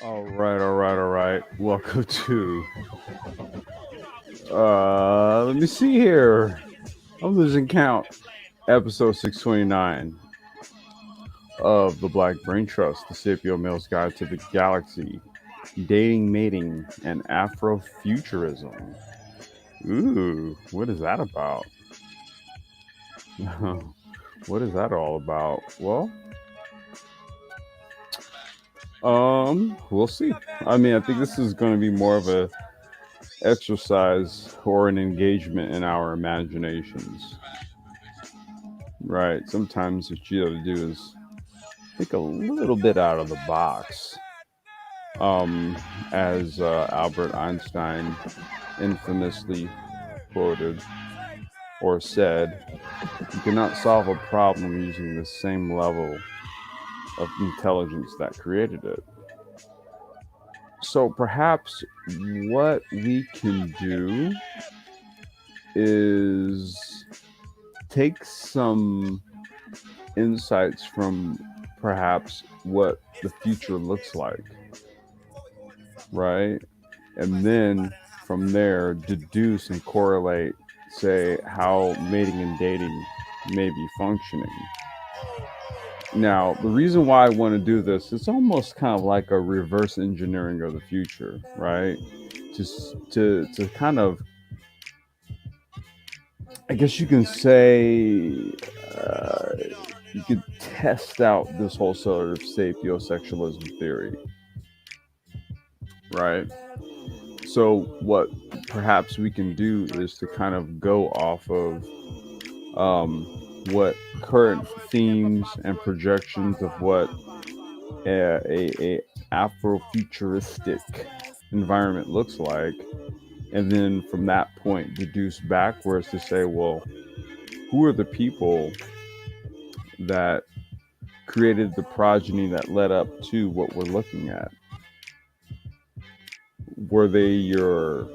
All right. Welcome to let me see here. I'm losing count. Episode 629 of the Black Brain Trust, the Sapio-Males Guide to the Galaxy, Dating, Mating, and Afrofuturism. Ooh, what is that about? What is that all about? Well, we'll see. I mean, I think this is going to be more of a exercise or an engagement in our imaginations. Right. Sometimes what you have to do is think a little bit out of the box. Um, as Albert Einstein infamously quoted or said, you cannot solve a problem using the same level of intelligence that created it. So perhaps what we can do is take some insights from perhaps what the future looks like, right? And then from there, deduce and correlate, say, how mating and dating may be functioning. Now, the reason why I want to do this, it's almost kind of like a reverse engineering of the future, right? To kind of, I guess you can say, uh, you could test out this whole sort of sapiosexualism theory, right? So, what perhaps we can do is to kind of go off of what current themes and projections of what a Afrofuturistic environment looks like, and then from that point deduce backwards to say, well, who are the people that created the progeny that led up to what we're looking at? Were they your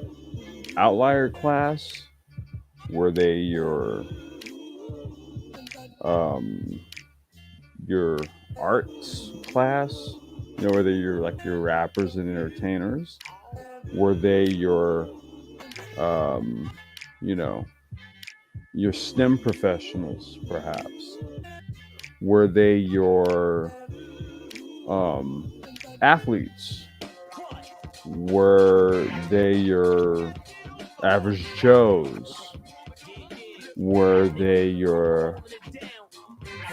outlier class? Were they um, your arts class? You know, were they your rappers and entertainers? Were they um, you know, your STEM professionals, perhaps? Were they your um, athletes? Were they your average Joes? Were they your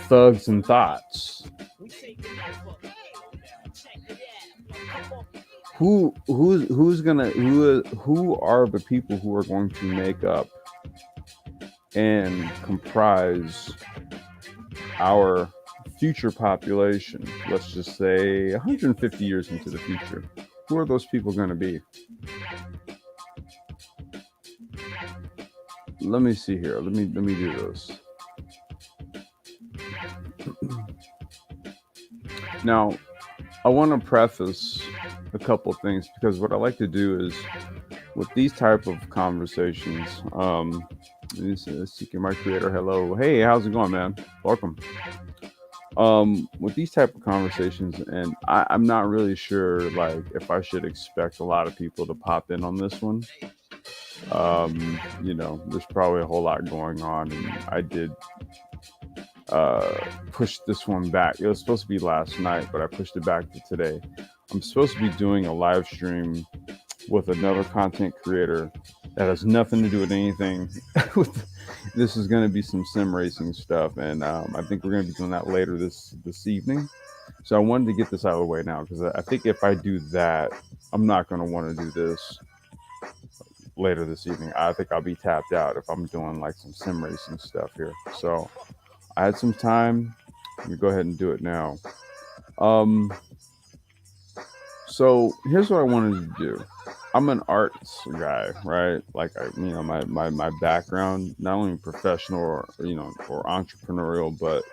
thugs and thoughts? Who are the people who are going to make up and comprise our future population? Let's just say 150 years into the future. Who are those people going to be? Let me see here. Let me do this. Now, I want to preface a couple things, because what I like to do is with these type of conversations, seeking my creator, hello, hey, how's it going, man? Welcome. With these type of conversations, and I'm not really sure like if I should expect a lot of people to pop in on this one. There's probably a whole lot going on, and I did push this one back. It was supposed to be last night, but I pushed it back to today. I'm supposed to be doing a live stream with another content creator that has nothing to do with anything. This is going to be some sim racing stuff, and I think we're going to be doing that later this evening. So I wanted to get this out of the way now, because I think if I do that, I'm not going to want to do this later this evening. I think I'll be tapped out if I'm doing like some sim racing stuff here. So I had some time. Let me go ahead and do it now. So here's what I wanted to do. I'm an arts guy, right? Like my background, not only professional or or entrepreneurial, but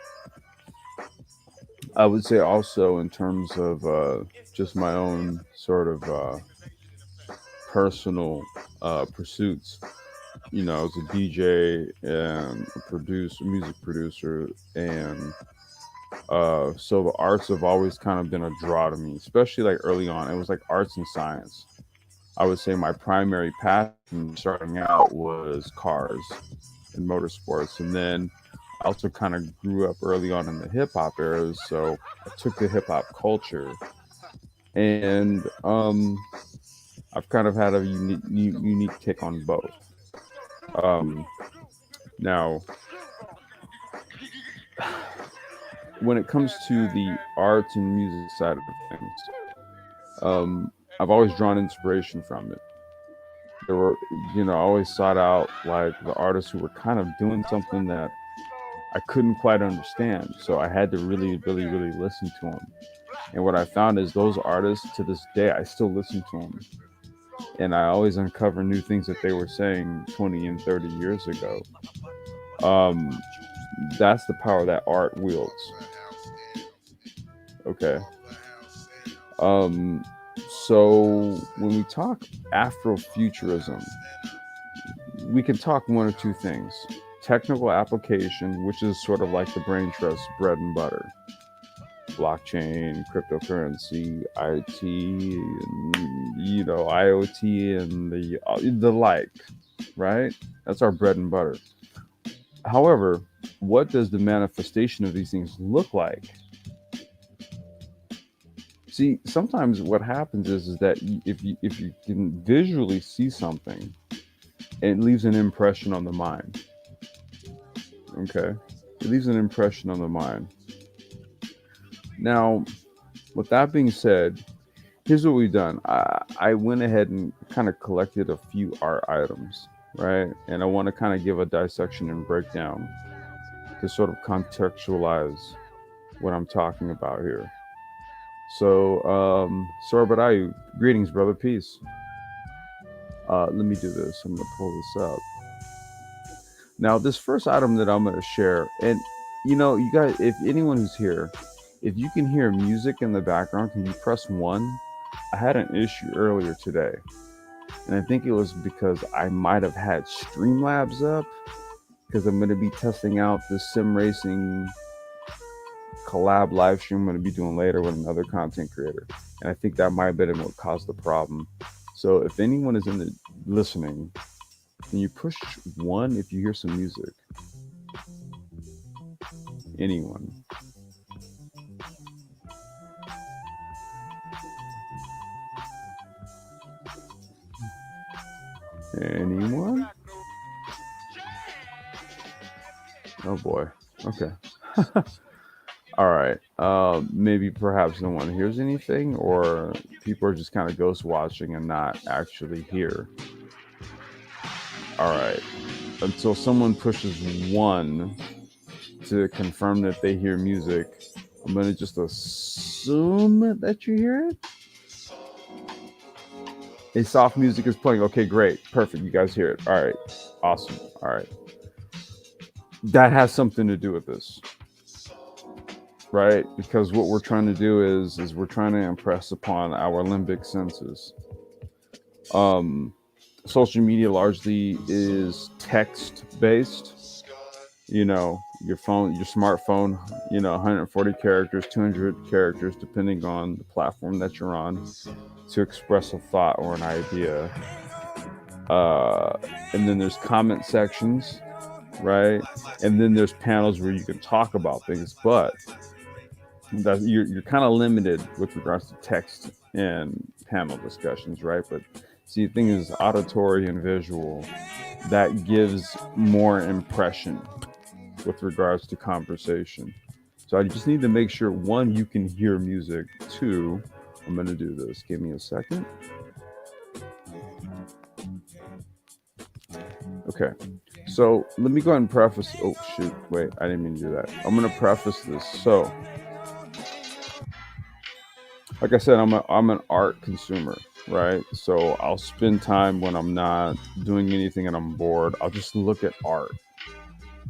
I would say also in terms of just my own sort of personal pursuits. As a DJ and a music producer, and so the arts have always kind of been a draw to me, especially like early on. It was like arts and science. I would say my primary passion starting out was cars and motorsports. And then I also kind of grew up early on in the hip hop era. So I took the hip hop culture, and I've kind of had a unique take on both. Um, Now, when it comes to the arts and music side of things, I've always drawn inspiration from it. There were, I always sought out like the artists who were kind of doing something that I couldn't quite understand. So I had to really, really, really listen to them. And what I found is those artists to this day, I still listen to them. And I always uncover new things that they were saying 20 and 30 years ago. Um, that's the power that art wields. Okay. Um, so when we talk Afrofuturism, we can talk one or two things. Technical application, which is sort of like the brain trust bread and butter. Blockchain, cryptocurrency, IT, and, IoT, and the like, right? That's our bread and butter. However, what does the manifestation of these things look like? See, sometimes what happens is that if you can visually see something, it leaves an impression on the mind. Okay, it leaves an impression on the mind. Now, with that being said, here's what we've done. I went ahead and kind of collected a few art items, right? And I want to kind of give a dissection and breakdown to sort of contextualize what I'm talking about here. So, Sorabarayu, greetings, brother. Peace. Let me do this. I'm going to pull this up. Now, this first item that I'm going to share, and you guys, if anyone who's here, if you can hear music in the background, can you press 1? I had an issue earlier today, and I think it was because I might have had Streamlabs up, because I'm going to be testing out the sim racing collab live stream I'm going to be doing later with another content creator, and I think that might have been what caused the problem. So if anyone is in the listening, can you push 1 if you hear some music? Anyone? Anyone? Oh boy. Okay. All right. Maybe perhaps no one hears anything, or people are just kind of ghost watching and not actually here. All right. Until someone pushes 1 to confirm that they hear music, I'm going to just assume that you hear it. A soft music is playing. Okay, great. Perfect. You guys hear it. All right. Awesome. All right. That has something to do with this, right? Because what we're trying to do is we're trying to impress upon our limbic senses. Social media largely is text based. Your phone, your smartphone, 140 characters, 200 characters, depending on the platform that you're on, to express a thought or an idea. And then there's comment sections, right? And then there's panels where you can talk about things, but you're kind of limited with regards to text and panel discussions, right? But see, the thing is, auditory and visual, that gives more impression with regards to conversation. So I just need to make sure, 1, you can hear music. 2, I'm going to do this. Give me a second. Okay. So let me go ahead and preface. Oh, shoot. Wait, I didn't mean to do that. I'm going to preface this. So, like I said, I'm an art consumer. right? So I'll spend time when I'm not doing anything and I'm bored. I'll just look at art,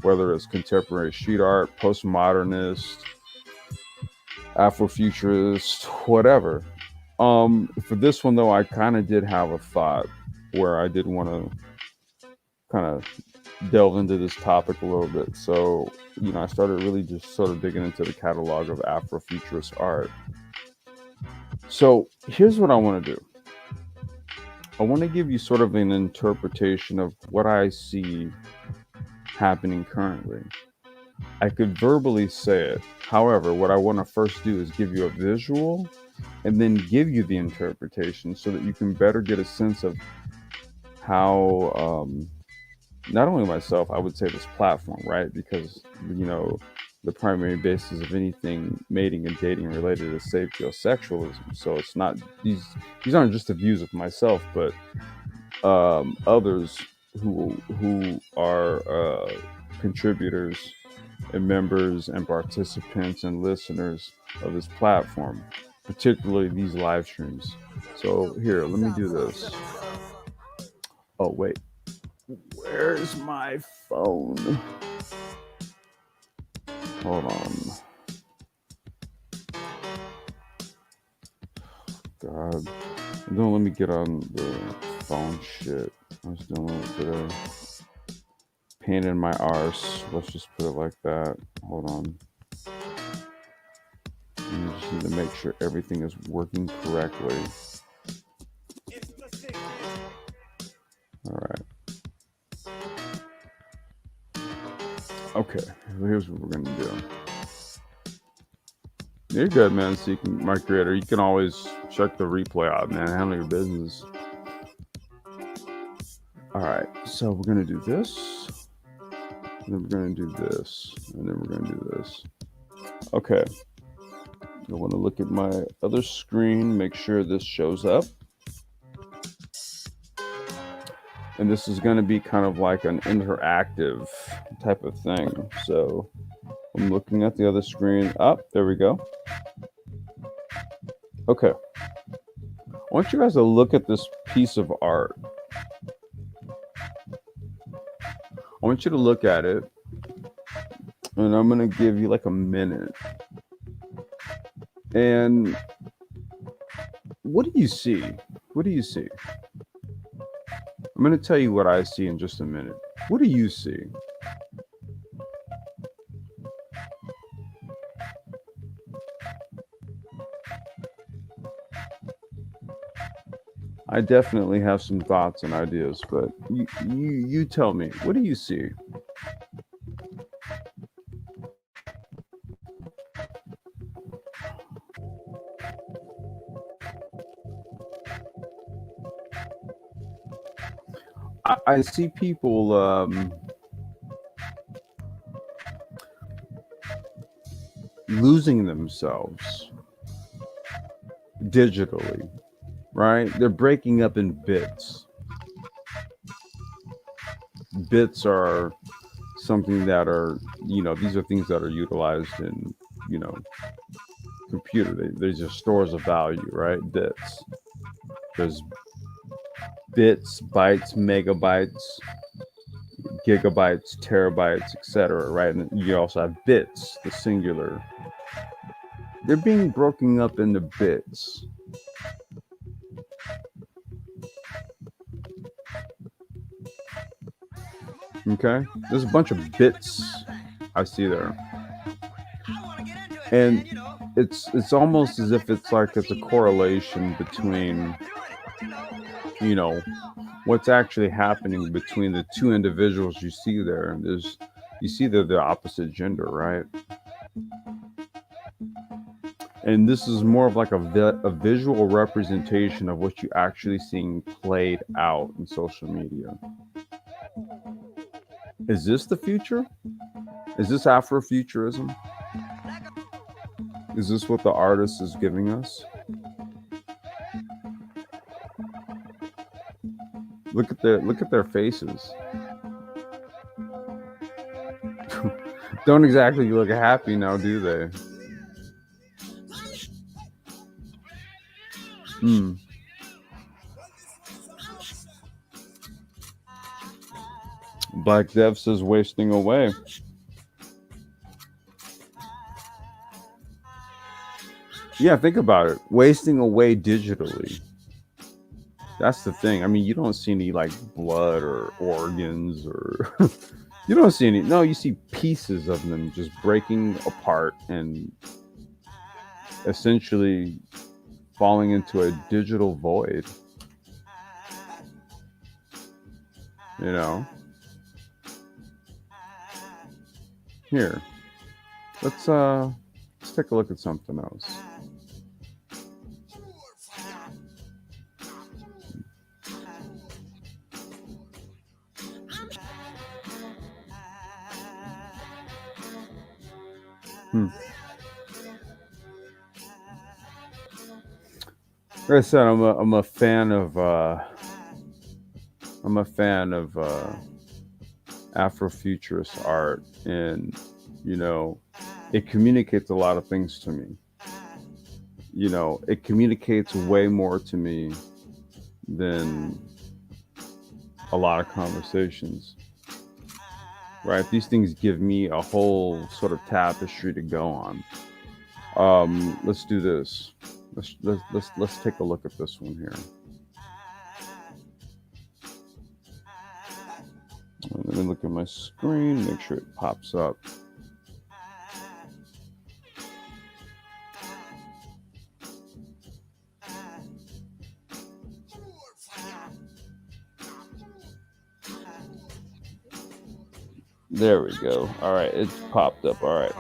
whether it's contemporary street art, postmodernist, Afrofuturist, whatever. For this one though, I kind of did have a thought where I did want to kind of delve into this topic a little bit. So, I started really just sort of digging into the catalog of Afrofuturist art. So, here's what I want to do. I want to give you sort of an interpretation of what I see happening currently. I could verbally say it. However, what I want to first do is give you a visual and then give you the interpretation so that you can better get a sense of how, not only myself, I would say this platform, right? Because, the primary basis of anything mating and dating related is sapiosexualism. So it's not, these aren't just the views of myself, but others who are contributors and members and participants and listeners of this platform, particularly these live streams. So here, let me do this. Oh wait, where's my phone? Hold on. God, don't let me get on the phone shit. I was dealing with a pain in my arse. Let's just put it like that. Hold on. I just need to make sure everything is working correctly. All right. Okay, here's what we're gonna do. You're good, man. Seeking my creator. You can always check the replay out, man. Handle your business. All right, so we're gonna do this, and then we're gonna do this, and then we're gonna do this. Okay. I want to look at my other screen, make sure this shows up. And this is going to be kind of like an interactive type of thing. So I'm looking at the other screen. There we go. Okay. I want you guys to look at this piece of art. I want you to look at it. And I'm going to give you like a minute. And what do you see? What do you see? I'm going to tell you what I see in just a minute. What do you see? I definitely have some thoughts and ideas, but you tell me. What do you see? I see people losing themselves digitally, right? They're breaking up in bits. Bits are something that are, these are things that are utilized in, computer. They're just stores of value, right? Bits. There's bits, bytes, megabytes, gigabytes, terabytes, etc., right? And you also have bits, the singular. They're being broken up into bits. Okay, there's a bunch of bits I see there, and it's almost as if it's a correlation between what's actually happening between the two individuals you see there. And you see they're the opposite gender, right? And this is more of like a visual representation of what you're actually seeing played out in social media. Is this the future? Is this Afrofuturism? Is this what the artist is giving us? Look at their faces. Don't exactly look happy now, do they? Black Dev says wasting away. Yeah, think about it. Wasting away digitally. That's the thing. I mean, you don't see any like blood or organs or you don't see any. No, you see pieces of them just breaking apart and essentially falling into a digital void. You know? Here. Let's take a look at something else. Like I said, I'm a fan of Afrofuturist art, and you know, it communicates a lot of things to me. You know, it communicates way more to me than a lot of conversations. Right? These things give me a whole sort of tapestry to go on. Let's do this. Let's take a look at this one here. Let me look at my screen, make sure it pops up. There we go. All right, it's popped up. All right.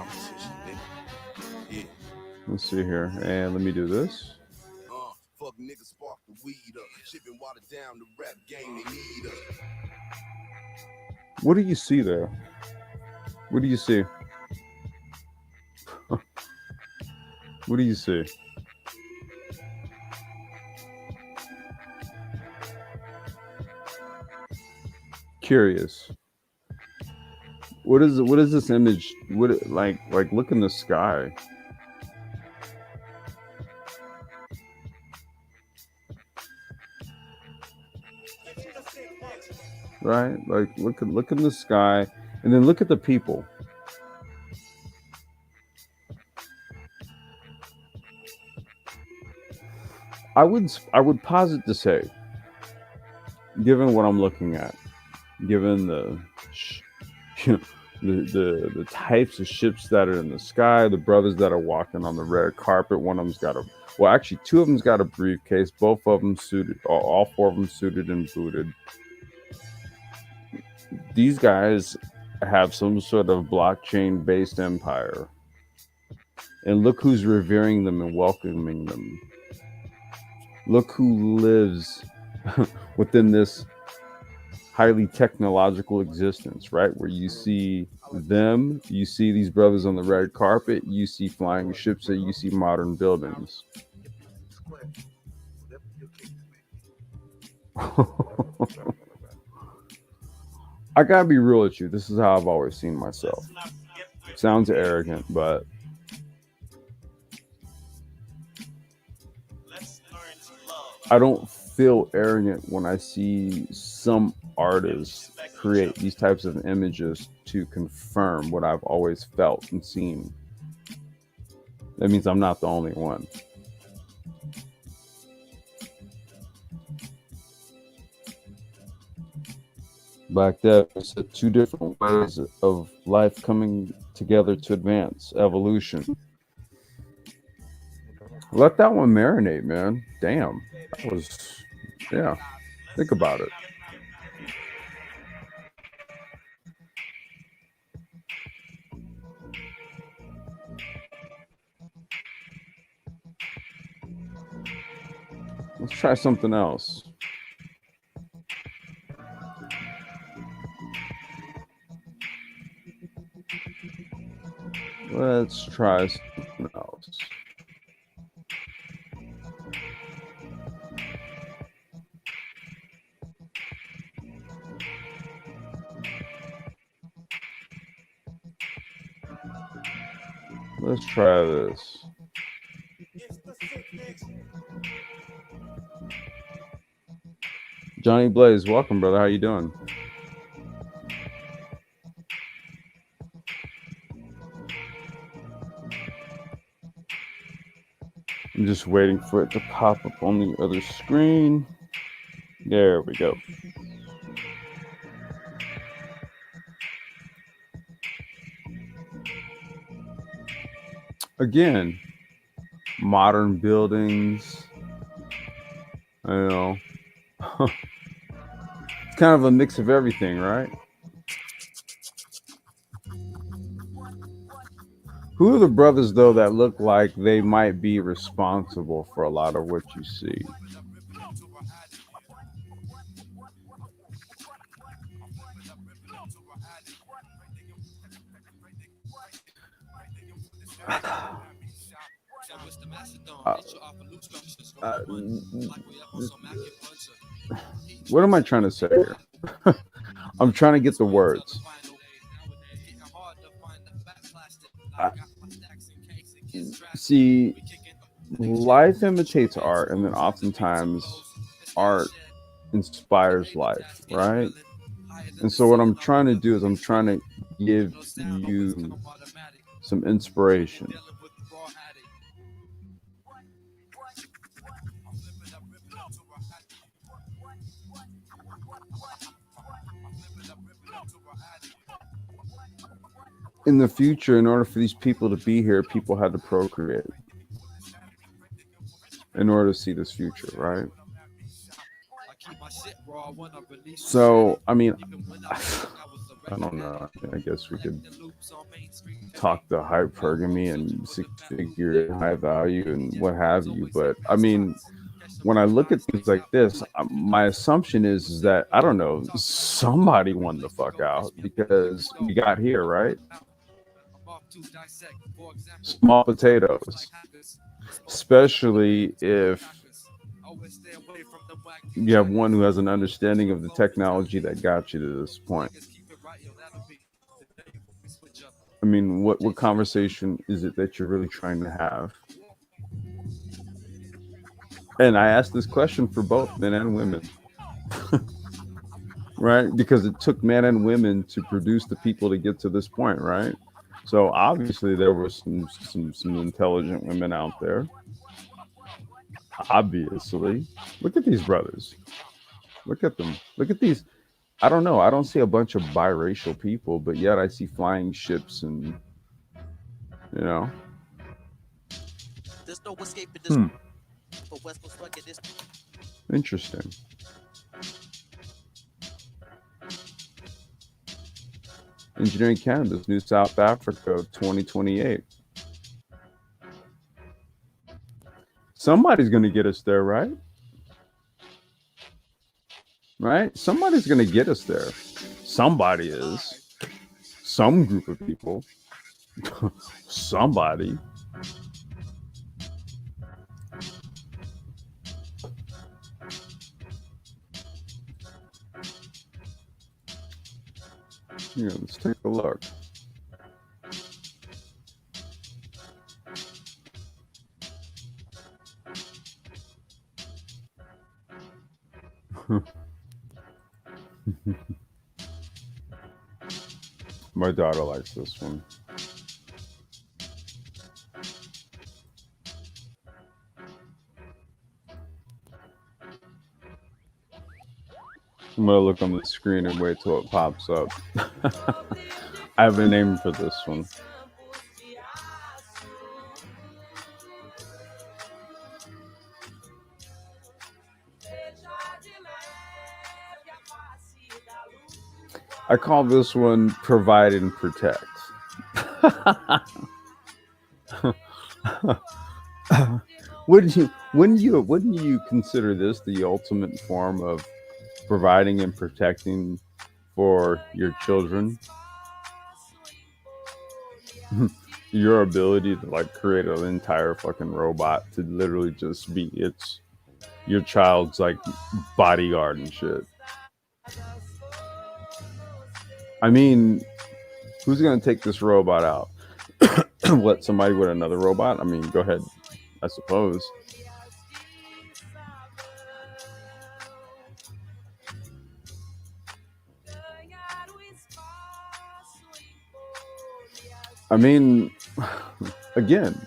Let's see here, and let me do this. Fuck niggas spark the weed up, shipping water down the rap game they need us. What do you see there? What do you see? What do you see? Curious. What is this image? What like look in the sky. Right? Like look in the sky and then look at the people. I would posit to say, given what I'm looking at, given the the types of ships that are in the sky, the brothers that are walking on the red carpet, one of them's got a well, actually, two of them's got a briefcase, both of them suited, all four of them suited and booted. These guys have some sort of blockchain based empire. And look who's revering them and welcoming them. Look who lives within this highly technological existence, right? Where you see them, you see these brothers on the red carpet, you see flying ships, and you see modern buildings. I gotta be real with you. This is how I've always seen myself. Sounds arrogant, but I don't feel arrogant when I see some artists create these types of images to confirm what I've always felt and seen. That means I'm not the only one. Black Death said two different ways of life coming together to advance evolution. Let that one marinate, man. Damn. That was, yeah. Think about it. Let's try something else. Let's try something else. Let's try this. Johnny Blaze, welcome, brother. How you doing? I'm just waiting for it to pop up on the other screen. There we go. Again, modern buildings. I don't know. It's kind of a mix of everything, right? Who are the brothers, though, that look like they might be responsible for a lot of what you see? Uh, uh, what am I trying to say here? I'm trying to get the words. See, life imitates art, and then oftentimes art inspires life, right? And so, what I'm trying to do is I'm trying to give you some inspiration. In the future, in order for these people to be here, people had to procreate in order to see this future, right? So, I mean, I don't know. I guess we could talk the hypergamy and six-figure and high value and what have you. But I mean, when I look at things like this, my assumption is that I don't know, somebody won the fuck out because we got here, right? Small potatoes, especially if you have one who has an understanding of the technology that got you to this point. I mean, what conversation is it that you're really trying to have? And I asked this question for both men and women, right? Because it took men and women to produce the people to get to this point, right? So obviously there were some intelligent women out there. Obviously, look at these brothers. Look at them. Look at these. I don't know. I don't see a bunch of biracial people, but yet I see flying ships and you know. Hmm. Interesting. Engineering Cannabis, New South Africa, 2028. Somebody's going to get us there, right? Right? Somebody's going to get us there. Somebody is. Some group of people. Somebody. Yeah, let's take a look. My daughter likes this one. I'm gonna look on the screen and wait till it pops up. I have a name for this one. I call this one Provide and Protect. Wouldn't you consider this the ultimate form of providing and protecting for your children? Your ability to like create an entire fucking robot to literally just be your child's like bodyguard and shit. I mean, who's gonna take this robot out? What, somebody with another robot? I mean, go ahead, I suppose. I mean, again,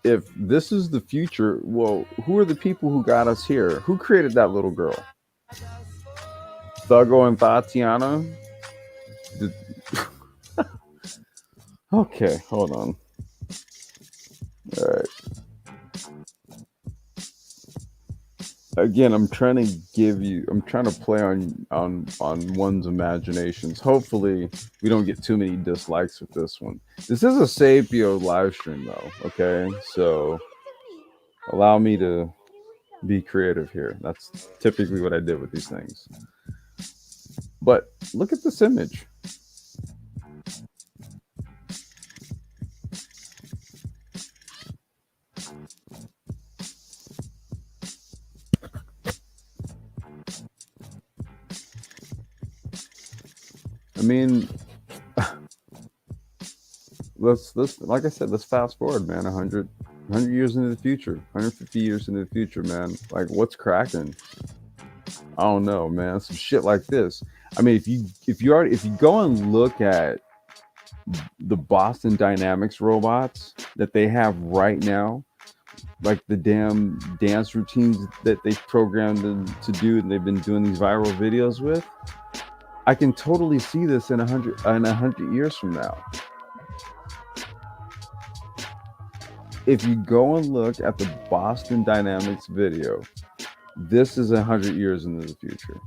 if this is the future, well, who are the people who got us here? Who created that little girl? Thuggo and Tatiana? Did... Okay, hold on. All right. Again, I'm trying to play on one's imaginations. Hopefully we don't get too many dislikes with this one. This is a Sapio live stream though, okay? So allow me to be creative here. That's typically what I did with these things. But look at this image. I mean, let's like I said, let's fast forward, man. 100 years into the future, 150 years into the future, man. Like, what's cracking? I don't know, man. Some shit like this. I mean, if you go and look at the Boston Dynamics robots that they have right now, like the damn dance routines that they programmed them to do, and they've been doing these viral videos with, I can totally see this in 100 years from now. If you go and look at the Boston Dynamics video, this is 100 years into the future.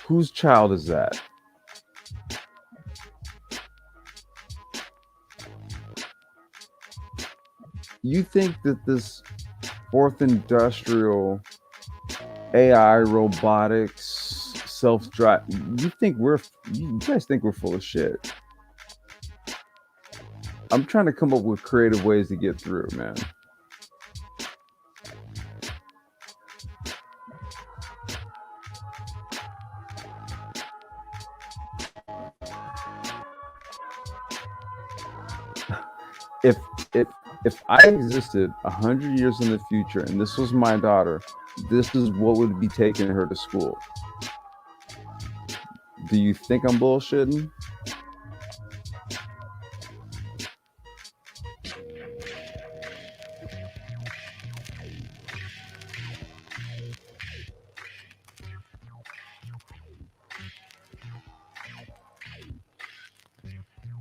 Whose child is that? You think that this fourth industrial AI robotics self-drive, you guys think we're full of shit? I'm trying to come up with creative ways to get through, man. If I existed 100 years in the future and this was my daughter, this is what would be taking her to school. Do you think I'm bullshitting?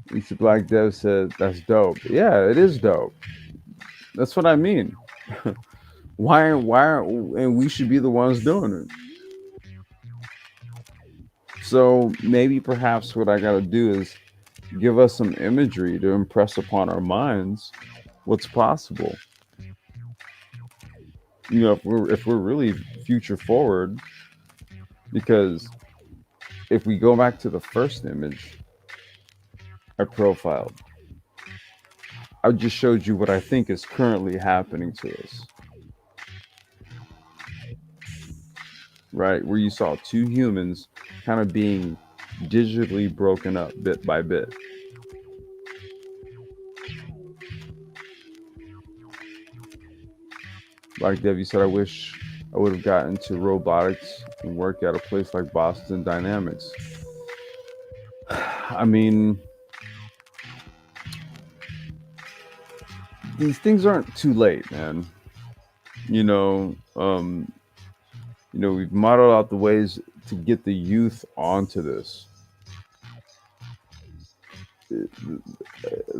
Mr. Black Dev said, that's dope. Yeah, it is dope. That's what I mean. And we should be the ones doing it. So maybe perhaps what I got to do is give us some imagery to impress upon our minds what's possible. You know, if we're really future forward, because if we go back to the first image I profiled, I just showed you what I think is currently happening to us. Right? Where you saw two humans kind of being digitally broken up bit by bit. Like Debbie said, I wish I would have gotten to robotics and work at a place like Boston Dynamics. I mean, these things aren't too late, man. You know, we've modeled out the ways to get the youth onto this. The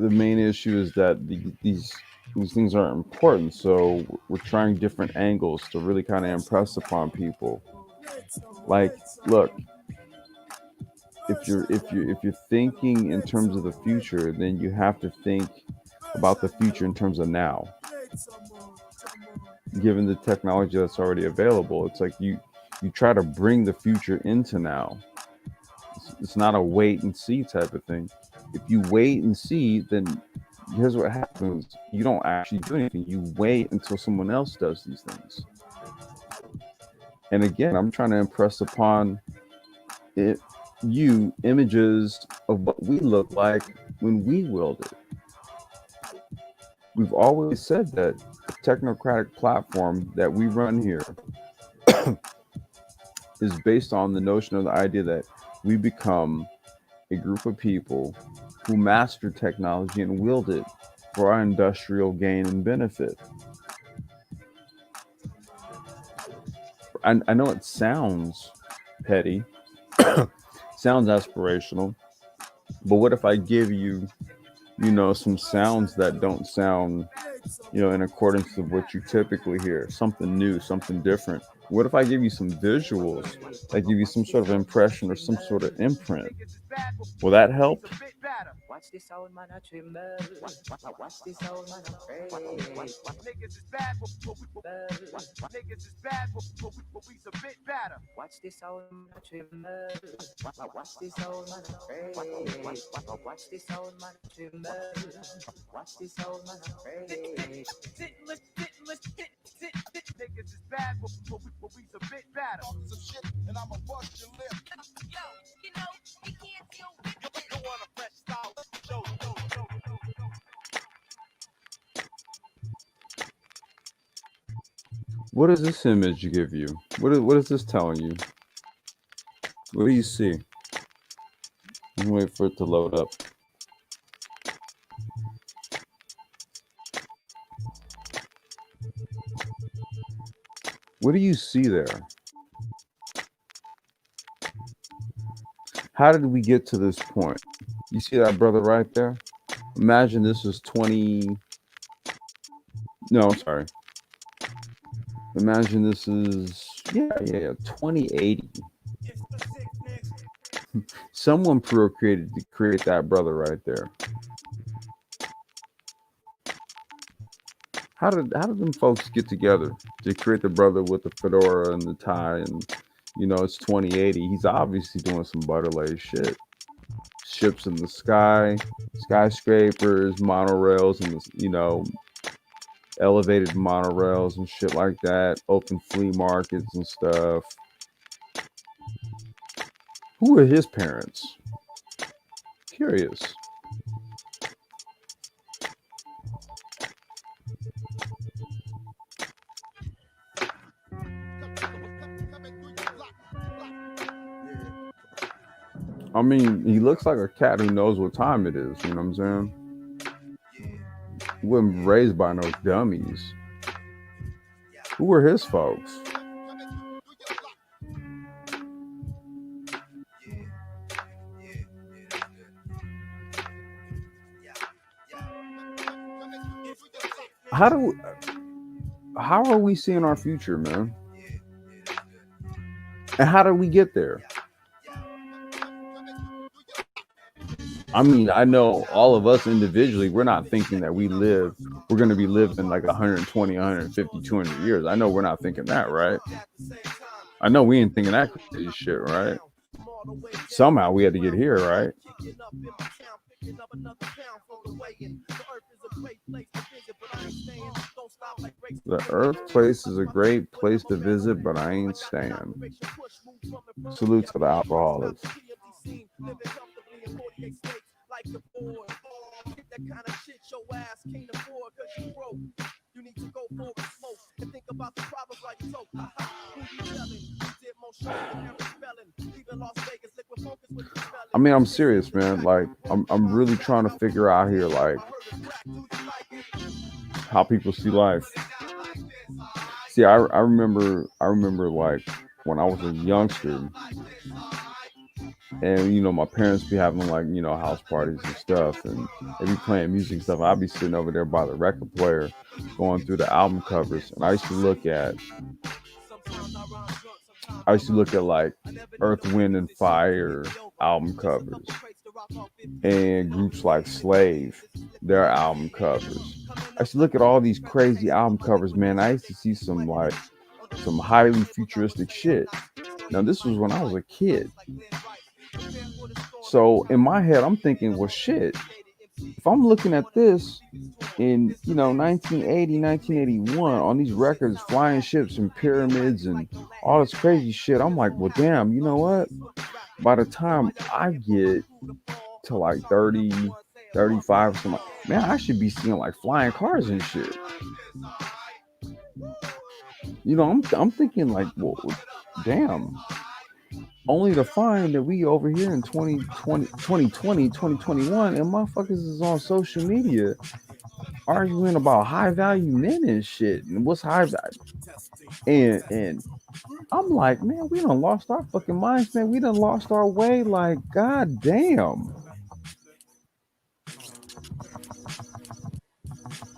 main issue is that these things aren't important, so we're trying different angles to really kind of impress upon people. Like, look, if you're thinking in terms of the future, then you have to think about the future in terms of now. Given the technology that's already available, it's like you try to bring the future into now. It's not a wait and see type of thing. If you wait and see, then here's what happens. You don't actually do anything. You wait until someone else does these things. And again, I'm trying to impress upon you images of what we look like when we wield it. We've always said that the technocratic platform that we run here is based on the notion of the idea that we become a group of people who master technology and wield it for our industrial gain and benefit. I know it sounds petty, sounds aspirational, but what if I give you, some sounds that don't sound, in accordance with what you typically hear, something new, something different? What if I give you some visuals that give you some sort of impression or some sort of imprint? Will that help? Watch this old man a tremble. Watch this old man a pray. Niggas is bad, niggas is bad, but we's a bit better. Watch this old man a tremble. Watch this old man a pray. Watch this old man a tremble. Watch this old man a pray. Niggas is bad, but we's a bit better. Some shit, and I'ma bust your lip. Yo, he can't deal with it. You want a fresh style? Show. What does this image give you? What is this telling you? What do you see? I'm wait for it to load up. What do you see there? How did we get to this point? You see that brother right there? Imagine this is 20. No, sorry. Imagine this is 2080. Someone procreated to create that brother right there. How did them folks get together to create the brother with the fedora and the tie? And it's 2080. He's obviously doing some butterlay shit. Ships in the sky, skyscrapers, monorails, and elevated monorails and shit like that. Open flea markets and stuff. Who are his parents? Curious. I mean, he looks like a cat who knows what time it is. You know what I'm saying? He wasn't raised by no dummies. Who were his folks? How are we seeing our future, man? And how did we get there? I mean, I know all of us individually, we're not thinking that we're going to be living like 120, 150, 200 years. I know we're not thinking that, right? I know we ain't thinking that crazy shit, right? Somehow we had to get here, right? The Earth place is a great place to visit, but I ain't staying. Salute to the alcoholics. That kind of shit your ass can't afford because you broke. You need to go for a smoke and think about the problems like so. Who you telling? You did more shows than every felon. Even Las Vegas liquid focus with the spelling. I mean, I'm serious, man. Like, I'm really trying to figure out here, like, how people see life. See, I remember like when I was a youngster. And my parents be having like house parties and stuff, and they be playing music and stuff. I'd be sitting over there by the record player, going through the album covers, and I used to look at like Earth, Wind, and Fire album covers, and groups like Slave, their album covers. I used to look at all these crazy album covers, man. I used to see some highly futuristic shit. Now this was when I was a kid. So in my head, I'm thinking, well, shit, if I'm looking at this in, 1980, 1981 on these records, flying ships and pyramids and all this crazy shit, I'm like, well, damn, you know what? By the time I get to like 30, 35 or something, man, I should be seeing like flying cars and shit. I'm thinking like, well, damn. Only to find that we over here in 2020, 2021, and motherfuckers is on social media arguing about high value men and shit and what's high value. And I'm like, man, we done lost our fucking minds, man. We done lost our way. Like, god damn.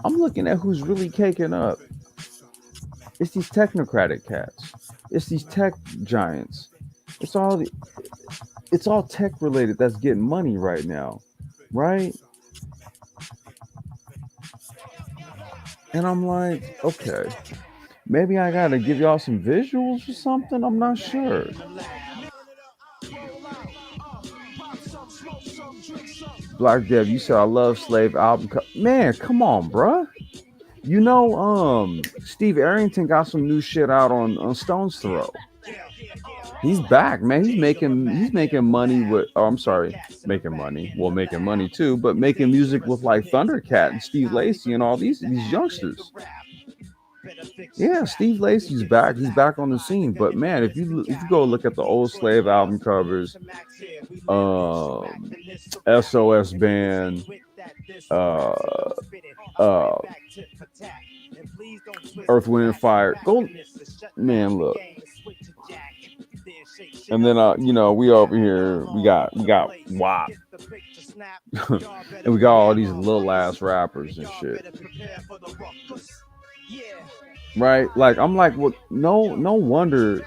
I'm looking at who's really caking up. It's these technocratic cats. It's these tech giants. It's all it's all tech related that's getting money right now, right? And I'm like, okay, maybe I gotta give y'all some visuals or something. I'm not sure. Black Dev, you said I love Slave album. Man, come on, bruh. You know, Steve Arrington got some new shit out on Stone's Throw. He's back, man. He's making money with. Oh, I'm sorry, making money. Well, making money too, but making music with like Thundercat and Steve Lacy and all these youngsters. Yeah, Steve Lacy's back. He's back on the scene. But man, if you go look at the old Slave album covers, um, SOS Band, uh, uh, Earth, Wind, and Fire. Go, man. Look, and then we over here. We got WAP, and we got all these little ass rappers and shit. Right? Like I'm like, well, no wonder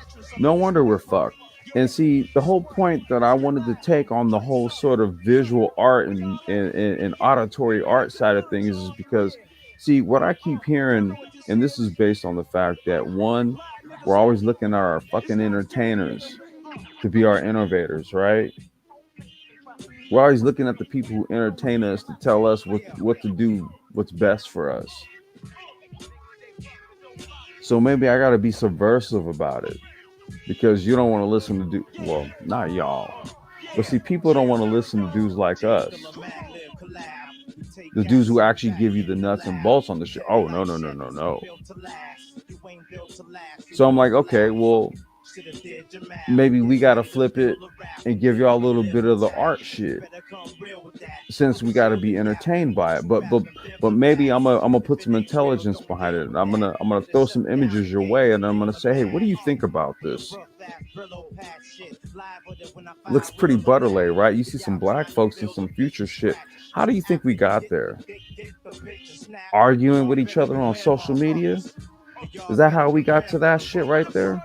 we're fucked. And see, the whole point that I wanted to take on the whole sort of visual art and auditory art side of things is because, see, what I keep hearing, and this is based on the fact that one, we're always looking at our fucking entertainers to be our innovators, right? We're always looking at the people who entertain us to tell us what to do, what's best for us. So maybe I got to be subversive about it because you don't want to listen to well, not y'all, but see, people don't want to listen to dudes like us, the dudes who actually give you the nuts and bolts on the shit. Oh no, no, no, no, no. So I'm like, okay, well, maybe we gotta flip it and give y'all a little bit of the art shit, since we gotta be entertained by it. But maybe I'm gonna put some intelligence behind it. I'm gonna throw some images your way, and I'm gonna say, hey, what do you think about this? Looks pretty butterlay, right? You see some black folks and some future shit. How do you think we got there? Arguing with each other on social media? Is that how we got to that shit right there?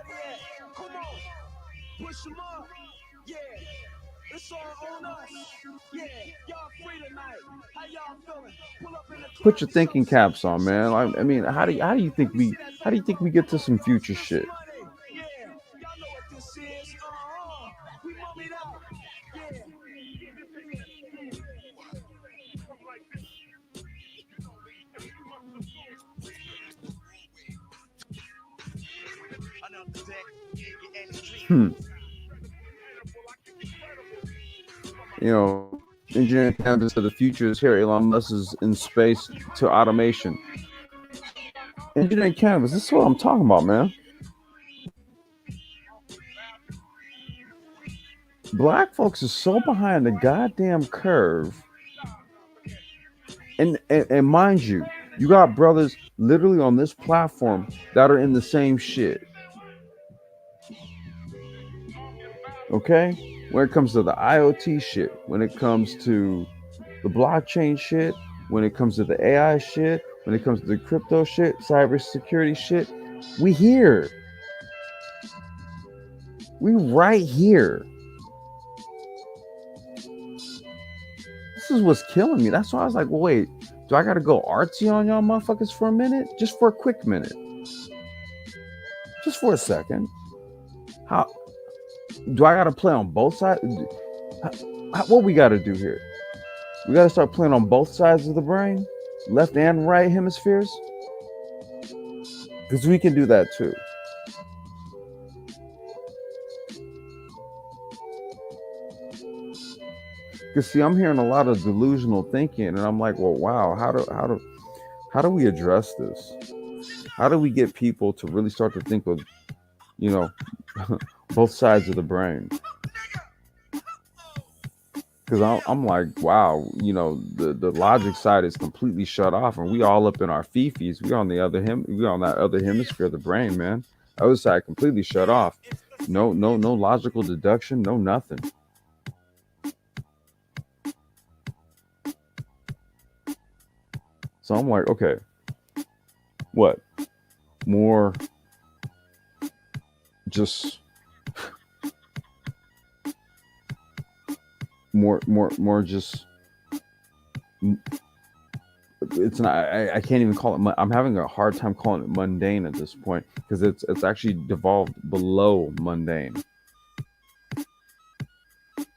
Put your thinking caps on, man. I mean, how do you think we get to some future shit? Hmm. Engineering canvas of the future is here. Elon Musk is in space to automation. Engineering canvas. This is what I'm talking about, man. Black folks are so behind the goddamn curve. And mind you, you got brothers literally on this platform that are in the same shit. Okay? When it comes to the IoT shit, when it comes to the blockchain shit, when it comes to the AI shit, when it comes to the crypto shit, cybersecurity shit, we here. We right here. This is what's killing me. That's why I was like, well, wait, do I gotta go artsy on y'all motherfuckers for a minute? Just for a quick minute. Just for a second. How do I gotta play on both sides? What we gotta do here? We gotta start playing on both sides of the brain, left and right hemispheres, because we can do that too. Because see, I'm hearing a lot of delusional thinking, and I'm like, well, wow, how do we address this? How do we get people to really start to think with, you know, both sides of the brain? because I'm like, wow, the logic side is completely shut off, and we all up in our fifis. We on the we on that other hemisphere of the brain, man. Other side completely shut off. No logical deduction, no nothing. So I'm like, okay, what more? Just more. Just it's not. I can't even call it. I'm having a hard time calling it mundane at this point because it's actually devolved below mundane.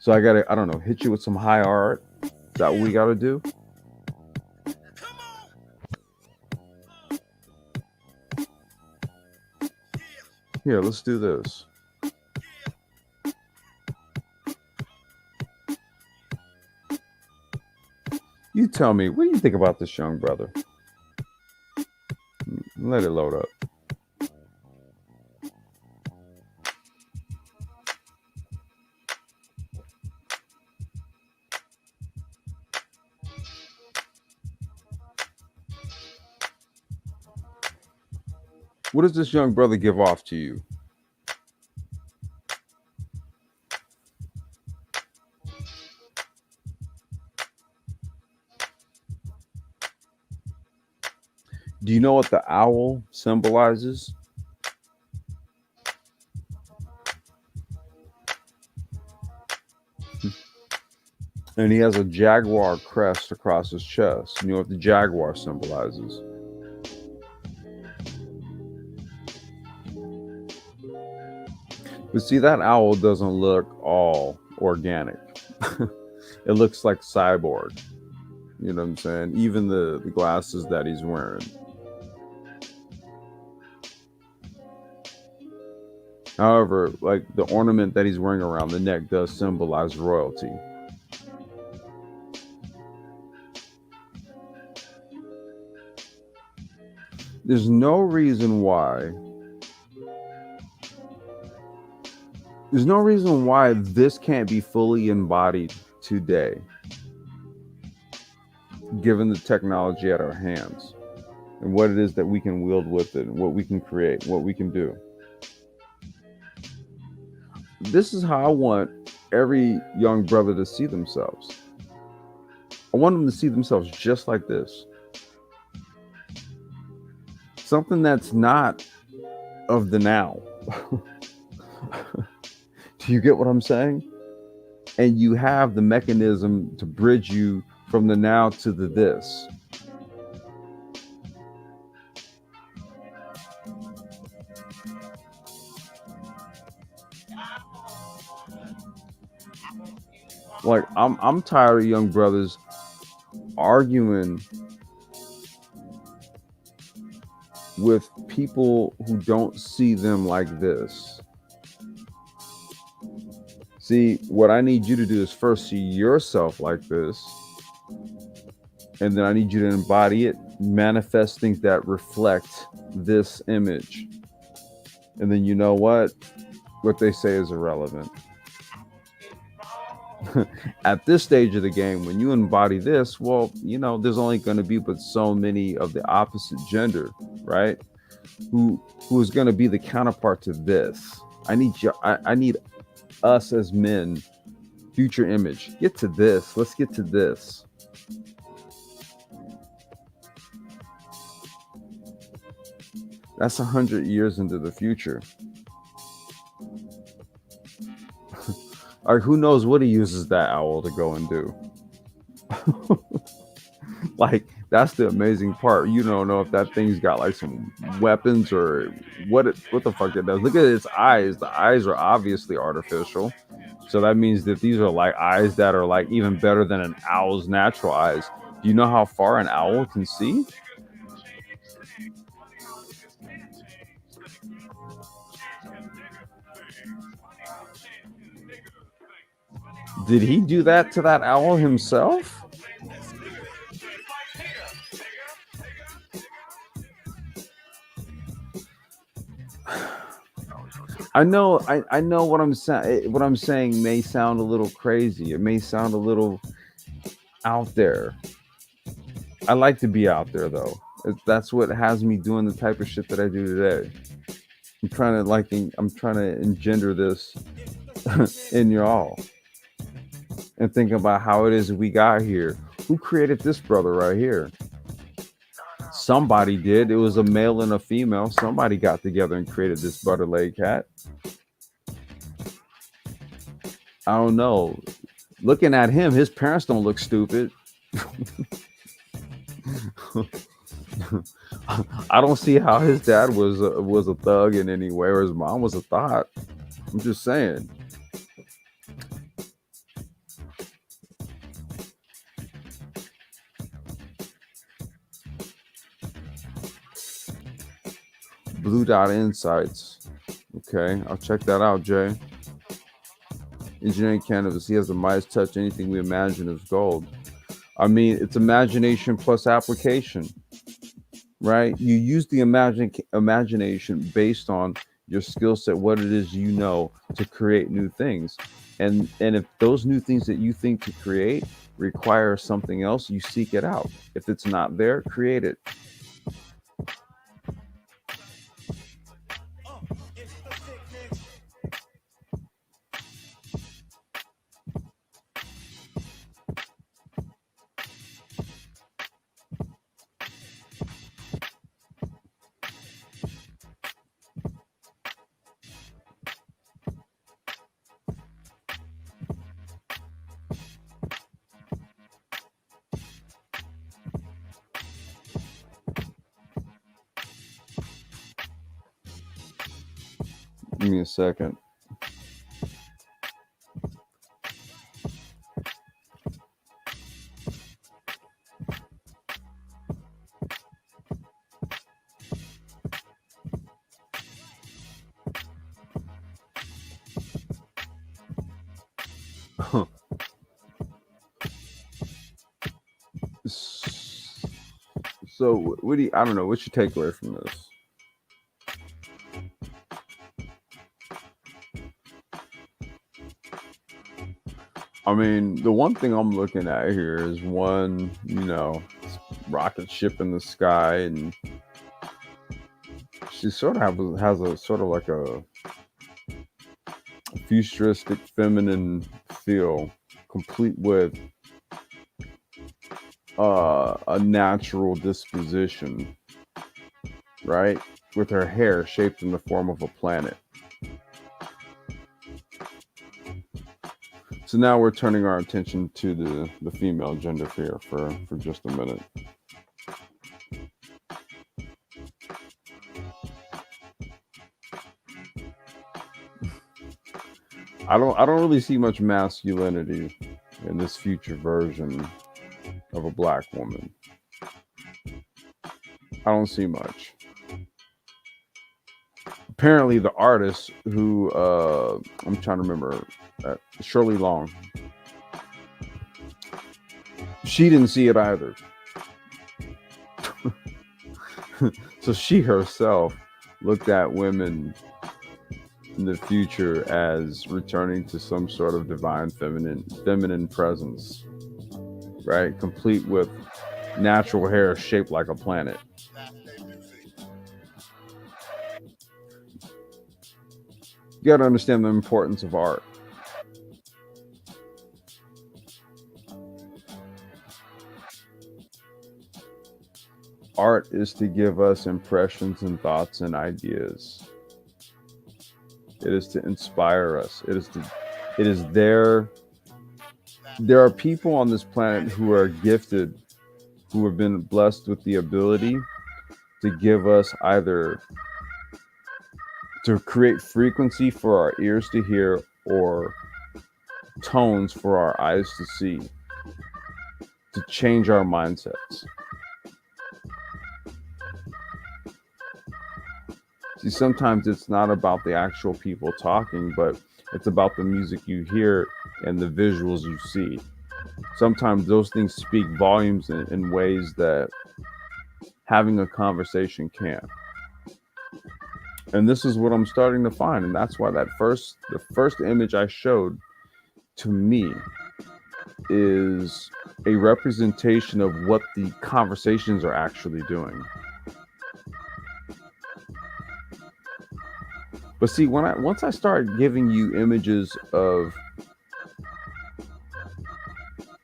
So I gotta, I don't know, hit you with some high art. Is that what we gotta do? Here, let's do this. You tell me, what do you think about this young brother? Let it load up. What does this young brother give off to you? Do you know what the owl symbolizes? And he has a jaguar crest across his chest. You know what the jaguar symbolizes? But see, that owl doesn't look all organic. It looks like cyborg. You know what I'm saying? Even the glasses that he's wearing. However, like the ornament that he's wearing around the neck does symbolize royalty. There's no reason why. There's no reason why this can't be fully embodied today, given the technology at our hands and what it is that we can wield with it, and what we can create, what we can do. This is how I want every young brother to see themselves. I want them to see themselves just like this. Something that's not of the now. Do you get what I'm saying? And you have the mechanism to bridge you from the now to the this. Like I'm tired of young brothers arguing with people who don't see them like this. See, what I need you to do is first see yourself like this, and then I need you to embody it, manifest things that reflect this image. And then you know what they say is irrelevant. At this stage of the game, when you embody this, well, there's only going to be but so many of the opposite gender, right? Who is going to be the counterpart to this? I need us as men, future image. Get to this. Let's get to this. That's 100 years into the future. Like, who knows what he uses that owl to go and do? Like, that's the amazing part. You don't know if that thing's got like some weapons or what the fuck it does. Look at its eyes. The eyes are obviously artificial. So that means that these are like eyes that are like even better than an owl's natural eyes. Do you know how far an owl can see? Did he do that to that owl himself? I know what I'm saying. What I'm saying may sound a little crazy. It may sound a little out there. I like to be out there though. That's what has me doing the type of shit that I do today. I'm trying to engender this in y'all and think about how it is we got here. Who created this brother right here? Somebody did. It was a male and a female. Somebody got together and created this butter leg cat. I don't know. Looking at him, his parents don't look stupid. I don't see how his dad was a thug in any way, or his mom was a thought. I'm just saying. Blue Dot Insights. Okay, I'll check that out, Jay. Engineering Cannabis. He has the Midas touch. Anything we imagine is gold. I mean, it's imagination plus application, right? You use the imagination based on your skill set, what it is you know, to create new things. And if those new things that you think to create require something else, you seek it out. If it's not there, create it. Give me a second. So, what do you, I don't know. What's your takeaway from this? I mean, the one thing I'm looking at here is one, rocket ship in the sky, and she sort of has a sort of like a futuristic feminine feel, complete with a natural disposition, right? With her hair shaped in the form of a planet. So now we're turning our attention to the female gender here for just a minute. I don't really see much masculinity in this future version of a black woman. I don't see much. Apparently, the artist who I'm trying to remember, Shirley Long, she didn't see it either. So she herself looked at women in the future as returning to some sort of divine feminine presence, right? Complete with natural hair shaped like a planet. You got to understand the importance of art. Art is to give us impressions and thoughts and ideas. It is to inspire us. It is there. There are people on this planet who are gifted, who have been blessed with the ability to give us either to create frequency for our ears to hear or tones for our eyes to see, to change our mindsets. See, sometimes it's not about the actual people talking, but it's about the music you hear and the visuals you see. Sometimes those things speak volumes in ways that having a conversation can't. And this is what I'm starting to find, and that's why the first image I showed to me is a representation of what the conversations are actually doing. But see, once I start giving you images of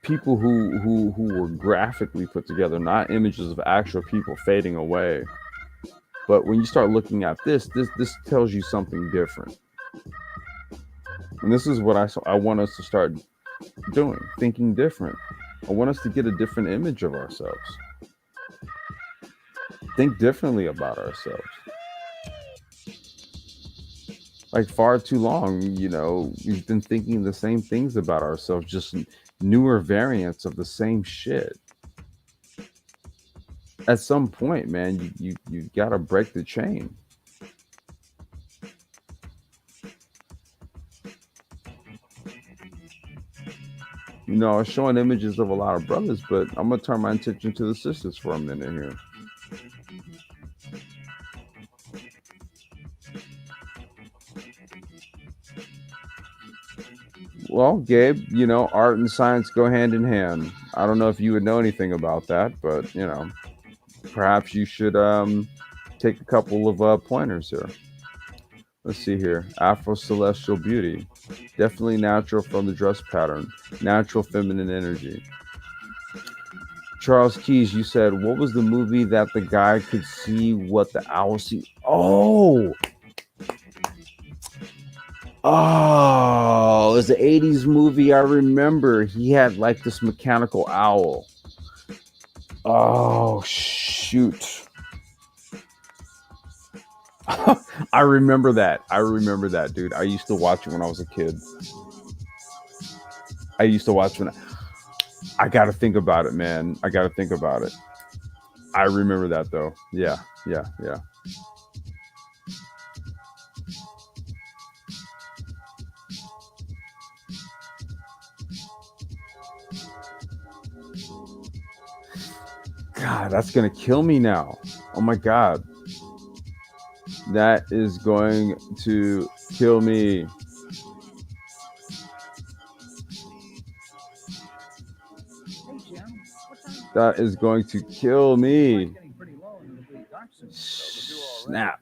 people who were graphically put together, not images of actual people fading away, but when you start looking at this tells you something different. And this is what I want us to start doing, thinking different. I want us to get a different image of ourselves. Think differently about ourselves. Like far too long, we've been thinking the same things about ourselves, just newer variants of the same shit. At some point, man, you got to break the chain. I was showing images of a lot of brothers, but I'm gonna turn my attention to the sisters for a minute here. Well, Gabe, art and science go hand in hand. I don't know if you would know anything about that, but perhaps you should take a couple of pointers here. Let's see here. Afro celestial beauty, definitely natural from the dress pattern, natural feminine energy. Charles Keys, you said, what was the movie that the guy could see what the owl see? Oh, it was an 80s movie. I remember he had like this mechanical owl. Oh, shoot. I remember that. Dude. I used to watch it when I was a kid. I got to think about it, man. I remember that, though. Yeah. God, that's going to kill me now. Oh, my God. That is going to kill me. That is going to kill me. Snap.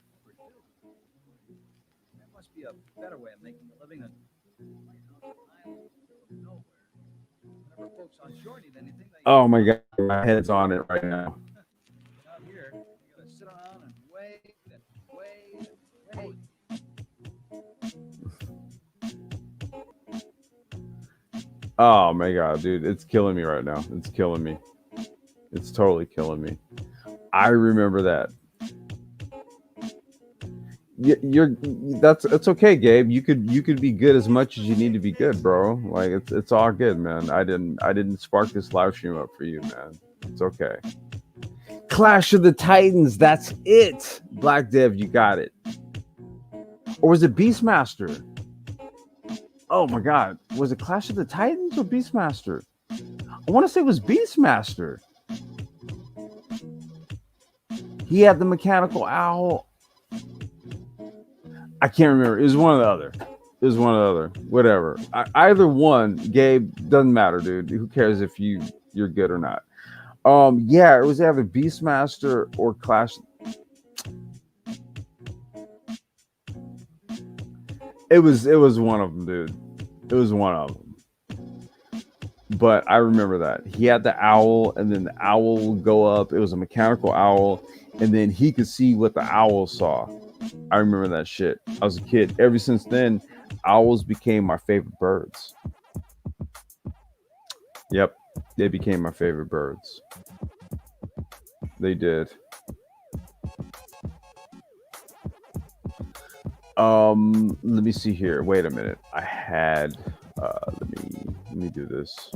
There must be a better way of making a living than nowhere. Whenever folks on shore need anything, oh my God, my head's on it right now. Out here, you gotta sit around and wait and wait and wait. Oh my God, dude, it's killing me right now. It's killing me. It's totally killing me. I remember that. It's okay, Gabe. You could be good as much as you need to be good, bro. Like it's all good, man. I didn't spark this live stream up for you, man. It's okay. Clash of the Titans, that's it. Black Dev, you got it. Or was it Beastmaster? Oh my God, was it Clash of the Titans or Beastmaster? I want to say it was Beastmaster. He had the mechanical owl. I can't remember. It was one or the other. Whatever. Either one, Gabe, doesn't matter, dude. Who cares if you're good or not? Yeah, it was either Beastmaster or Clash. It was one of them, dude. It was one of them. But I remember that. He had the owl, and then the owl would go up. It was a mechanical owl, and then he could see what the owl saw. I remember that shit. I was a kid. Ever since then, owls became my favorite birds. Yep, they became my favorite birds. They did. Let me see here. Wait a minute. I had let me do this.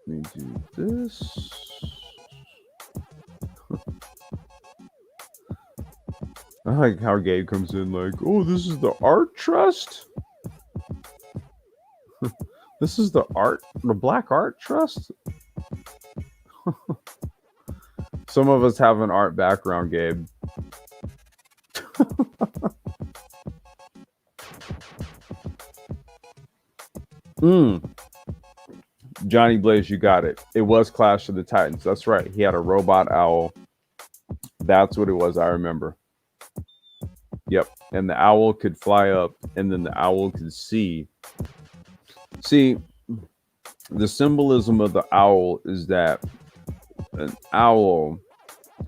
Let me do this. I like how Gabe comes in like, oh, this is the art trust? This is the Black Art Trust? Some of us have an art background, Gabe. Mm, Johnny Blaze, you got it. It was Clash of the Titans. That's right. He had a robot owl. That's what it was. I remember. Yep. And the owl could fly up, and then the owl could see. See, the symbolism of the owl is that an owl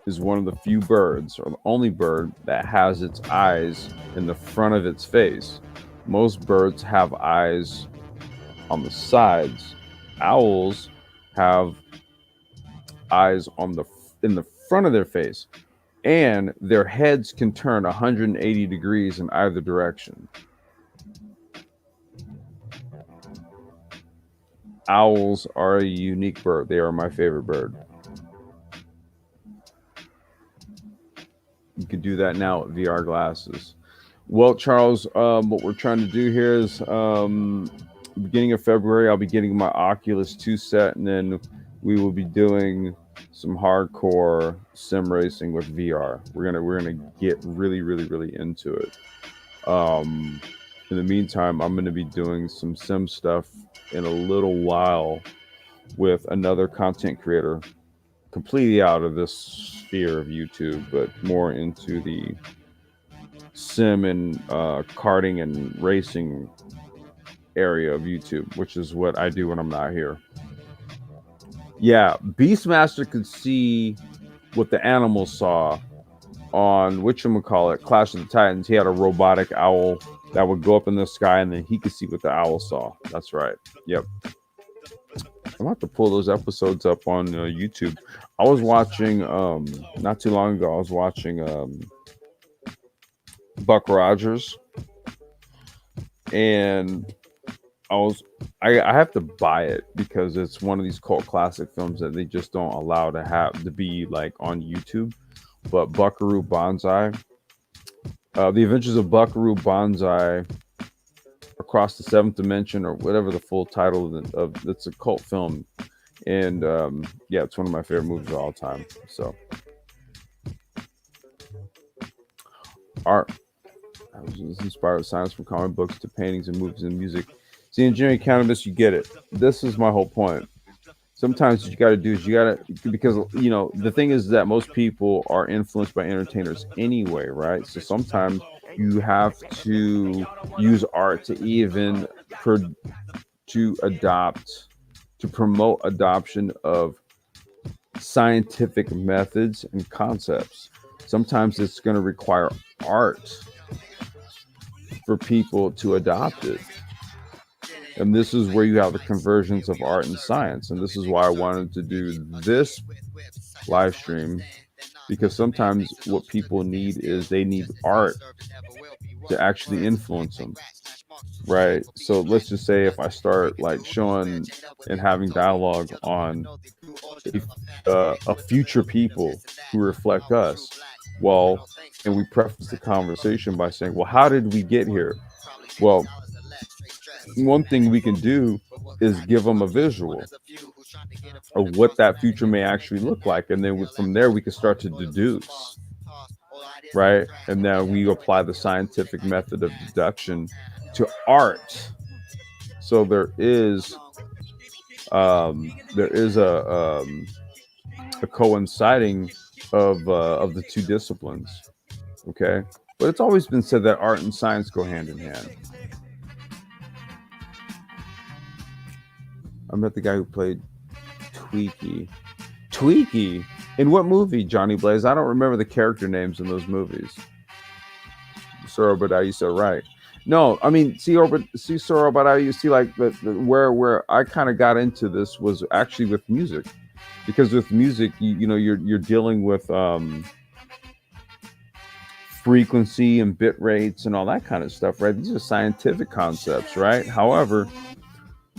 is one of the few birds, or the only bird, that has its eyes in the front of its face. Most birds have eyes on the sides. Owls have eyes on the in the front of their face, and their heads can turn 180 degrees in either direction. Owls are a unique bird. They are my favorite bird. You could do that now with VR glasses. Well, Charles, what we're trying to do here is beginning of February, I'll be getting my Oculus 2 set, and then we will be doing some hardcore sim racing with VR. We're gonna get really, really, really into it. In the meantime, I'm gonna be doing some sim stuff in a little while with another content creator, completely out of this sphere of YouTube, but more into the sim and karting and racing area of YouTube, which is what I do when I'm not here. Yeah, Beastmaster could see what the animals saw on whatchamacallit, Clash of the Titans. He had a robotic owl that would go up in the sky, and then he could see what the owl saw. That's right. Yep. I'm about to pull those episodes up on YouTube. I was watching not too long ago. I was watching Buck Rogers, and I have to buy it because it's one of these cult classic films that they just don't allow to be like on YouTube. But Buckaroo Banzai, The Adventures of Buckaroo Banzai Across the Seventh Dimension, or whatever the full title of it's a cult film, and yeah, it's one of my favorite movies of all time. So art. I was inspired with science from comic books to paintings and movies and music. See, engineering cannabis, you get it. This is my whole point. Sometimes what you got to do is because the thing is that most people are influenced by entertainers anyway, right? So sometimes you have to use art to even to promote adoption of scientific methods and concepts. Sometimes it's going to require art for people to adopt it. And this is where you have the conversions of art and science. And this is why I wanted to do this live stream, because sometimes what people need is they need art to actually influence them. Right. So let's just say if I start like showing and having dialogue on a future people who reflect us, well, and we preface the conversation by saying, well, how did we get here? Well, one thing we can do is give them a visual of what that future may actually look like, and then from there we can start to deduce, right? And then we apply the scientific method of deduction to art. So there is a coinciding of the two disciplines. Okay, but it's always been said that art and science go hand in hand. I met the guy who played Tweaky. Tweaky? In what movie, Johnny Blaze? I don't remember the character names in those movies. Sora Badai, you said right. No, I mean, Sora Badai, you see, like where I kind of got into this was actually with music, because with music, you're dealing with frequency and bit rates and all that kind of stuff, right? These are scientific concepts, right? However,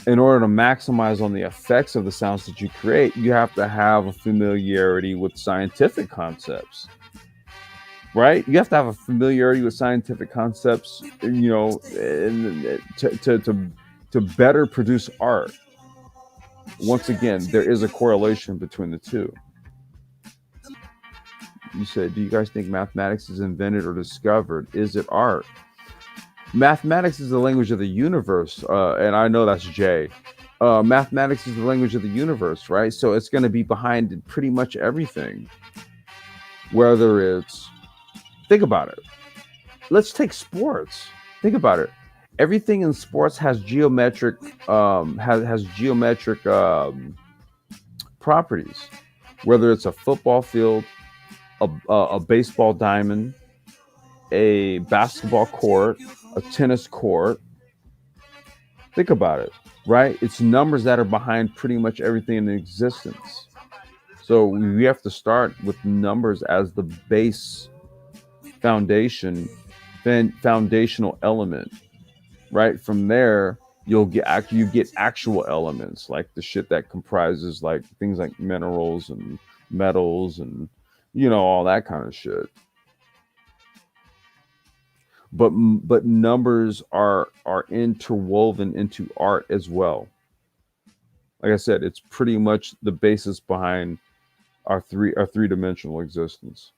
in order to maximize on the effects of the sounds that you create, you have to have a familiarity with scientific concepts, right? You have to have a familiarity with scientific concepts, and to better produce art. Once again, there is a correlation between the two. You said, do you guys think mathematics is invented or discovered? Is it art? Mathematics is the language of the universe, and I know that's Jay. Mathematics is the language of the universe, right? So it's going to be behind pretty much everything. Whether it's, think about it. Let's take sports. Think about it. Everything in sports has geometric has geometric properties. Whether it's a football field, a baseball diamond, a basketball court, a tennis court. Think about it, right? It's numbers that are behind pretty much everything in existence. So we have to start with numbers as the base foundation, foundational element. Right from there, you get actual elements like the shit that comprises like things like minerals and metals and all that kind of shit. But numbers are interwoven into art as well. Like I said, it's pretty much the basis behind our three-dimensional existence.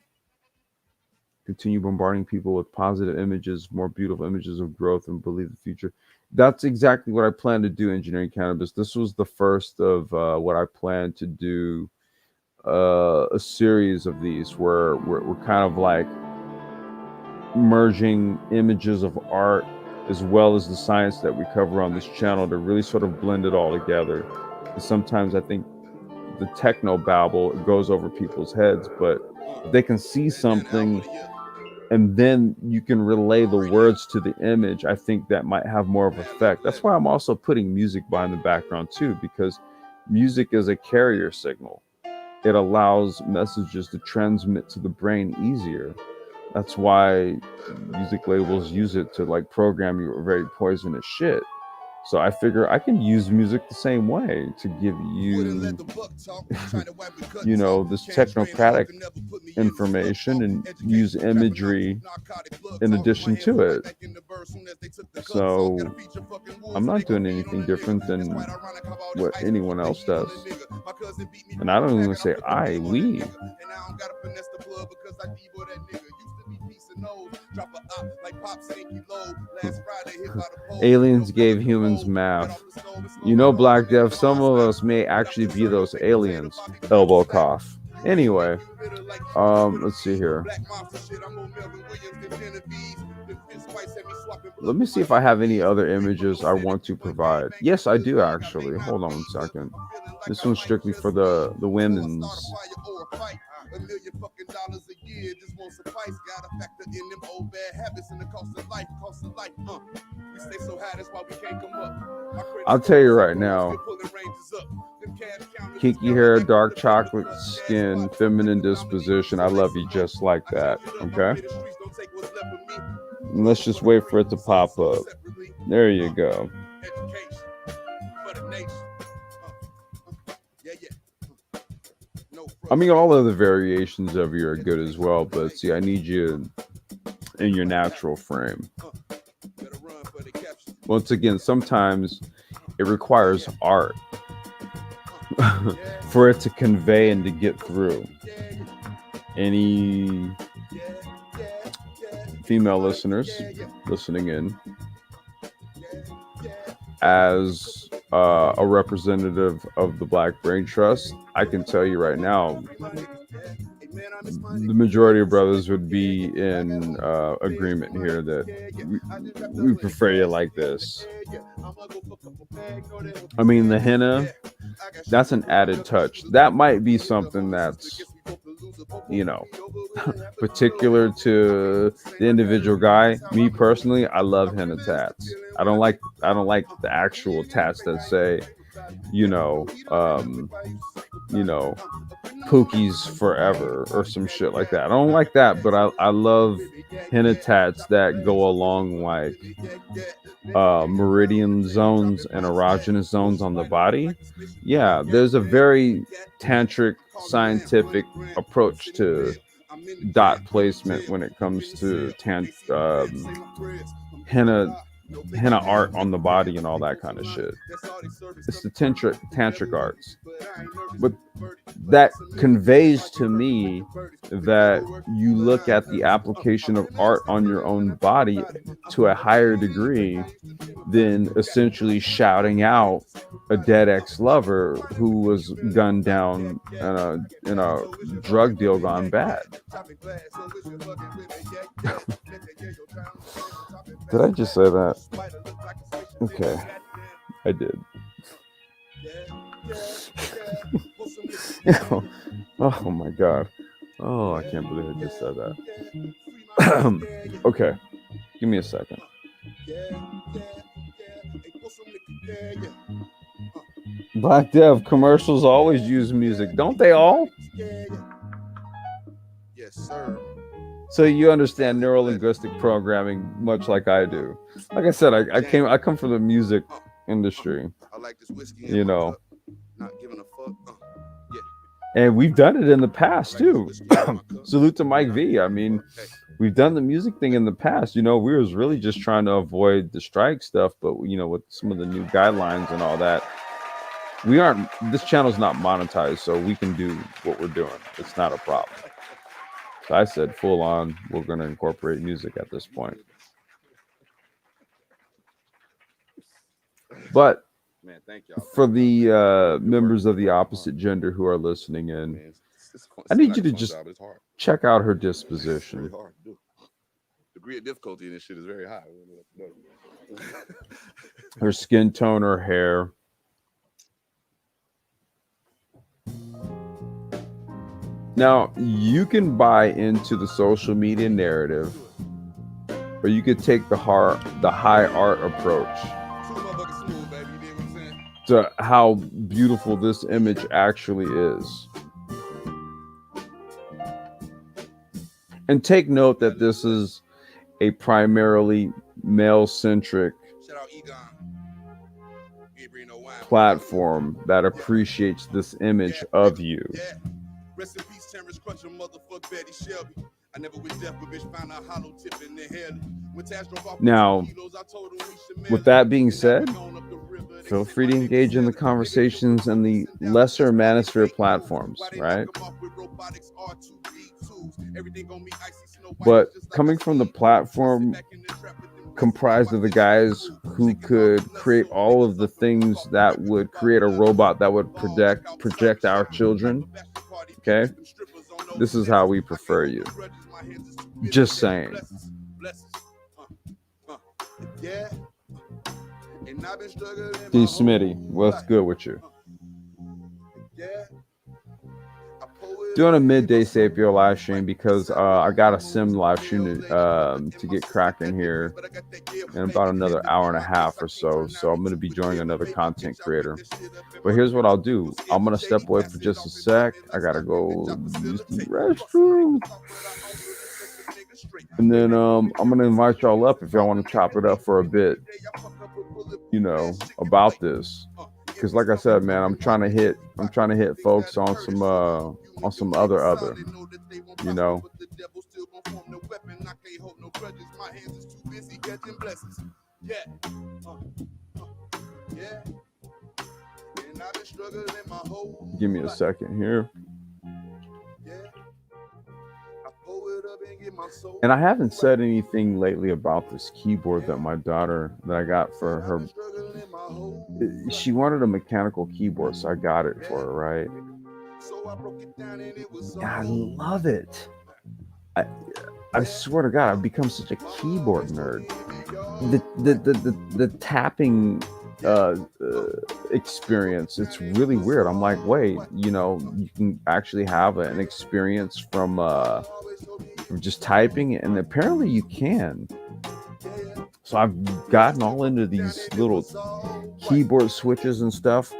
Continue bombarding people with positive images, more beautiful images of growth, and believe the future. That's exactly what I plan to do. Engineering cannabis. This was the first of what I plan to do. A series of these where we're kind of like merging images of art as well as the science that we cover on this channel to really sort of blend it all together. And sometimes I think the techno babble goes over people's heads, but if they can see something and then you can relay the words to the image, I think that might have more of effect. That's why I'm also putting music behind the background too, because music is a carrier signal. It allows messages to transmit to the brain easier. That's why music labels use it to like program you very poisonous shit. So I figure I can use music the same way to give you, this technocratic information and use imagery in addition to it. So I'm not doing anything different than what anyone else does. And I don't even say I, we. Aliens gave humans math. Black Death, some of us may actually be those aliens. Elbow cough. Anyway, let's see here. Let me see if I have any other images I want to provide. Yes, I do actually. Hold on 1 second. This one's strictly for the women's. $1,000,000 a year just won't suffice. Gotta factor in them old bad habits and the cost of life. We stay so high, that's why we can't come up. I'll tell you right now. Kinky hair, dark chocolate skin, feminine disposition. I love you just like that. Okay. And let's just wait for it to pop up. There you go. I mean, all of the variations of you are good as well, but see, I need you in your natural frame. Once again, sometimes it requires art for it to convey and to get through. Any female listeners listening in, as a representative of the Black Brain Trust, I can tell you right now, the majority of brothers would be in agreement here that we prefer you like this. I mean, the henna, that's an added touch. That might be something that's, particular to the individual guy. Me personally, I love henna tats. I don't like the actual tats that say, Pookie's forever or some shit like that. I don't like that, but I love henna tats that go along like meridian zones and erogenous zones on the body. Yeah, there's a very tantric scientific approach to dot placement when it comes to henna henna art on the body and all that kind of shit. It's the tantric arts, but that conveys to me that you look at the application of art on your own body to a higher degree than essentially shouting out a dead ex-lover who was gunned down in a drug deal gone bad. Did I just say that? Okay, I did. Oh my god. Oh, I can't believe I just said that. Okay, give me a second. Black Dev commercials always use music, don't they all? Yes, sir. So you understand neurolinguistic programming much like I do. Like I said, I come from the music industry. I like this whiskey. You know. Not giving a fuck. And we've done it in the past too. Salute to Mike V. I mean, we've done the music thing in the past. You know, we was really just trying to avoid the strike stuff, but you know, with some of the new guidelines and all that, we aren't. This channel's not monetized, so we can do what we're doing. It's not a problem. So I said, full on, we're going to incorporate music at this point. But man, thank y'all. For the members of the opposite gender who are listening in, I need you to just check out her disposition. It's hard to do. The degree of difficulty in this shit is very high. Her skin tone, her hair. Now, you can buy into the social media narrative, or you could take the high art approach to how beautiful this image actually is. And take note that this is a primarily male-centric platform that appreciates this image of you. Rest in peace, Terrence Crutcher, motherfucker Betty Shelby. I never wish death, but bitch found a hollow tip in the head. Now, with that being said, feel free to engage in the conversations and the lesser manosphere platforms, right? But coming from the platform comprised of the guys who could create all of the things that would create a robot that would project our children, okay? This is how we prefer you. Just saying. D. Smitty, what's good with you? Doing a midday Sapio live stream because I got a sim live stream to get cracking here in about another hour and a half or so. So I'm going to be joining another content creator. But here's what I'll do. I'm going to step away for just a sec. I got to go use the restroom. And then I'm going to invite y'all up if y'all want to chop it up for a bit, you know, about this. Because like I said, man, I'm trying to hit folks on some other, you know. Give me a second here. And I haven't said anything lately about this keyboard that my daughter that I got for her. She wanted a mechanical keyboard, so I got it for her, right? I love it. I swear to God, I've become such a keyboard nerd. The tapping experience, it's really weird. I'm like, wait, you know, you can actually have an experience from just typing, and apparently you can. So I've gotten all into these little keyboard switches and stuff.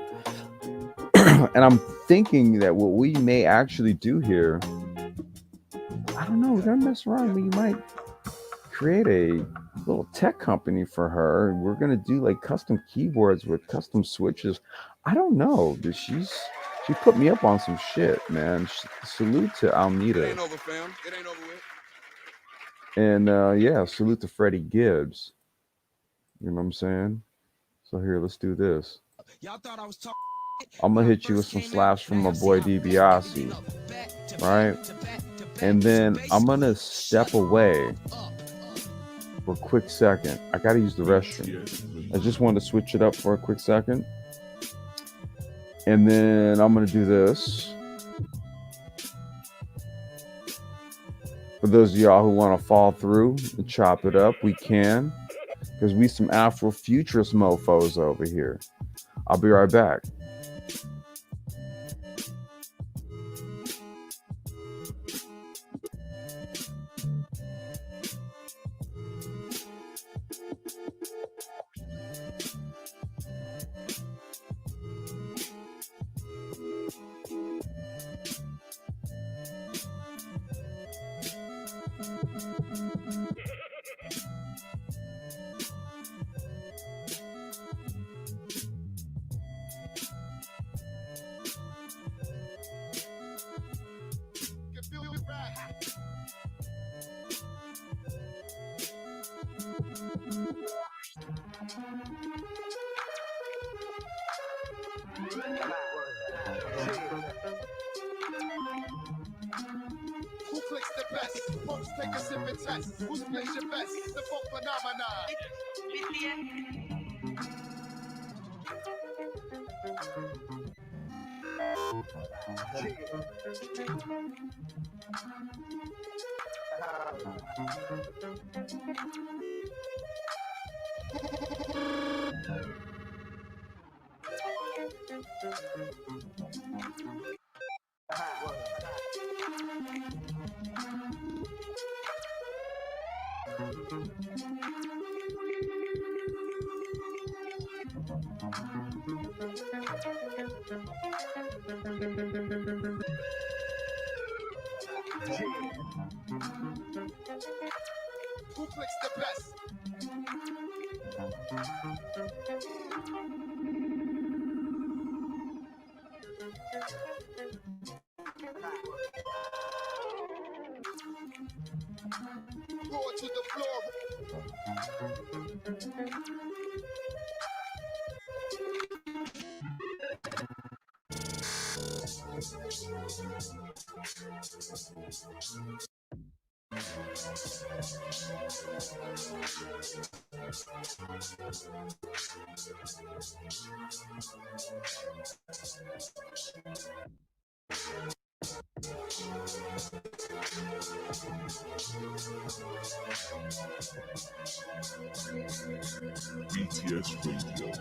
And I'm thinking that what we may actually do here, I don't know, we're gonna mess around. We might create a little tech company for her. We're gonna do like custom keyboards with custom switches. I don't know, but she put me up on some shit, man. Salute to Almeida. It ain't over, fam. It ain't over with. And yeah, salute to Freddie Gibbs. You know what I'm saying? So here, let's do this. Y'all thought I was talking. I'm gonna hit you with some slaps from my boy DiBiase, right? And then I'm gonna step away for a quick second. I gotta use the restroom. I just wanted to switch it up for a quick second. And then I'm gonna do this. For those of y'all who want to fall through and chop it up, we can. Because we some Afrofuturist mofos over here. I'll be right back. Who clicks the best? Folks take a sip and test. Who's plays your best? The folk phenomenon. Who clicks the best? Roar to the floor. BTS Radio.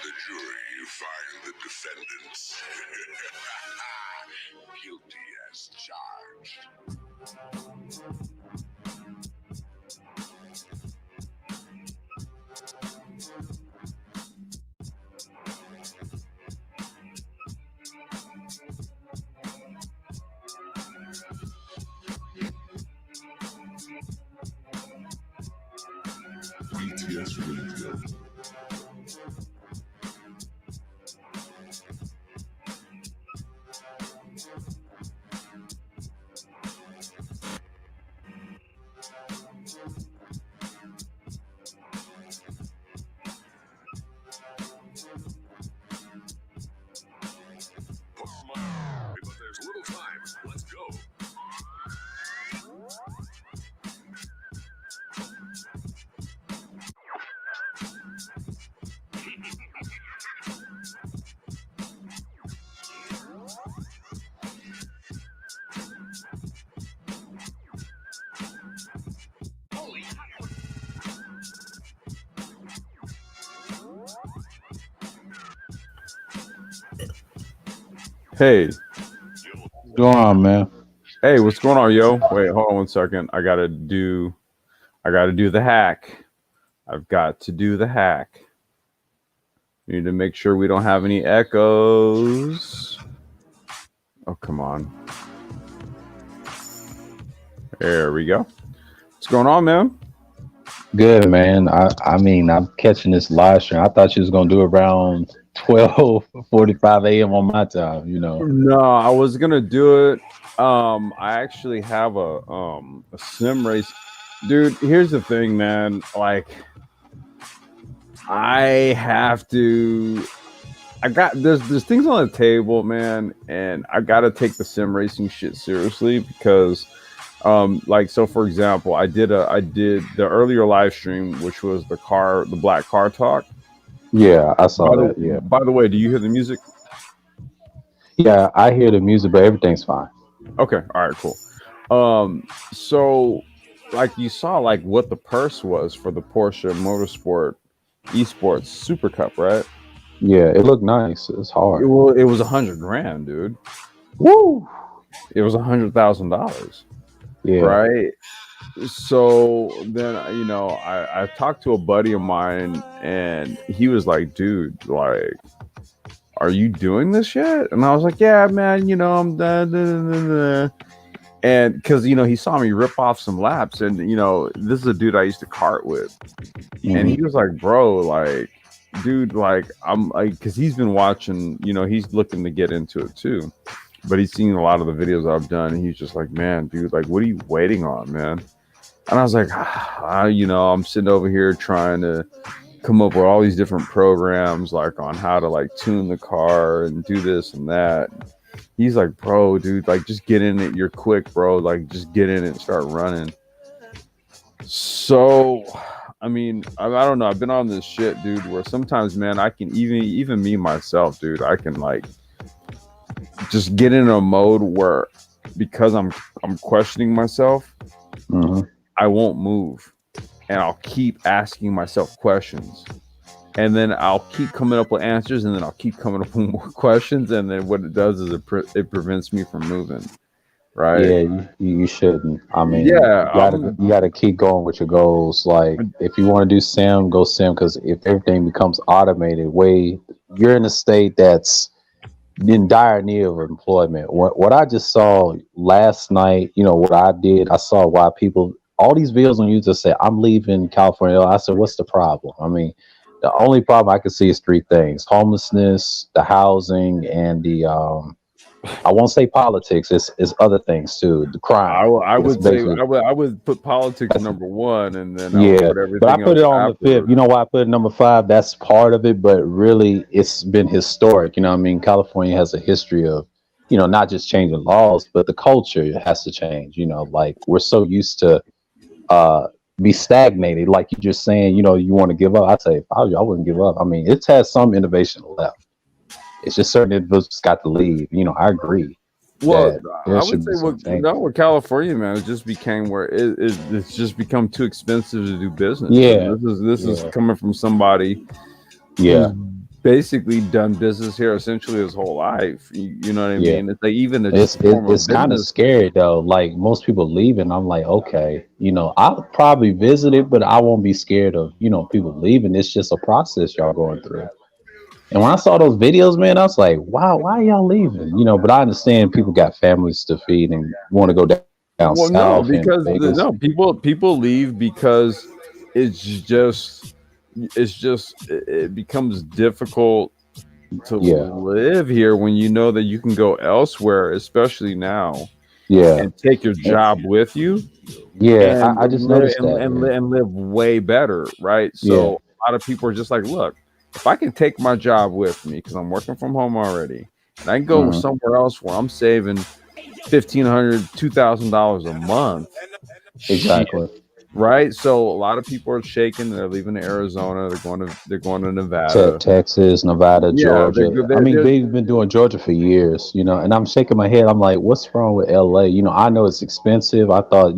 The jury find the defendants guilty as charged. BTS Radio. Hey, What's going on, man? hey, what's going on, yo? Wait, hold on one second. I gotta do the hack. I've got to do the hack. We need to make sure we don't have any echoes. Oh, come on. There we go. What's going on, man? Good, man. I mean, I'm catching this live stream. I thought you was gonna do it around 12:45 a.m. on my time. No, I was gonna do it. I actually have a sim race. Dude, here's the thing, man. Like, I have to. I got there's things on the table, man, and I gotta take the sim racing shit seriously because, like, so for example, I did the earlier live stream, which was the black car talk. Yeah, I saw By that. Yeah, the way, do you hear the music? yeah, I hear the music, but everything's fine. Okay, all right, cool. So like you saw, like what the purse was for the Porsche Motorsport Esports Super Cup, right? Yeah, it looked nice. It's hard. It was 100 grand, dude. Woo! It was $100,000, Yeah. right? So then, I talked to a buddy of mine, and he was like, "Dude, like, are you doing this yet?" And I was like, "Yeah, man. I'm done." And because he saw me rip off some laps, and this is a dude I used to kart with, and he Mhm. was like, "Bro, like, dude, like, I'm like," because he's been watching, he's looking to get into it too, but he's seen a lot of the videos I've done, and he's just like, "Man, dude, like, what are you waiting on, man?" And I was like, I'm sitting over here trying to come up with all these different programs, like on how to like tune the car and do this and that. He's like, "Bro, dude, like, just get in it. You're quick, bro. Like, just get in it and start running." So, I mean, I don't know. I've been on this shit, dude, where sometimes, man, I can even me myself, dude, I can like just get in a mode where because I'm questioning myself, Mhm. I won't move, and I'll keep asking myself questions, and then I'll keep coming up with answers, and then I'll keep coming up with more questions, and then what it does is it prevents me from moving, right? Yeah, you shouldn't. I mean, Yeah, you gotta keep going with your goals. Like, if you want to do sim, go sim. Because if everything becomes automated, you're in a state that's in dire need of employment. What I just saw last night, what I did, I saw why people, all these videos on YouTube say, I'm leaving California. I said, what's the problem? I mean, the only problem I can see is three things: homelessness, the housing, and I won't say politics. It's other things too. The crime. I It's would say basically I would put politics that's number one, and then I would yeah. put But I everything put else it on the fifth. afterwards. You know why I put it number five? That's part of it, but really it's been historic. I mean, California has a history of, not just changing laws, but the culture has to change. Like we're so used to uh be stagnated. Like you're just saying, you want to give up. I'd say if I was you, I wouldn't give up. I mean, it has some innovation left. It's just certain individuals got to leave. I agree Well, that there I would should say be some change. with California, man, it just became where it's just become too expensive to do business, and Yeah, this is yeah, coming from somebody who's yeah, basically done business here essentially his whole life. You know what I yeah. mean? It's like even just It's a form of it's kind of business. scary though. Like most people leaving, I'm like, okay, I'll probably visit it, but I won't be scared of people leaving. It's just a process y'all going through. And when I saw those videos, man, I was like, wow, why are y'all leaving? But I understand people got families to feed and want to go down Well, south no, and because Vegas. no people leave because it's just it becomes difficult to Yeah, live here when you know that you can go elsewhere, especially now, yeah, and take your and- job with you yeah. and I just noticed that. Yeah, and live way better, right? yeah. So a lot of people are just like, look, if I can take my job with me because I'm working from home already, and I can go Mhm. somewhere else where I'm saving $1,500, $2,000 a month. Shit, Exactly. right? So a lot of people are shaking. They're leaving Arizona. They're going to Nevada. Texas, Nevada, Yeah, Georgia. I mean, they've been doing Georgia for years, and I'm shaking my head. I'm like, what's wrong with LA? I know it's expensive. I thought,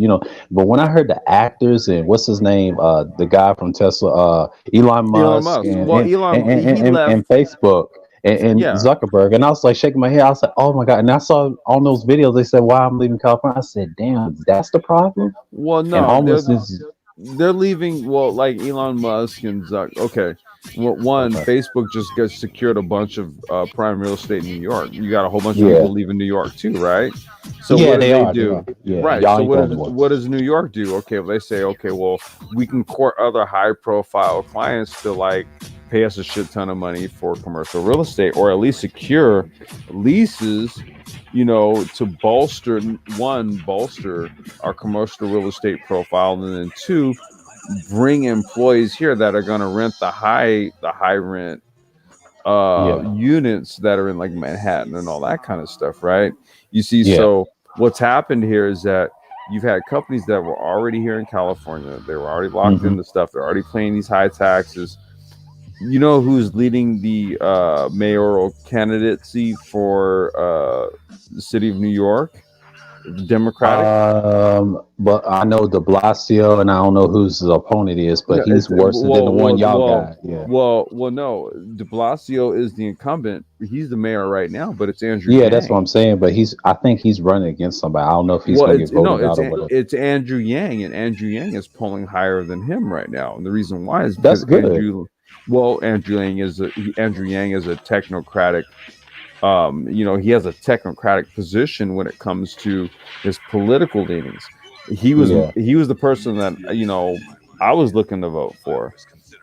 but when I heard the actors and what's his name, the guy from Tesla, Elon Elon Musk, Musk. and Well, and, and, Elon and, he and, left. and Facebook. and Yeah. Zuckerberg, and I was like shaking my head. I was like, oh my god! And I saw on those videos they said why I'm leaving California. I said, damn, that's the problem. Well, And no, almost is they're leaving. Well, like Elon Musk and Zuck. Okay, well, one, okay. Facebook just got secured a bunch of prime real estate in New York. You got a whole bunch of Yeah, people leaving New York too, right? So yeah, what do they they are. They do? are. Yeah, Right. y'all So ain't the only ones. what does New York do? Okay, well, they say, okay, well, we can court other high profile clients to like pay us a shit ton of money for commercial real estate, or at least secure leases, to bolster our commercial real estate profile, and then two, bring employees here that are going to rent the high rent Yeah, units that are in like Manhattan and all that kind of stuff, right? You see, yeah. so what's happened here is that you've had companies that were already here in California. They were already locked Hmm. into stuff. They're already paying these high taxes. You know who's leading the mayoral candidacy for the city of New York? Democratic. But I know De Blasio, and I don't know whose the opponent is, but No, he's worse than the one y'all got. Yeah, no. De Blasio is the incumbent. He's the mayor right now, but it's Andrew yeah, that's what Yang. I'm saying. But I think he's running against somebody. I don't know if he's Well, gonna get voted out or whatever. it's Andrew Yang, and Andrew Yang is polling higher than him right now. And the reason why is That's because good. Andrew Yang is a technocratic. He has a technocratic position when it comes to his political leanings. Yeah, He was the person that I was looking to vote for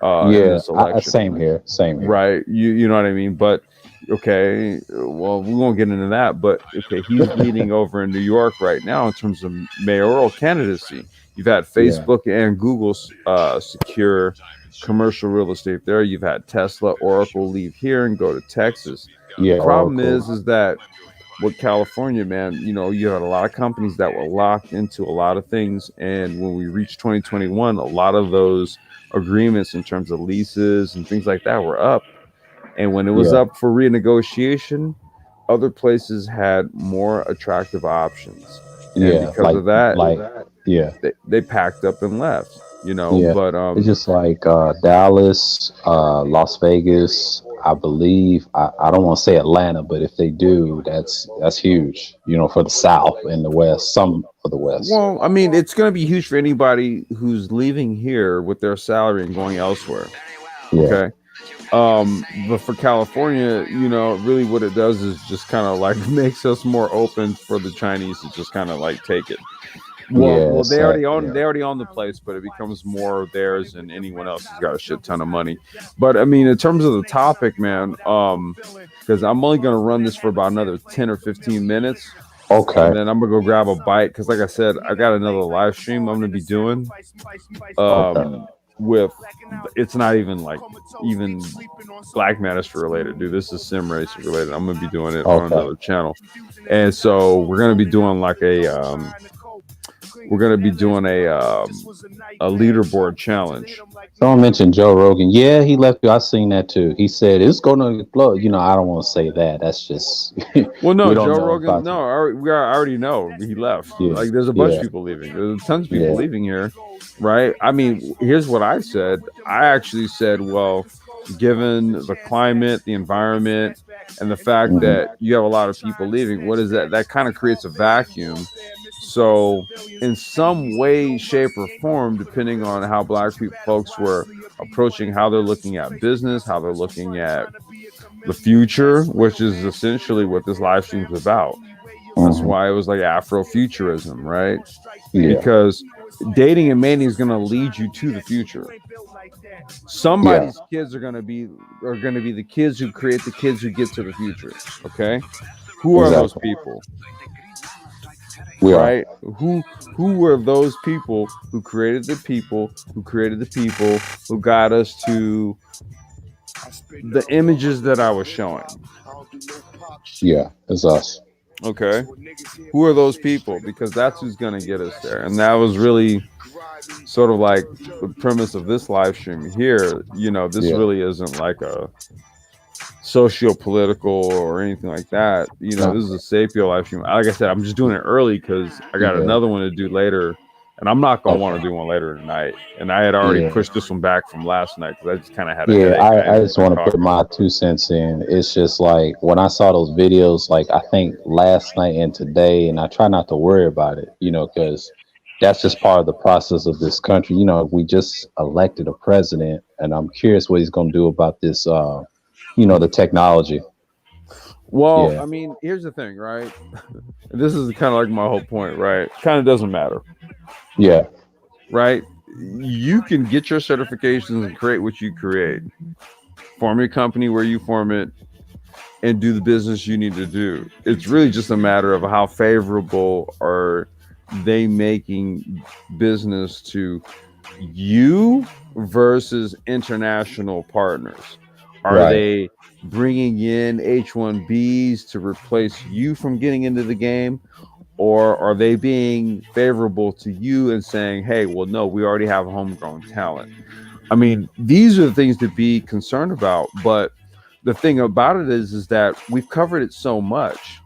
in yeah. this election. Same here. Same here. Right, you know what I mean. But okay, well, we won't get into that. But okay, he's leading over in New York right now in terms of mayoral candidacy. You've had Yeah, Facebook and Google secure commercial real estate there. You've had Tesla, Oracle leave here and go to Texas. The yeah. problem Oracle. is that with California, man, you had a lot of companies that were locked into a lot of things, and when we reached 2021, a lot of those agreements in terms of leases and things like that were up. And when it was Yeah, up for renegotiation, other places had more attractive options. And yeah. because of that, Yeah, they packed up and left, yeah. but It's just like Dallas, Las Vegas. I believe I don't want to say Atlanta, but if they do, that's huge. For the South and the West, some of the West. well, I mean, it's going to be huge for anybody who's leaving here with their salary and going elsewhere. Yeah, Okay. But for California, really what it does is just kind of like makes us more open for the Chinese to just kind of like take it. yeah. Well, Exactly. they already own the place, but it becomes more of theirs, and anyone else has got a shit ton of money. But I mean, in terms of the topic, man, because I'm only gonna run this for about another 10 or 15 minutes, and Okay. then I'm gonna go grab a bite. Because, like I said, I got another live stream I'm gonna be doing. Okay. With it's not even like even Black Matters related, dude. This is sim race related. I'm gonna be doing it on Okay. another channel, and so we're gonna be doing like a leaderboard challenge. Someone mentioned Joe Rogan. Yeah, he left you. I seen that too. He said it's going to explode. I don't want to say that. That's just Well, we no, don't Joe know Rogan. about No, you. I already know he left. Yeah, Like, there's a bunch of yeah, people leaving. There's tons of people yeah. leaving here, right? I mean, here's what I said. I actually said, well, given the climate, the environment, and the fact Hmm. that you have a lot of people leaving, what is that? That kind of creates a vacuum. So, in some way, shape, or form, depending on how Black people folks were approaching how they're looking at business, how they're looking at the future, which is essentially what this live stream is about. That's Hmm. why it was like Afrofuturism, right? Yeah, Because dating and mating is going to lead you to the future. yeah. Somebody's kids are going to be the kids who create the kids who get to the future. Okay, who are those Exactly. people? We are. Right? Who were those people who created the people who created the people who got us to the images that I was showing? Yeah, it's us. Okay, who are those people? Because that's who's going to get us there. And that was really sort of like the premise of this live stream here. This Yeah. really isn't like a socio-political or anything like that. No. This is a Sapio live stream. Like I said, I'm just doing it early because I got Yeah. another one to do later and I'm not gonna want Okay. to do one later tonight. And I had already Yeah. pushed this one back from last night because I just kind of had a Yeah, headache and I I didn't just feel like want to put talking. my 2 cents in. It's just like when I saw those videos, like I think last night and today, and I try not to worry about it, because that's just part of the process of this country. We just elected a president, and I'm curious what he's going to do about this, the technology. Well, Yeah, I mean, here's the thing, right? This is kind of like my whole point, right? Kind of doesn't matter, yeah, right? You can get your certifications and create what you create, form your company where you form it, and do the business you need to do. It's really just a matter of how favorable are they making business to you versus international partners. Are right, they bringing in H1Bs to replace you from getting into the game? Or are they being favorable to you and saying, hey, well, no, we already have homegrown talent? I mean, these are the things to be concerned about. But the thing about it is that we've covered it so much.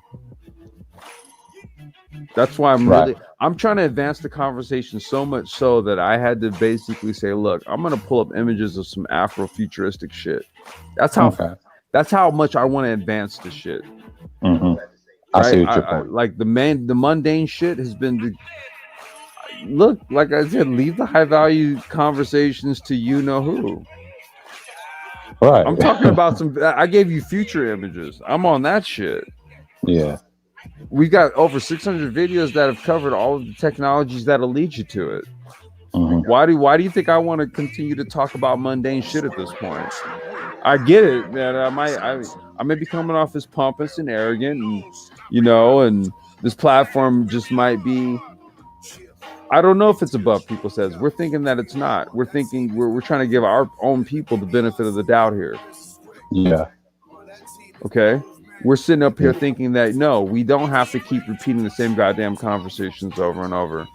That's why right. I'm trying to advance the conversation so much so that I had to basically say, look, I'm going to pull up images of some Afrofuturistic shit. That's how Okay. that's how much I want to advance the shit. hmm I Right? see what you're saying. Like the mundane shit has been look, like I said, leave the high value conversations to you know who. Right. I'm talking about I gave you future images. I'm on that shit. Yeah. We got over 600 videos that have covered all of the technologies that'll lead you to it. hmm Why do you think I want to continue to talk about mundane shit at this point? I get it, man. I may be coming off as pompous and arrogant, and this platform just might be. I don't know if it's above people says. We're thinking that it's not. We're thinking we're trying to give our own people the benefit of the doubt here. Yeah. Okay. We're sitting up here Yeah. thinking that no, we don't have to keep repeating the same goddamn conversations over and over.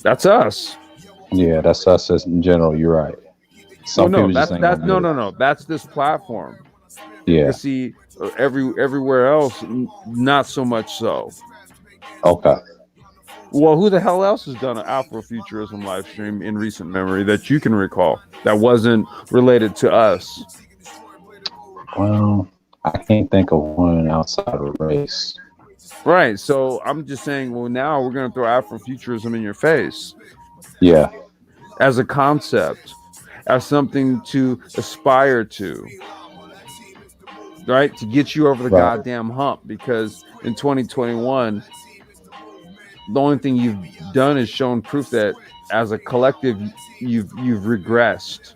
That's us. Yeah. That's us as in general. You're right. Well, Some no, people just that's ain't gonna that's no, get it. no, no. That's this platform. Yeah. Because see, everywhere else, not so much so. Okay. Well, who the hell else has done an Afrofuturism live stream in recent memory that you can recall that wasn't related to us? Well, I can't think of one outside of race. Right. So I'm just saying, well, now we're going to throw Afrofuturism in your face Yeah. as a concept, as something to aspire to, right? To get you over the Right. goddamn hump. Because in 2021, the only thing you've done is shown proof that as a collective, you've regressed.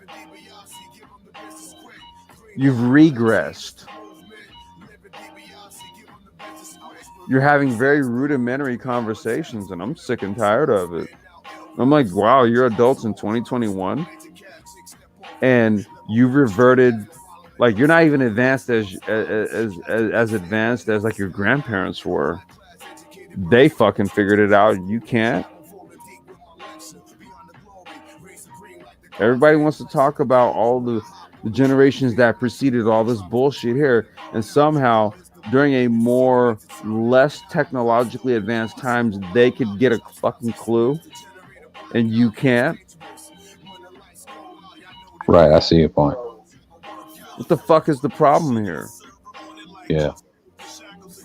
You've regressed. You're having very rudimentary conversations, and I'm sick and tired of it. I'm like, wow, you're adults in 2021, and you reverted. Like you're not even advanced as advanced as like your grandparents were. They fucking figured it out. You can't. Everybody wants to talk about all the generations that preceded all this bullshit here, and somehow during a less technologically advanced times they could get a fucking clue, and you can't. Right. I see your point. What the fuck is the problem here? Yeah.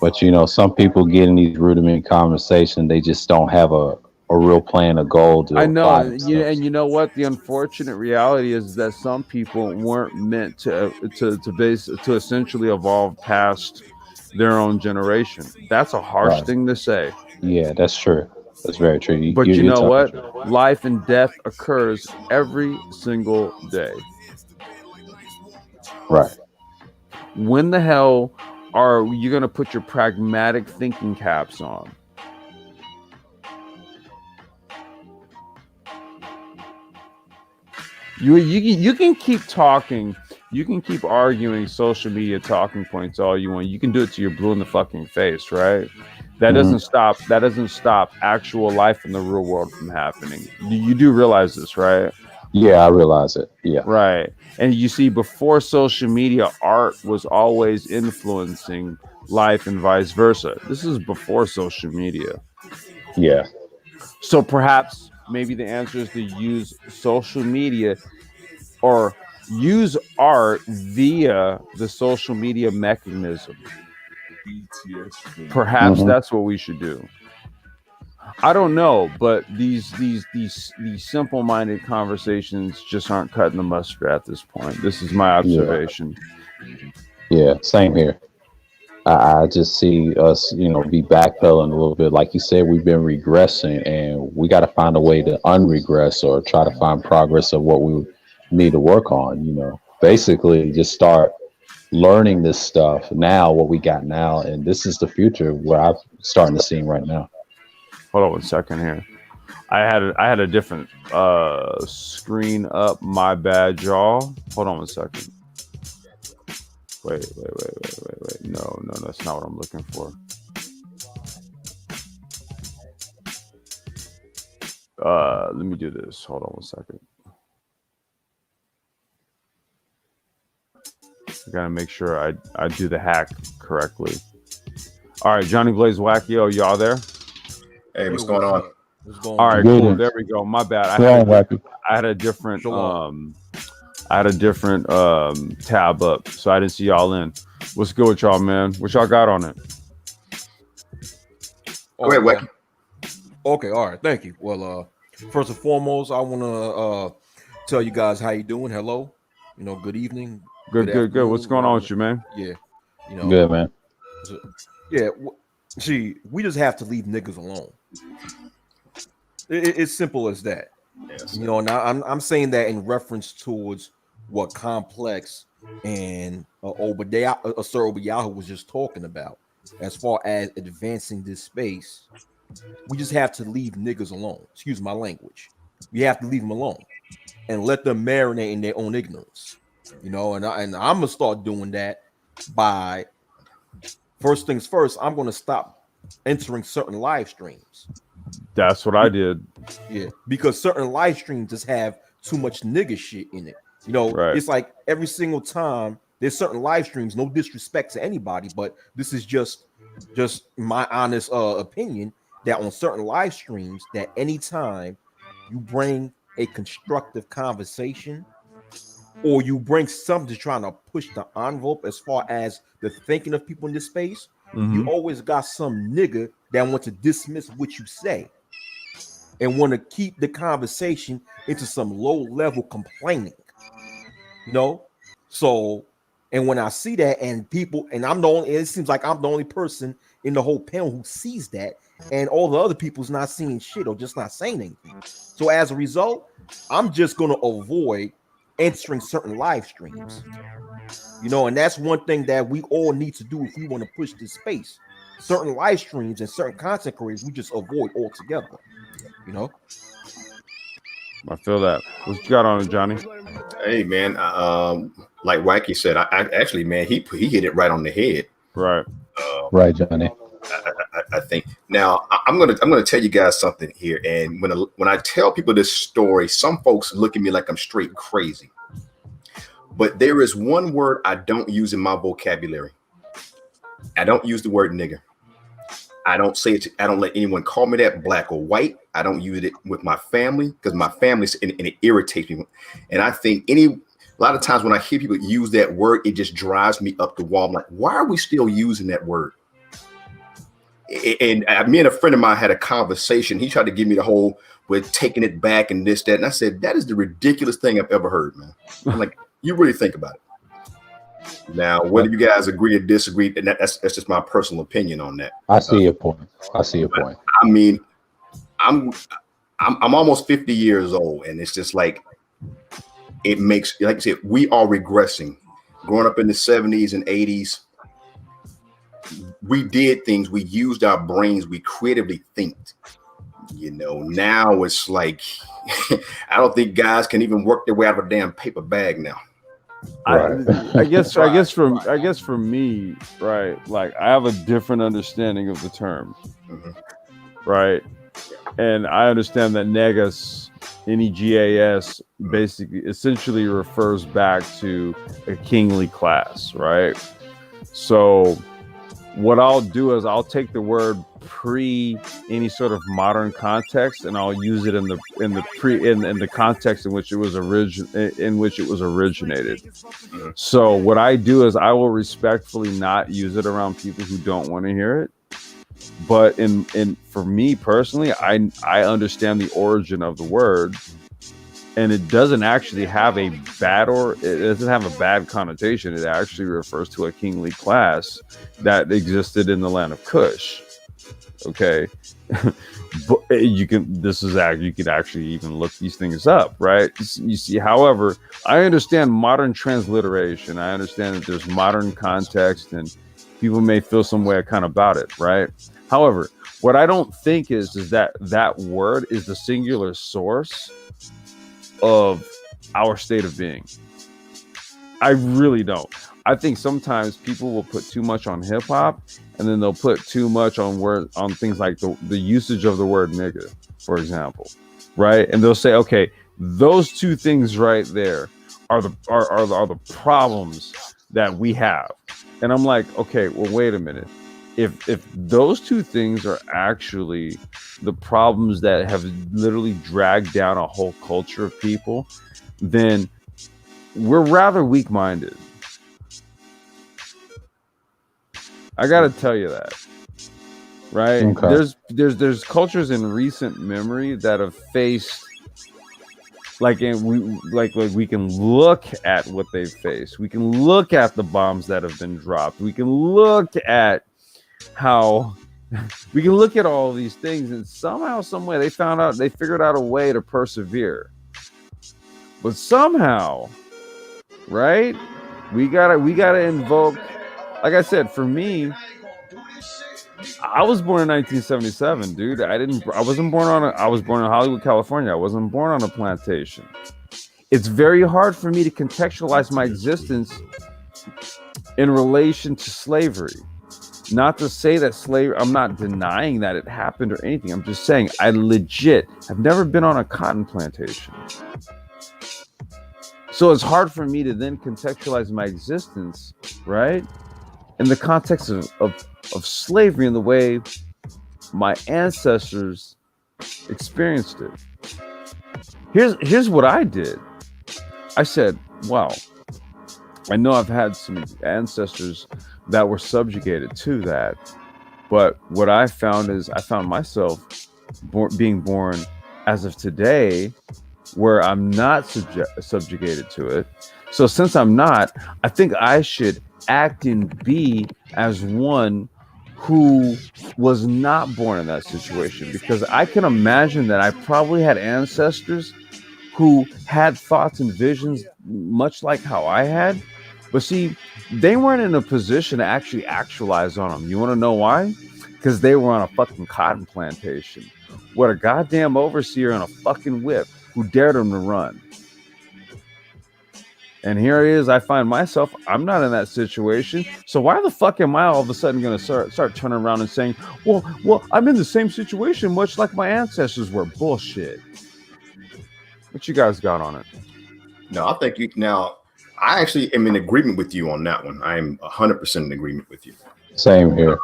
But some people get in these rudiment conversations, they just don't have a real plan, a goal to I know, apply and themselves. you know what? The unfortunate reality is that some people weren't meant to essentially evolve past their own generation. That's a harsh Right. thing to say, Yeah, that's true. That's very true. but you You're know talking what? true. Life and death occurs every single day. Right. When the hell are you going to put your pragmatic thinking caps on? You can keep talking. You can keep arguing social media talking points all you want. You can do it till you're blue in the fucking face, right? That hmm doesn't stop. That doesn't stop actual life in the real world from happening. You do realize this, right? Yeah, I realize it. Yeah. Right. And you see, before social media, art was always influencing life and vice versa. This is before social media. Yeah. So perhaps maybe the answer is to use social media or use art via the social media mechanism. Perhaps that's what we should do. I don't know, but these simple-minded conversations just aren't cutting the mustard at this point. This is my observation. Yeah, same here. I just see us, be backpedaling a little bit. Like you said, we've been regressing, and we got to find a way to unregress or try to find progress of what we need to work on. Basically, just start learning this stuff now, what we got now, and this is the future where I'm starting to see right now. Hold on 1 second here. I had a different screen up. My bad, y'all. Hold on 1 second. Wait. No, that's not what I'm looking for. Let me do this. Hold on 1 second. I gotta make sure I do the hack correctly. All right, Johnny Blaze Wackio, y'all there? Hey, what's going on? All right, cool. There we go. My bad. I had a different tab up, so I didn't see y'all in. What's good with y'all, man? What y'all got on it? Go ahead, Wacky. Okay, all right. Thank you. Well, first and foremost, I want to tell you guys how you doing. Hello. Good evening. Good. What's going on with you, man? Yeah. Good, man. Yeah. See, we just have to leave niggas alone. It's simple as that. Yes. And I'm saying that in reference towards what Complex and Sir Obadiah was just talking about, as far as advancing this space. We just have to leave niggas alone. Excuse my language. We have to leave them alone and let them marinate in their own ignorance. And I'm gonna start doing that by first things first. I'm gonna stop entering certain live streams. That's what I did. Yeah, because certain live streams just have too much nigga shit in it. Right. It's like every single time there's certain live streams, no disrespect to anybody, but this is just my honest opinion, that on certain live streams, that anytime you bring a constructive conversation or you bring something trying to push the envelope as far as the thinking of people in this space, you always got some nigga that want to dismiss what you say and want to keep the conversation into some low-level complaining. So, and when I see that, and people, and it seems like I'm the only person in the whole panel who sees that, and all the other people's not seeing shit or just not saying anything. So as a result, I'm just going to avoid entering certain live streams. And that's one thing that we all need to do if we want to push this space. Certain live streams and certain content creators, we just avoid altogether. I feel that. What you got on it, Johnny? Hey, man. Like Wacky said, I actually, man, he hit it right on the head. Right. Right, Johnny. I think now I'm gonna tell you guys something here, and when I tell people this story, some folks look at me like I'm straight crazy. But there is one word I don't use in my vocabulary. I don't use the word nigger. I don't say it. I don't let anyone call me that, black or white. I don't use it with my family because my family's and it irritates me. And I think a lot of times when I hear people use that word, it just drives me up the wall. I'm like, why are we still using that word? And me and a friend of mine had a conversation. He tried to give me the whole, we're taking it back and this, that. And I said, that is the ridiculous thing I've ever heard, man. I'm like, you really think about it. Now, whether you guys agree or disagree, and that's just my personal opinion on that. I see your point. I mean, I'm almost 50 years old, and it's just like, it makes, like I said, we are regressing. Growing up in the 70s and 80s, we did things, we used our brains, we creatively think. Now it's like, I don't think guys can even work their way out of a damn paper bag now. I guess for me, right, like I have a different understanding of the term, right, and I understand that negas, N-E-G-A-S, basically essentially refers back to a kingly class, right? So what I'll do is I'll take the word pre any sort of modern context, and I'll use it in the context in which it was originated. So what I do is I will respectfully not use it around people who don't want to hear it. But in for me personally, I understand the origin of the word, and it doesn't actually have a bad connotation. It actually refers to a kingly class that existed in the land of Kush. Okay. But you can actually even look these things up, right? You see, however, I understand modern transliteration. I understand that there's modern context and people may feel some way kind of about it, right? However, what I don't think is that word is the singular source of our state of being. I really don't. I think sometimes people will put too much on hip hop, and then they'll put too much on things like the usage of the word nigga, for example, right? And they'll say, okay, those two things right there are the problems that we have. And I'm like, okay, well, wait a minute. If those two things are actually the problems that have literally dragged down a whole culture of people, then we're rather weak-minded. I gotta tell you that, right? Okay. There's cultures in recent memory that have faced we can look at what they've faced. We can look at the bombs that have been dropped. We can look at how we can look at all of these things, and somehow, some way, they figured out a way to persevere. But somehow, right? We gotta invoke. Like I said, for me, I was born in 1977, dude. I was born in Hollywood, California. I wasn't born on a plantation. It's very hard for me to contextualize my existence in relation to slavery. Not to say that slavery, I'm not denying that it happened or anything. I'm just saying I legit have never been on a cotton plantation. So it's hard for me to then contextualize my existence, right? In the context of slavery and the way my ancestors experienced it. Here's what I did. I said, wow, I know I've had some ancestors that were subjugated to that. But what I found is I found myself being born as of today where I'm not subjugated to it. So since I'm not, I think I should act and be as one who was not born in that situation, because I can imagine that I probably had ancestors who had thoughts and visions much like how I had. But see, they weren't in a position to actually actualize on them. You want to know why? Because they were on a fucking cotton plantation with a goddamn overseer and a fucking whip who dared them to run. And here it is, I find myself, I'm not in that situation. So why the fuck am I all of a sudden going to start turning around and saying, well, I'm in the same situation much like my ancestors were? Bullshit. What you guys got on it? No, I think I actually am in agreement with you on that one. I'm 100% in agreement with you. Same here.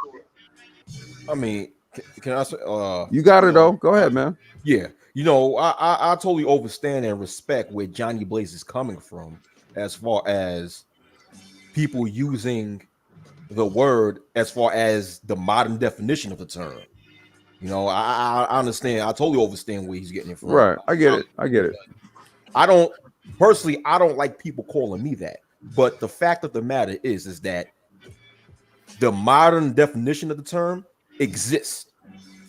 I mean, can I say? You got it, though. Go ahead, man. Yeah, I totally understand and respect where Johnny Blaze is coming from, as far as people using the word as far as the modern definition of the term. I understand. I totally understand where he's getting it from. Right. I get it. I don't like people calling me that. But the fact of the matter is that the modern definition of the term exists.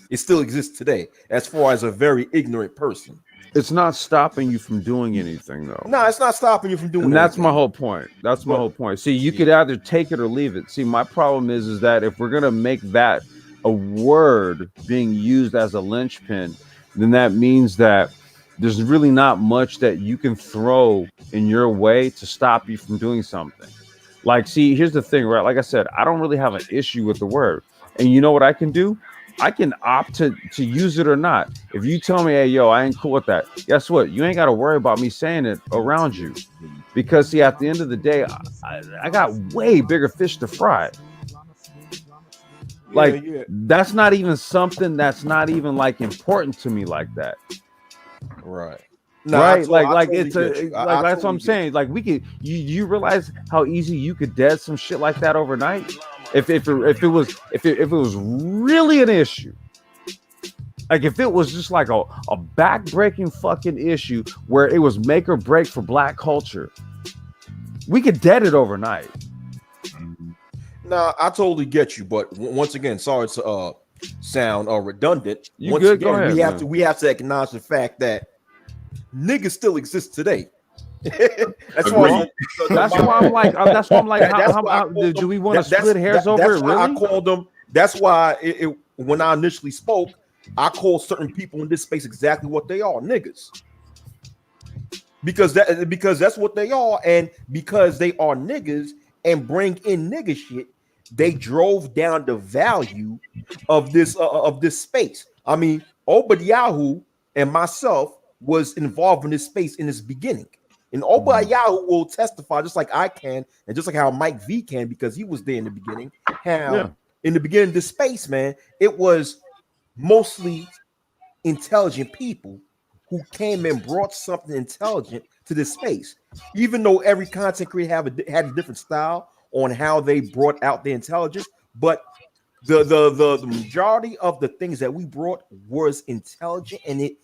It still exists today, as far as a very ignorant person. It's not stopping you from doing anything, though. No, it's not stopping you from doing anything. And that's anything. my whole point. That's my whole point. See, you could either take it or leave it. See, my problem is that if we're going to make that a word being used as a linchpin, then that means that there's really not much that you can throw in your way to stop you from doing something. Like, see, here's the thing, right? Like I said, I don't really have an issue with the word. And you know what I can do? I can opt to use it or not. If you tell me, hey, yo, I ain't cool with that, guess what? You ain't got to worry about me saying it around you. Because, see, at the end of the day, I got way bigger fish to fry. Like yeah. that's not even something that's not even like important to me like that. Right. Right, I like totally it's get a you. like that's what totally I'm get saying. Like we could, you realize how easy you could dead some shit like that overnight if it was really an issue. Like if it was just like a back-breaking fucking issue where it was make or break for black culture, we could dead it overnight. Nah, I totally get you, but once again, sorry to sound redundant. You Once good? Go again, ahead, man. we have to acknowledge the fact that niggas still exist today. That's why That's why I'm like, how do we want to split hairs over it? I Really? called them. That's why when I initially spoke, I called certain people in this space exactly what they are, niggas. Because that's what they are, and because they are niggas and bring in nigga shit, they drove down the value of this space. I mean, Obadiah and myself was involved in this space in its beginning. And Obadiah will testify just like I can, and just like how Mike V can, because he was there in the beginning. How in the beginning of this space, man, it was mostly intelligent people who came and brought something intelligent to this space. Even though every content creator had a different style on how they brought out the intelligence, but the majority of the things that we brought was intelligent, and it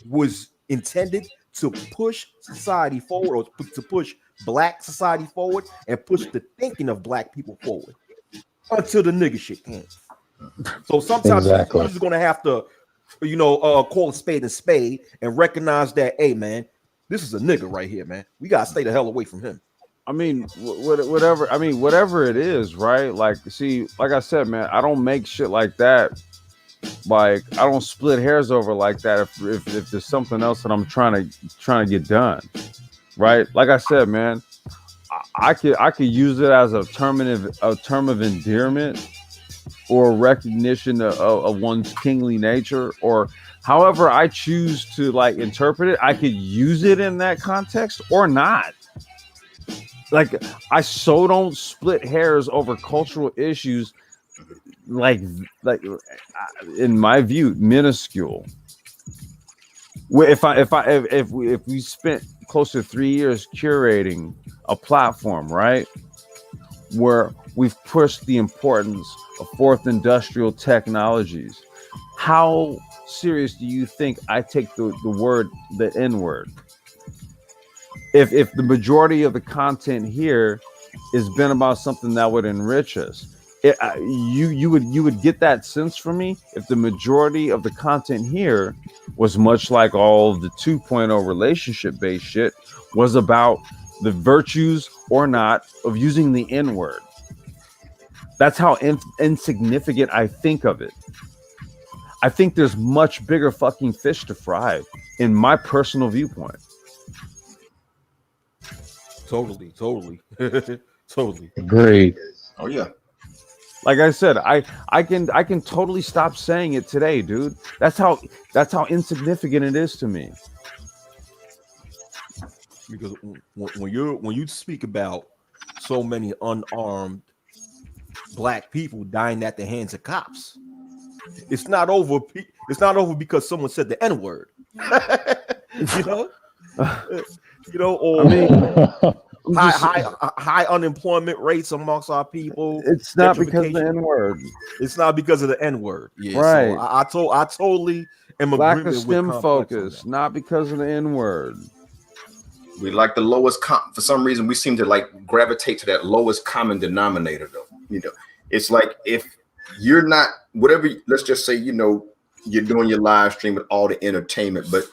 was intended to push society forward, or to push black society forward, and push the thinking of black people forward until the nigga shit came. So sometimes you're just gonna have to, call a spade and recognize that, hey man, this is a nigga right here, man. We gotta stay the hell away from him. I mean, whatever. I mean, whatever it is, right? Like, see, like I said, man, I don't make shit like that. Like, I don't split hairs over like that. If there's something else that I'm trying to get done, right? Like I said, man, I could use it as a term of endearment, or recognition of one's kingly nature, or however I choose to like interpret it. I could use it in that context or not. Like, I so don't split hairs over cultural issues, like in my view, minuscule. If we spent close to 3 years curating a platform, right, where we've pushed the importance of fourth industrial technologies, how serious do you think I take the N-word? If the majority of the content here has been about something that would enrich us, you would get that sense from me if the majority of the content here was much like all of the 2.0 relationship based shit, was about the virtues or not of using the N-word. That's how insignificant I think of it. I think there's much bigger fucking fish to fry, in my personal viewpoint. Totally. Totally. Agreed. Oh yeah. Like I said, I can totally stop saying it today, dude. That's how insignificant it is to me. Because when you speak about so many unarmed black people dying at the hands of cops, it's not over. It's not over because someone said the N-word. Or high unemployment rates amongst our people. It's not because of the N-word. It's not because of the N-word. Yeah, right. So I totally am lack agreement of STEM with focus, not because of the N-word. We like the lowest for some reason we seem to like gravitate to that lowest common denominator though. It's like if you're not whatever, let's just say, you're doing your live stream with all the entertainment, but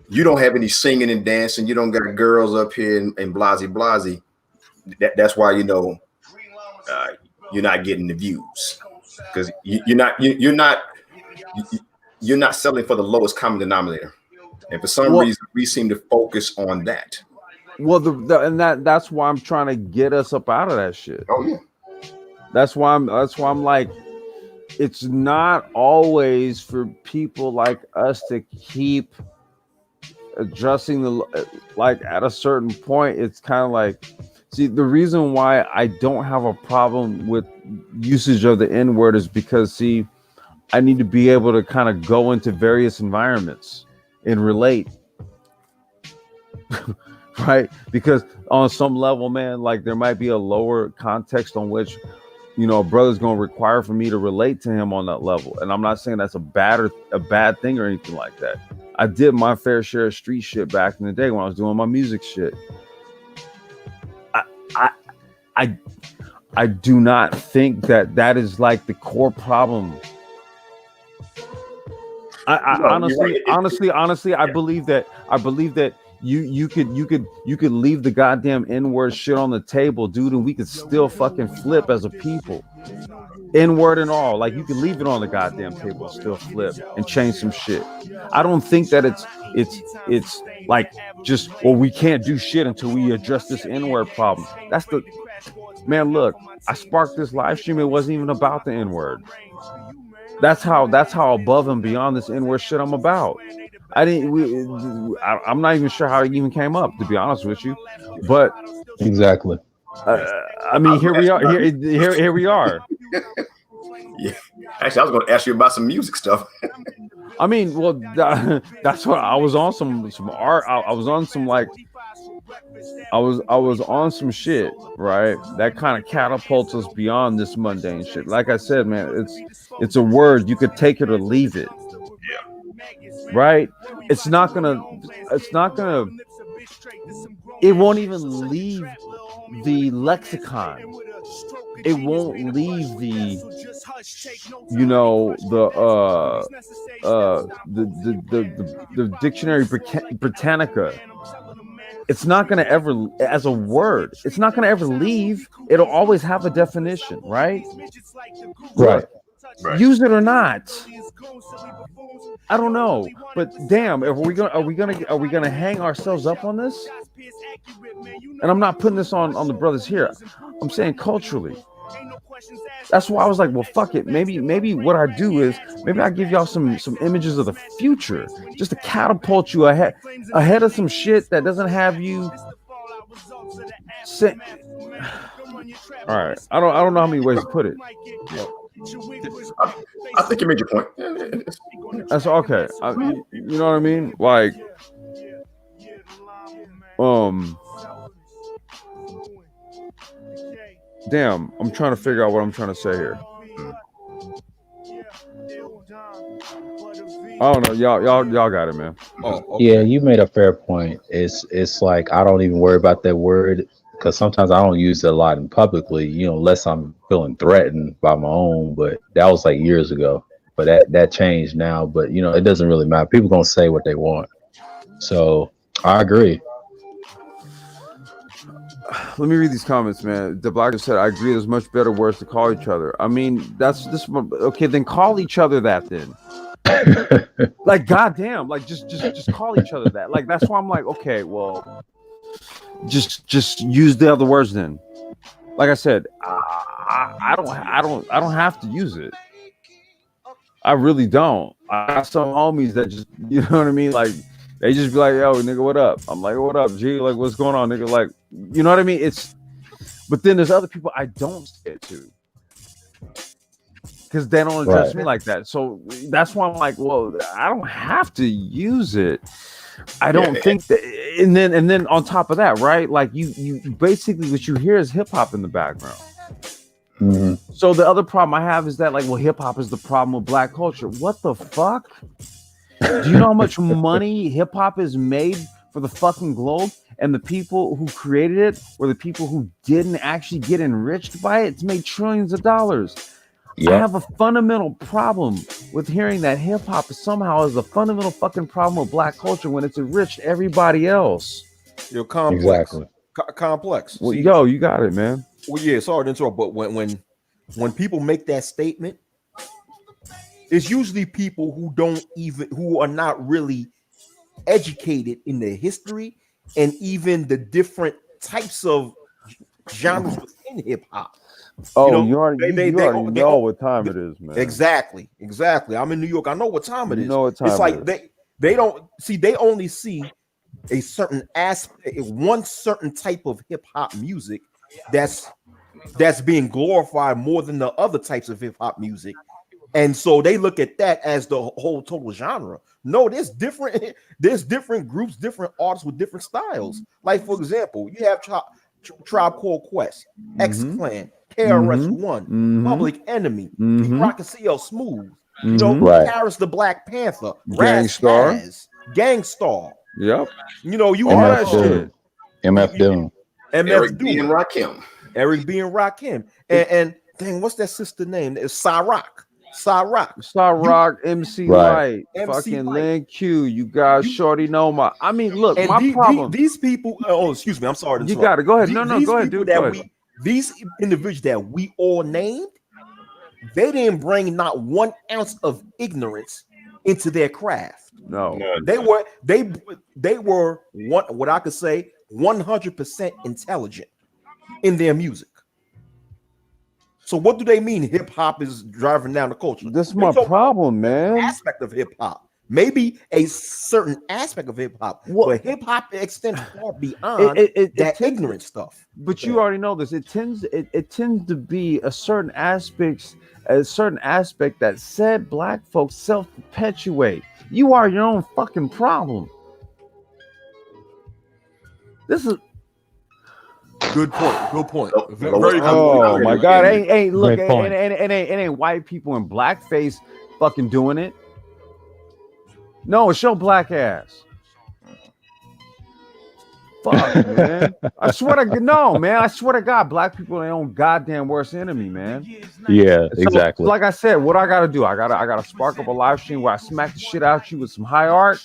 you don't have any singing and dancing, you don't got girls up here and blasey. That's why you're not getting the views, because you're not selling for the lowest common denominator. And for some reason, we seem to focus on that. Well, that's why I'm trying to get us up out of that shit. Oh yeah. That's why I'm like, it's not always for people like us to keep adjusting like at a certain point. It's kind of like, See, the reason why I don't have a problem with usage of the N word is because, see, I need to be able to kind of go into various environments and relate, right? Because on some level, man, like there might be a lower context on which, a brother's going to require for me to relate to him on that level. And I'm not saying that's a bad thing or anything like that. I did my fair share of street shit back in the day when I was doing my music shit. I do not think that is like the core problem. Honestly, I believe that you could leave the goddamn N-word shit on the table, dude, and we could still fucking flip as a people. N-word and all, like you can leave it on the goddamn table and still flip and change some shit. I don't think that it's like just, well, we can't do shit until we address this N-word problem. That's the man. Look, I sparked this live stream. It wasn't even about the N-word. That's how above and beyond this N-word shit I'm about. I'm not even sure how it even came up, to be honest with you. But exactly. I mean, here we are. Here we are. Yeah. Actually, I was going to ask you about some music stuff. I mean, well, that's what I was on some art. I was on some like. I was on some shit, right? That kind of catapults us beyond this mundane shit. Like I said, man, it's a word. You could take it or leave it. Yeah. Right? It won't even leave the lexicon. It won't leave the the dictionary Britannica. It's not going to ever, as a word, it's not going to ever leave. It'll always have a definition, right? Right. Use it or not. I don't know, but damn, are we gonna hang ourselves up on this? And I'm not putting this on the brothers here. I'm saying culturally. That's why I was like, well, fuck it. Maybe what I do is maybe I give y'all some images of the future, just to catapult you ahead of some shit that doesn't have you. All right, I don't know how many ways to put it. I think you made your point. That's okay. You know what I mean? Like, damn, I'm trying to figure out what I'm trying to say here. I don't know. Y'all got it, man. Oh, okay. Yeah, you made a fair point. It's like I don't even worry about that word because sometimes I don't use it a lot in publicly, unless I'm feeling threatened by my own. But that was like years ago. But that changed now. But it doesn't really matter. People gonna say what they want. So I agree. Let me read these comments, man. The Blacker said, I agree, there's much better words to call each other. I mean, that's this. Okay, then call each other that then. Like, goddamn, like just call each other that. Like, that's why I'm like, okay, well, just use the other words then. Like I said, I don't have to use it. I really don't. I got some homies that just, you know what I mean? Like, they just be like, yo, nigga, what up? I'm like, what up, G? Like, what's going on, nigga? Like, you know what I mean? But then there's other people I don't say it to because they don't address me like that. So that's why I'm like, well, I don't have to use it. I don't think that. And then on top of that, right? Like you basically what you hear is hip hop in the background. Mm-hmm. So the other problem I have is that, like, well, hip hop is the problem with black culture. What the fuck? Do you know how much money hip hop has made for the fucking globe? And the people who created it were the people who didn't actually get enriched by it. It's made trillions of dollars. Yep. I have a fundamental problem with hearing that hip hop somehow is a fundamental fucking problem with black culture when it's enriched everybody else. You're complex. Exactly. Complex. Well, yo, you got it, man. Well, yeah, sorry to interrupt, but when people make that statement, it's usually people who are not really educated in the history and even the different types of genres within hip hop. Oh, you already know what time it is, man. Exactly. I'm in New York. I know what time it is. You know what time it's like it is. they don't see. They only see a certain aspect, one certain type of hip hop music that's being glorified more than the other types of hip hop music. And so they look at that as the whole total genre. No, there's different groups, different artists with different styles. Like, for example, you have Tribe Called Quest, X Clan, KRS-One, Public Enemy, Rock and CL Smooth, you know, Right. Karis the Black Panther, Gangstar. Raz, Gangstar. Yep. You know, you All have that shit. MF Doom. Eric B. and Rakim. Eric B. and Rakim. And dang, what's that sister name? It's Cyrock. MC Right. Light, fucking Lin Q. You guys, Shorty Noma. I mean, look, And my problem. These people. Oh, excuse me. I'm sorry. You got it. Go ahead. No, go ahead, dude. Go ahead. These individuals that we all named, they didn't bring not 1 ounce of ignorance into their craft. No. They were what I could say 100% intelligent in their music. So what do they mean hip hop is driving down the culture? This is my problem, man. Aspect of hip hop. Maybe a certain aspect of hip hop, but hip hop extends far beyond that ignorant stuff. But you already know this. It tends to be a certain aspect that said black folks self-perpetuate. You are your own fucking problem. This is good point. Very oh my God! Ain't look, it ain't white people in blackface fucking doing it. No, it's your black ass. Fuck, man. I swear to God, black people are their own goddamn worst enemy, man. Yeah, So, exactly. Like I said, what I gotta do? I gotta spark up a live stream where I smack the shit out you with some high art.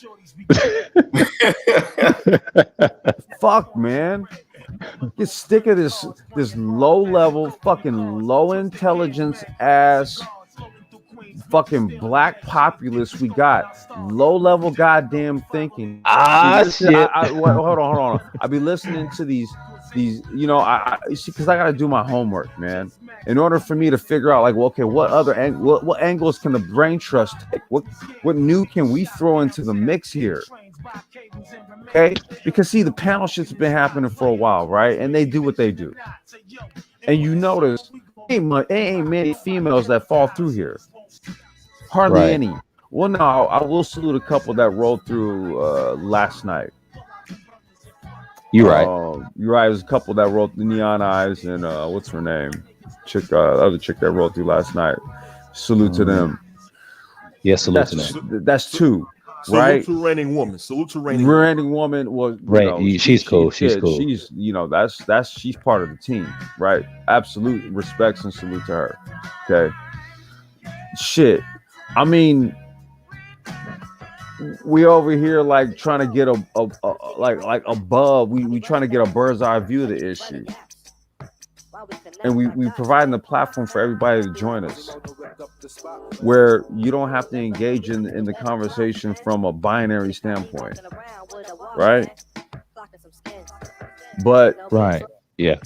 Fuck, man. Get sick of this low level, fucking low intelligence ass fucking black populace we got. Low level goddamn thinking. Shit. Hold on. I be listening to these, you know, I because I gotta do my homework, man. In order for me to figure out, like, well, okay, what other what angles can the brain trust take? What new can we throw into the mix here? Okay, because see, the panel shit's been happening for a while, right? And they do what they do. And you notice, ain't many females that fall through here. Hardly any. Well, no, I will salute a couple that rolled through last night. You're right. You're right. There's a couple that rolled the Neon Eyes and what's her name? Other chick that rolled through last night. Salute to them. Yeah, salute to them. That's two. Salute to reigning woman. Reigning woman was she's cool. She's cool. She's she's part of the team, right? Absolute respects and salute to her. Okay. Shit. I mean, we over here like trying to get like above. We trying to get a bird's eye view of the issue. And we providing the platform for everybody to join us, where you don't have to engage in the conversation from a binary standpoint, right? But yeah.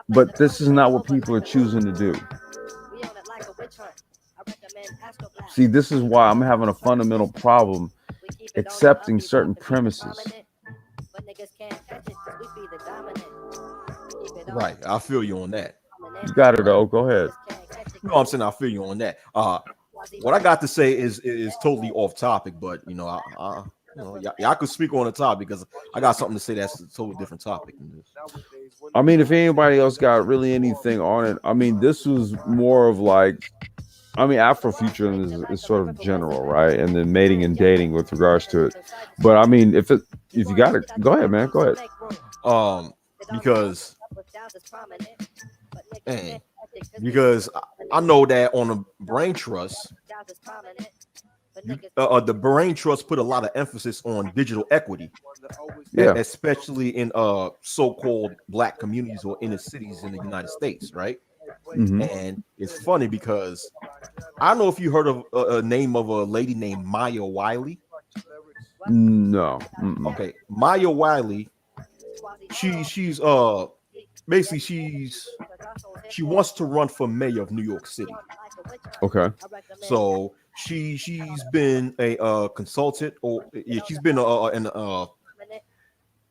But this is not what people are choosing to do. See, this is why I'm having a fundamental problem accepting certain premises. Right, I feel you on that. You got it, though. Go ahead. No, I'm saying I feel you on that. What I got to say is totally off topic, but you know, y'all could speak on the topic because I got something to say that's a totally different topic. I mean, if anybody else got really anything on it, I mean, this was more of like, I mean, Afrofuturism is sort of general, right? And then mating and dating with regards to it. But I mean, if you got it, go ahead, man. Go ahead. Because I know that on the brain trust, the brain trust put a lot of emphasis on digital equity, especially in so-called black communities or inner cities in the United States, right? Mm-hmm. And it's funny because I don't know if you heard of a name of a lady named Maya Wiley. No. Okay, Maya Wiley. She's basically she wants to run for mayor of New York City. Okay. So she's been a consultant, or she's been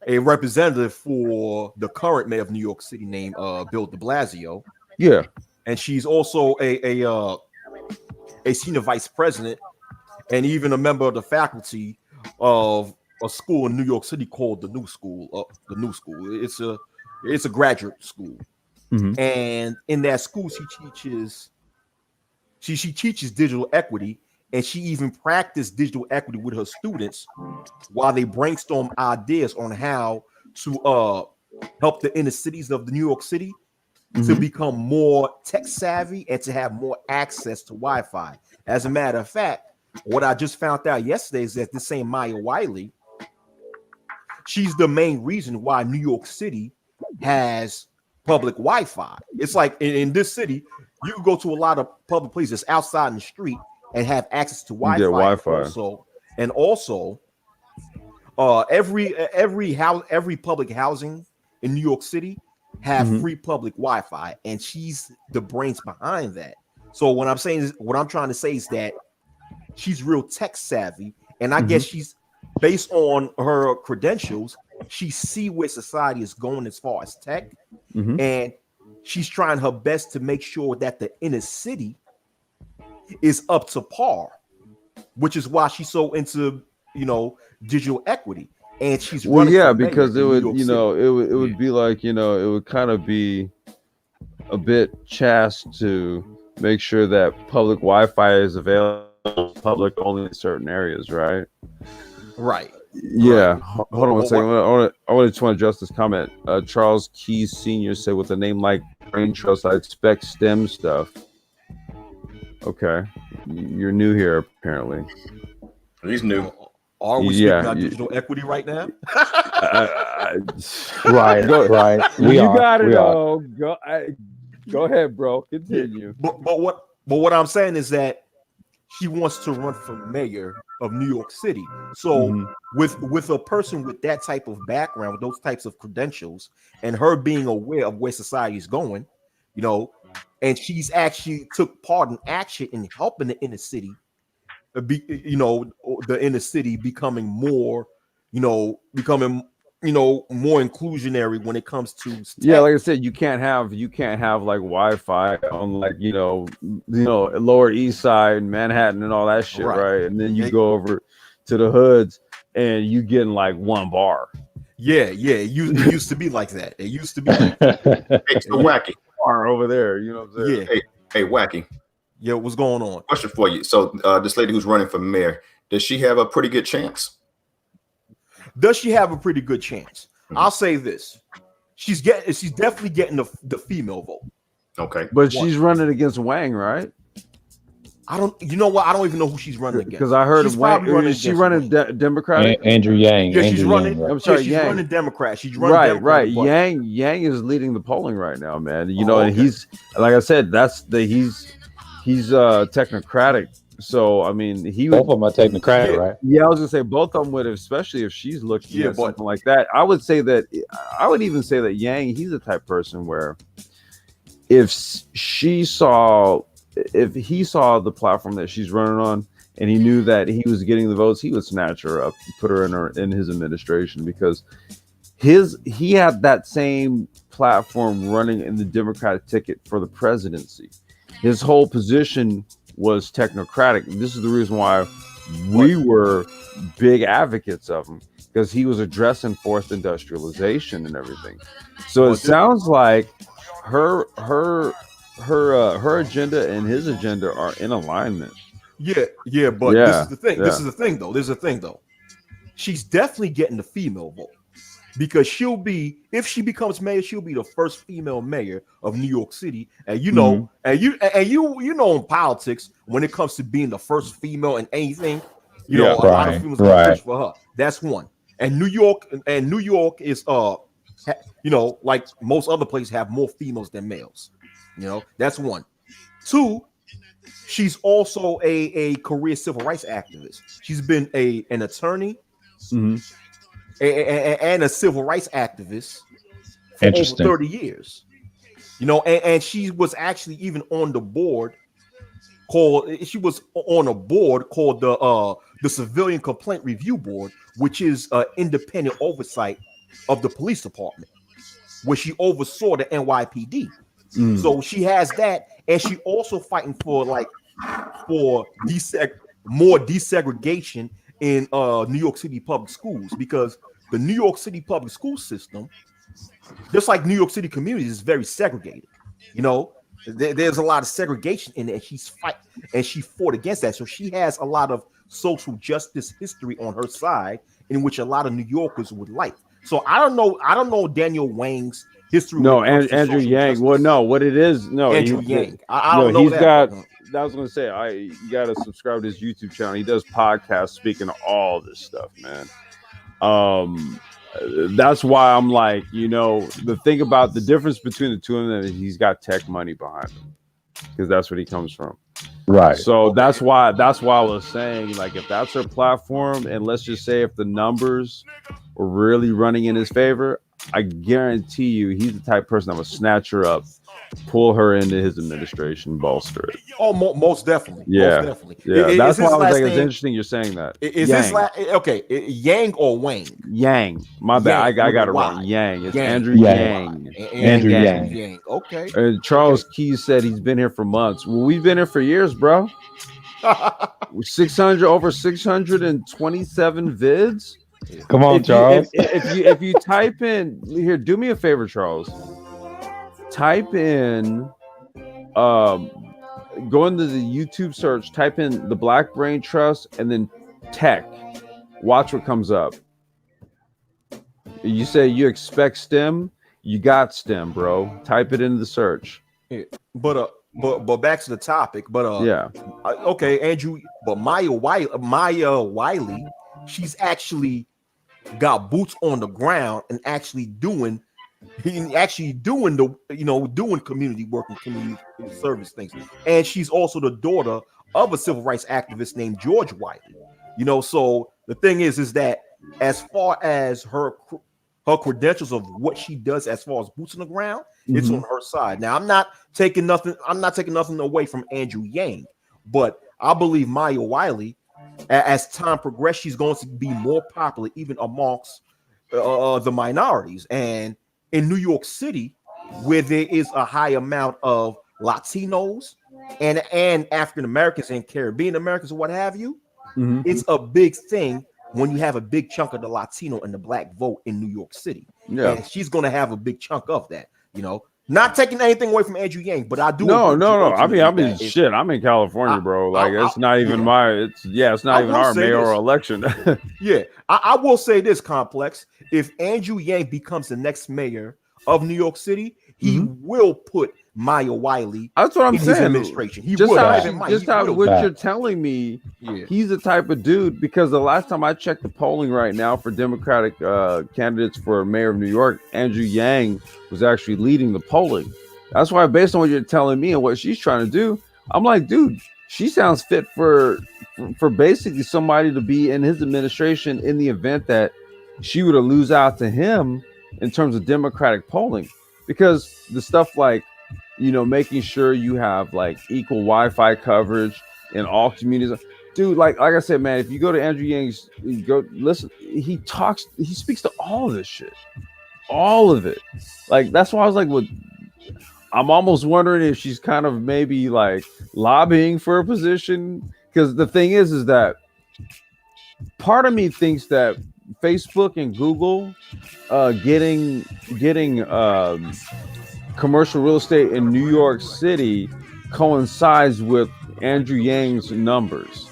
a representative for the current mayor of New York City named Bill de Blasio, Yeah. and she's also a senior vice president and even a member of the faculty of a school in New York City called the New School. The New School. It's a graduate school, Mhm. and in that school she teaches digital equity, and she even practiced digital equity with her students while they brainstorm ideas on how to help the inner cities of the New York City to Mhm. become more tech savvy and to have more access to Wi-Fi. As a matter of fact, what I just found out yesterday is that this same Maya Wiley, she's the main reason why New York City has public Wi-Fi. It's like in this city, you can go to a lot of public places outside in the street and have access to You get Wi-Fi. Wi-Fi. And also, every public housing in New York City have Mhm. free public Wi-Fi, and she's the brains behind that. So what I'm trying to say is that she's real tech savvy, and I guess Mhm. she's based on her credentials. She see where society is going as far as tech, Mhm. and she's trying her best to make sure that the inner city is up to par, which is why she's so into digital equity, and she's Well, running for yeah, mayor because it in New would, York City. it would be like, it would kind of be a bit chaste to make sure that public Wi-Fi is available to the public only in certain areas, right? Right. Yeah. Hold on one But second. I just want to address this comment. Charles Keys Sr. said, with a name like Brain Trust, I expect STEM stuff. Okay. You're new here, apparently. He's new. Are we Yeah, speaking about digital equity right now? Right, Go, right. We you are. got it, We are. though. Go ahead, bro. Continue. But what I'm saying is that she wants to run for mayor of New York City. So Mhm. with a person with that type of background, with those types of credentials, and her being aware of where society is going, and she's actually took part in action in helping the inner city, the inner city becoming more, more inclusionary when it comes to Yeah, tech. like I said, you can't have like Wi-Fi on like Lower East Side, Manhattan, and all that shit, Right. right? And then you It- go over to the hoods, and you getting like one bar. Yeah. It used to be like that. It used to be like that. Hey, so Wacky. Bar over there, you know what I'm saying? Yeah. Hey, Wacky. Yeah. What's going on? Question for you. So, this lady who's running for mayor, does she have a pretty good chance? Does she have a pretty good chance? I'll say this: she's definitely getting the female vote. Okay. But she's running against Wang, right? I don't. You know what? I don't even know who she's running against. Because I heard she's Wang. probably running Is she against running Wang. Democratic? Andrew Yang. Yeah, she's Andrew running. Yang, right? I'm sorry, she's Yang. running Democrat. She's running Right. Democratic, but- Yang is leading the polling right now, man. Oh, And okay. he's, like I said, he's technocratic. So I mean, he Both would. of them are technocratic, right? Yeah, I was gonna say both of them would, especially if she's looking Yeah, at but- something like that. I would even say that Yang, he's the type of person where if he saw the platform that she's running on, and he knew that he was getting the votes, he would snatch her up, put her in his administration, because he had that same platform running in the Democratic ticket for the presidency. His whole position was technocratic. This is the reason why we were big advocates of him, because he was addressing fourth industrialization and everything. So it sounds like her agenda and his agenda are in alignment. Yeah, but Yeah, this is the thing. yeah. This is the thing, though. She's definitely getting the female vote because if she becomes mayor, she'll be the first female mayor of New York City. And you know, in politics, when it comes to being the first female in anything, a lot of females gonna push for her. That's one. And New York is like most other places have more females than males. That's one. Two, she's also a career civil rights activist. She's been an attorney and a civil rights activist for over 30 years. And she was actually even on the board called the Civilian Complaint Review Board, which is independent oversight of the police department, where she oversaw the NYPD. Mm. So she has that, and she also fighting for more desegregation in New York City public schools, because the New York City public school system, just like New York City communities, is very segregated. You know, there's a lot of segregation in it, and she fought against that. So she has a lot of social justice history on her side, in which a lot of New Yorkers would like. So I don't know Daniel Wang's history. No, Andrew Yang. Justice. Well, no, what it is, no, Andrew Yang. I don't know he's that. I was gonna say, you gotta subscribe to his YouTube channel. He does podcasts speaking of all this stuff, man. That's why I'm like, the thing about the difference between the two of them is he's got tech money behind him, because that's what he comes from. Right. So that's why I was saying, like, if that's her platform, and let's just say if the numbers were really running in his favor, I guarantee you he's the type of person that would snatch her up, pull her into his administration, bolster it. Oh, most definitely. Yeah. Most definitely. Yeah. That's why I was like, it's interesting you're saying that. Is this okay? Yang or Wang? Yang. My bad. I got it wrong. Yang. It's Andrew Yang. Andrew Yang. Okay. And Charles Keys said he's been here for months. Well, we've been here for years, bro. Over 627 vids. Come on, Charles. If you type in here, do me a favor, Charles. Type in, go into the YouTube search. Type in the Black Brain Trust and then tech. Watch what comes up. You say you expect STEM, you got STEM, bro. Type it into the search. Yeah. But back to the topic. Okay, Andrew. But Maya Wiley, she's actually got boots on the ground and actually doing the doing community work and community service things. And she's also the daughter of a civil rights activist named George Wiley. So the thing is that as far as her credentials of what she does as far as boots on the ground, it's on her side. Now I'm not taking nothing away from Andrew Yang, but I believe Maya Wiley, as time progresses, she's going to be more popular even amongst the minorities. And in New York City, where there is a high amount of Latinos and African Americans and Caribbean Americans or what have you, it's a big thing when you have a big chunk of the Latino and the Black vote in New York City. Yeah. And she's going to have a big chunk of that, Not taking anything away from Andrew Yang, but I do. No. I mean, shit. I'm in California, bro. Like, it's not even our mayoral election. Yeah, I will say this, Complex. If Andrew Yang becomes the next mayor of New York City, he will put Maya Wiley. That's what I'm saying. His administration. He just will. What you're telling me, he's the type of dude. Because the last time I checked the polling right now for Democratic candidates for mayor of New York, Andrew Yang was actually leading the polling. That's why, based on what you're telling me and what she's trying to do, I'm like, dude, she sounds fit for basically somebody to be in his administration in the event that she were to lose out to him in terms of Democratic polling. Because the stuff like, making sure you have like equal Wi-Fi coverage in all communities. Dude, like I said, man, if you go to Andrew Yang's, go listen, he speaks to all of this shit. All of it. Like, that's why I was like, I'm almost wondering if she's kind of maybe like lobbying for a position. Because the thing is that part of me thinks that Facebook and Google getting commercial real estate in New York City coincides with Andrew Yang's numbers.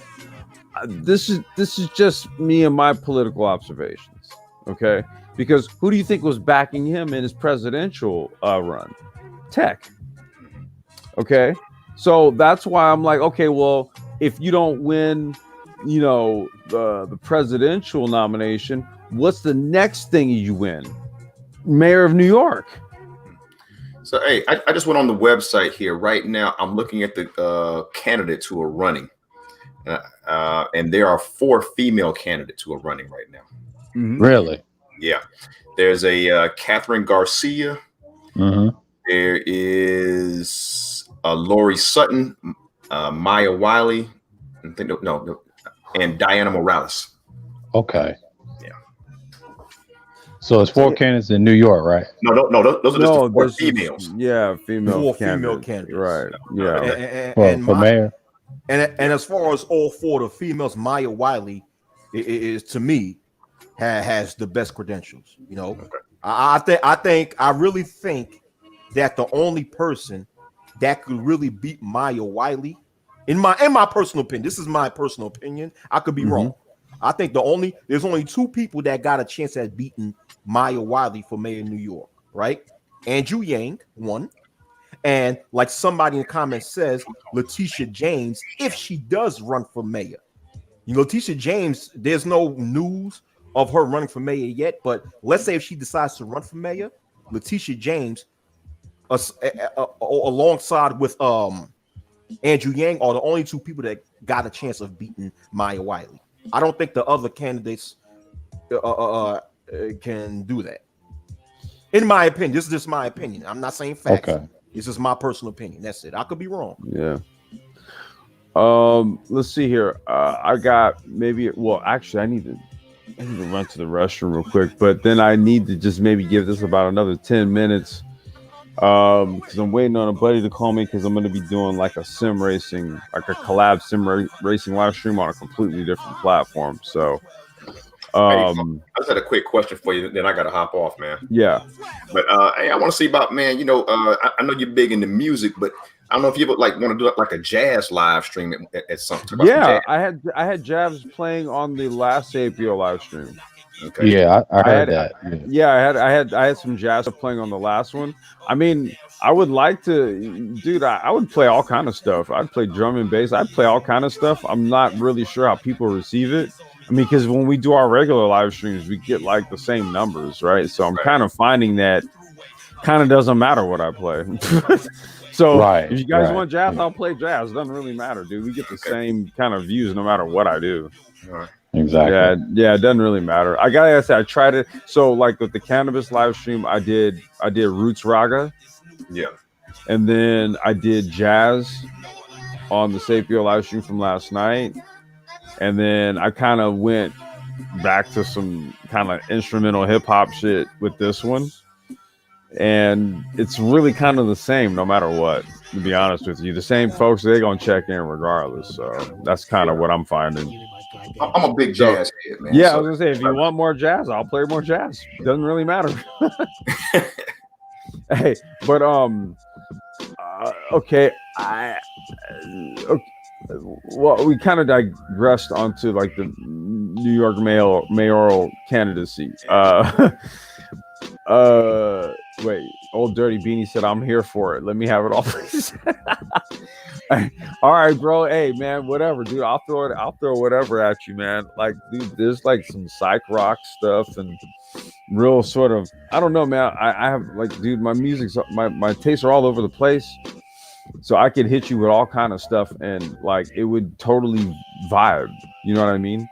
This is just me and my political observations, okay? Because who do you think was backing him in his presidential run? Tech. Okay, so that's why I'm like, okay, well, if you don't win, the presidential nomination, what's the next thing you win? Mayor of New York. So, hey, I just went on the website here right now. I'm looking at the candidates who are running, and there are 4 female candidates who are running right now. Really? Yeah. There's a Catherine Garcia. There is Lori Sutton, Maya Wiley, and Diana Morales. Okay. Yeah. So it's 4 candidates in New York, right? No. Those are just No, the four this is females. female 4 candidates. female candidates. Right. Yeah. For mayor. And as far as all 4 of the females, Maya Wiley is to me has the best credentials. You know, I really think that the only person that could really beat Maya Wiley, in my personal opinion, this is my personal opinion, I could be wrong. I think there's only 2 people that got a chance at beating Maya Wiley for mayor of New York, right? Andrew Yang, one, and like somebody in the comments says, Letitia James, if she does run for mayor. You know, Letitia James, there's no news of her running for mayor yet, but let's say if she decides to run for mayor, Letitia James, alongside with Andrew Yang, are the only 2 people that got a chance of beating Maya Wiley. I don't think the other candidates can do that. In my opinion, this is just my opinion. I'm not saying facts. Okay. This is my personal opinion. That's it. I could be wrong. Yeah. Let's see here. I got maybe. Well, actually, I need to run to the restroom real quick, but then I need to just maybe give this about another 10 minutes. Because I'm waiting on a buddy to call me because I'm going to be doing like a sim racing, like a collab racing live stream on a completely different platform. So, I just had a quick question for you. Then I got to hop off, man. Yeah. But hey, I want to see about, man. You know, I know you're big into music, but I don't know if you ever like want to do like a jazz live stream at some time. Yeah, I had jazz playing on the last Sapio live stream. Okay. Yeah, I heard that. Yeah, I had some jazz playing on the last one. I mean, I would like to, dude. I would play all kind of stuff. I'd play drum and bass. I'd play all kind of stuff. I'm not really sure how people receive it. I mean, because when we do our regular live streams, we get like the same numbers, right? So I'm kind of finding that kind of doesn't matter what I play. So if you guys want jazz, I'll play jazz. It doesn't really matter, dude. We get the same kind of views no matter what I do. Exactly. Yeah, it doesn't really matter. I gotta say, I tried it. So like with the cannabis live stream, I did Roots Raga. Yeah. And then I did jazz on the Sapio live stream from last night. And then I kind of went back to some kind of instrumental hip hop shit with this one. And it's really kind of the same no matter what, to be honest with you. The same folks, they're going to check in regardless. So that's kind of what I'm finding. I'm a big jazz head, man. Yeah, I was going to say, if you want more jazz, I'll play more jazz. Doesn't really matter. Hey, but, okay. Well, we kind of digressed onto like the New York mayoral candidacy. Wait, Old Dirty Beanie said, "I'm here for it. Let me have it all, please." All right, bro. Hey, man, whatever, dude. I'll throw whatever at you, man. Like, dude, there's like some psych rock stuff and real sort of, I don't know, man. I have like, dude, my music's my tastes are all over the place. So I could hit you with all kind of stuff and like it would totally vibe. You know what I mean?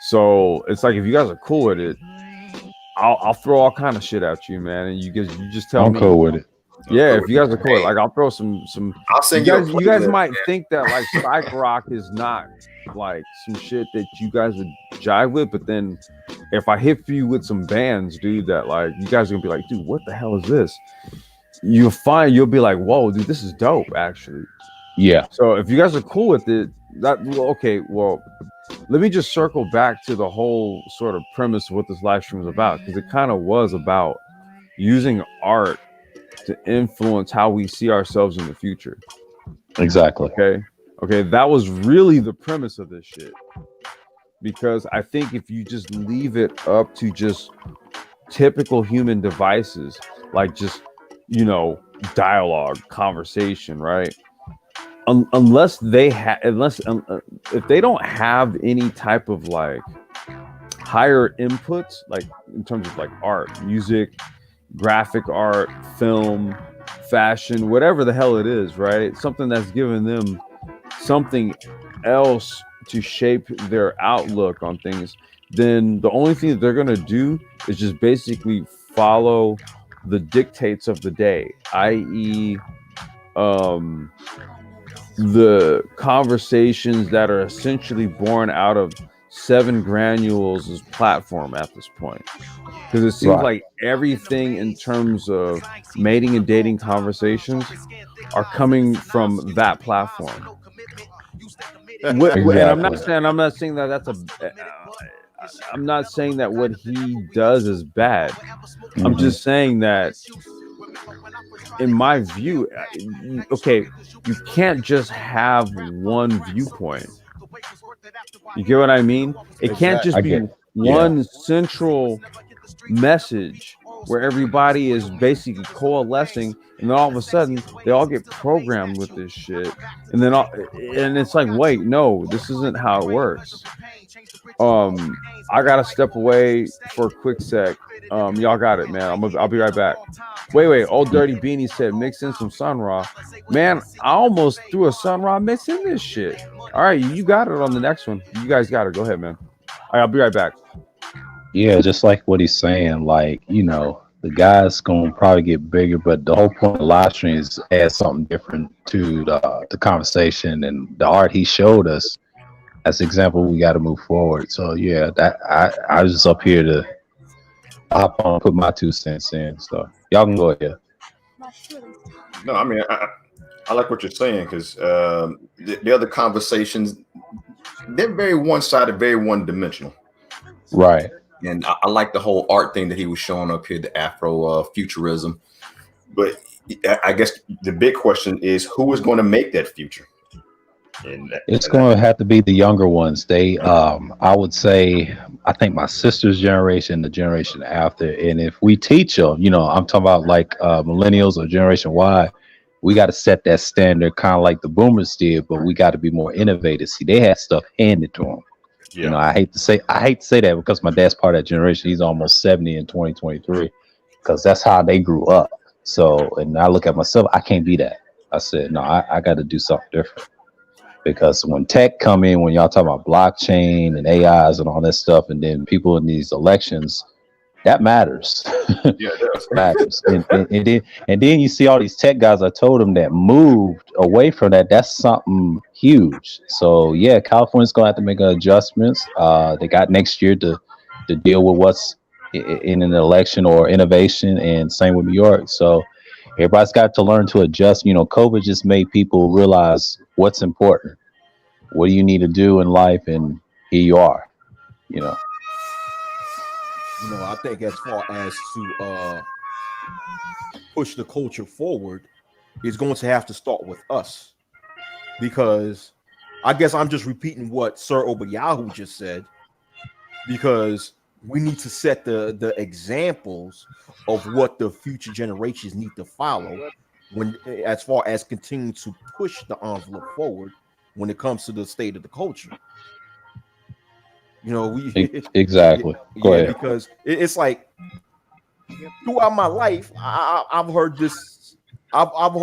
So it's like if you guys are cool with it, I'll throw all kind of shit at you, man. And you just tell me. I'm cool with it. Yeah, if you guys are cool, like I'll throw some. I'll send you guys might think that like psych rock is not like some shit that you guys would jive with, but then if I hit you with some bands, dude, that like you guys are gonna be like, dude, what the hell is this? You'll be like, whoa, dude, this is dope, actually. Yeah. So if you guys are cool with it, okay, well, let me just circle back to the whole sort of premise of what this live stream is about, because it kind of was about using art to influence how we see ourselves in the future. Exactly. Okay, that was really the premise of this shit. Because I think if you just leave it up to just typical human devices, like just, you know, dialogue, conversation, right? Unless if they don't have any type of like higher inputs, like in terms of like art, music, graphic art, film, fashion, whatever the hell it is, right? Something that's given them something else to shape their outlook on things, then the only thing that they're going to do is just basically follow the dictates of the day, i.e. the conversations that are essentially born out of Seven Granules' platform at this point, because it seems like everything in terms of mating and dating conversations are coming from that platform. And I'm not saying that that's a. I'm not saying that what he does is bad. I'm just saying that, in my view, okay, you can't just have one viewpoint. You get what I mean? It can't just be one central message where everybody is basically coalescing, and then all of a sudden they all get programmed with this shit, and then and it's like, wait, no, this isn't how it works. I gotta step away for a quick sec. Y'all got it, man. I'll be right back. Wait. Old Dirty Beanie said mix in some Sun Ra. Man, I almost threw a Sun Ra mix in this shit. All right, you got it on the next one. You guys got it. Go ahead, man. All right, I'll be right back. Yeah, just like what he's saying, like, the guy's gonna probably get bigger, but the whole point of live stream is add something different to the conversation and the art he showed us. As an example, we got to move forward. So yeah, that I was just up here to hop on, put my 2 cents in. So y'all can go ahead. No, I mean, I like what you're saying, because the other conversations, they're very one-sided, very one-dimensional. Right. And I like the whole art thing that he was showing up here, the Afrofuturism. But I guess the big question is, who is going to make that future? It's going to have to be the younger ones. They, I would say, I think my sister's generation, the generation after, and if we teach them, I'm talking about like millennials or Generation Y, we got to set that standard, kind of like the boomers did, but we got to be more innovative. See, they had stuff handed to them. Yeah. I hate to say that because my dad's part of that generation. He's almost 70 in 2023, because that's how they grew up. So, and I look at myself, I can't be that. I said, no, I got to do something different. Because when tech come in, when y'all talk about blockchain and AIs and all that stuff, and then people in these elections, that matters. Yeah, it matters. And then you see all these tech guys. I told them that moved away from that. That's something huge. So yeah, California's gonna have to make adjustments. They got next year to deal with what's in an election or innovation, and same with New York. So everybody's got to learn to adjust. COVID just made people realize what's important. What do you need to do in life? And here you are, I think as far as to push the culture forward, it's going to have to start with us. Because I guess I'm just repeating what Sir Obayahu just said, because we need to set the examples of what the future generations need to follow as far as continuing to push the envelope forward when it comes to the state of the culture. Exactly. Go ahead. Because it's like throughout my life, I've heard this. I've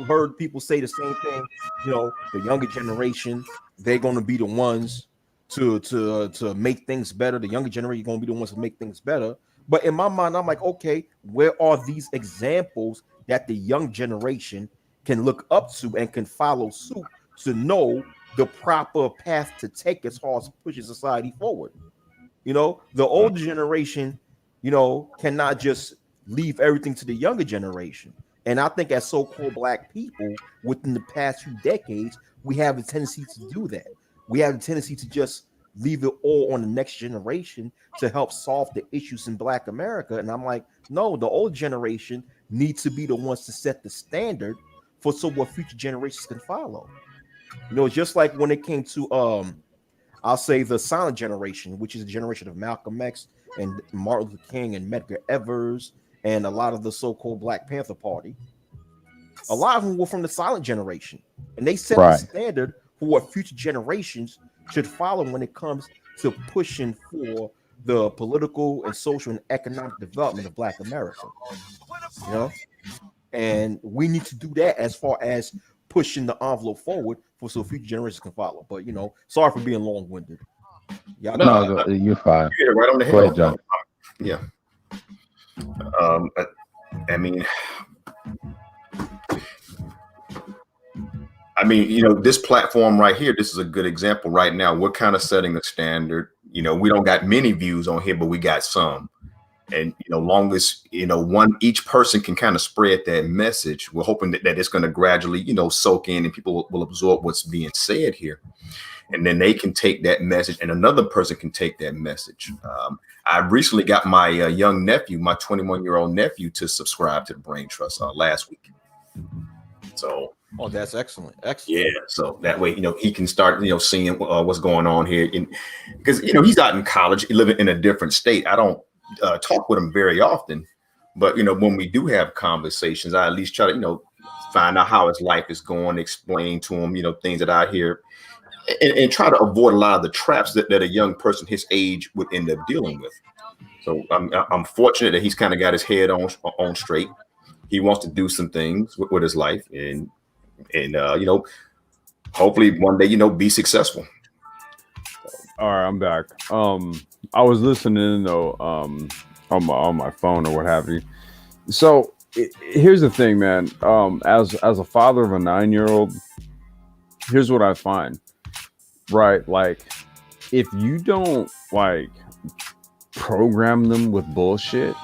heard people say the same thing. The younger generation, they're going to be the ones to make things better. The younger generation going to be the ones to make things better. But in my mind, I'm like, okay, where are these examples that the young generation can look up to and can follow suit to know the proper path to take as far as pushing society forward? The older generation, cannot just leave everything to the younger generation. And I think as so-called Black people within the past few decades, we have a tendency to do that. We have a tendency to just leave it all on the next generation to help solve the issues in Black America. And I'm like, no, the old generation needs to be the ones to set the standard for what future generations can follow. Just like when it came to I'll say the silent generation, which is the generation of Malcolm X and Martin Luther King and Medgar Evers and a lot of the so-called Black Panther Party. A lot of them were from the silent generation, and they set the standard for what future generations should follow when it comes to pushing for the political and social and economic development of Black America. And we need to do that as far as pushing the envelope forward so future generations can follow. But sorry for being long-winded. No, you're fine. You hit it right on the head. Go ahead, John. Yeah. I mean, this platform right here, this is a good example right now. We're kind of setting a standard You know, we don't got many views on here, but we got some. And long as each person can kind of spread that message, we're hoping that it's going to gradually soak in, and people will absorb what's being said here, and then they can take that message, and another person can take that message. I recently got my young nephew, my 21-year-old nephew, to subscribe to the Brain Trust last week. So, oh, that's excellent. Yeah, so that way, he can start, seeing what's going on here, because he's out in college, living in a different state. I don't talk with him very often, but when we do have conversations, I at least try to find out how his life is going, explain to him things that I hear, and try to avoid a lot of the traps that a young person his age would end up dealing with. So I'm fortunate that he's kind of got his head on straight. He wants to do some things with his life, and hopefully one day be successful. All right, I'm back. I was listening though, on my phone or what have you. So here's the thing, man. As a father of a 9-year-old, here's what I find. Right, like if you don't like program them with bullshit,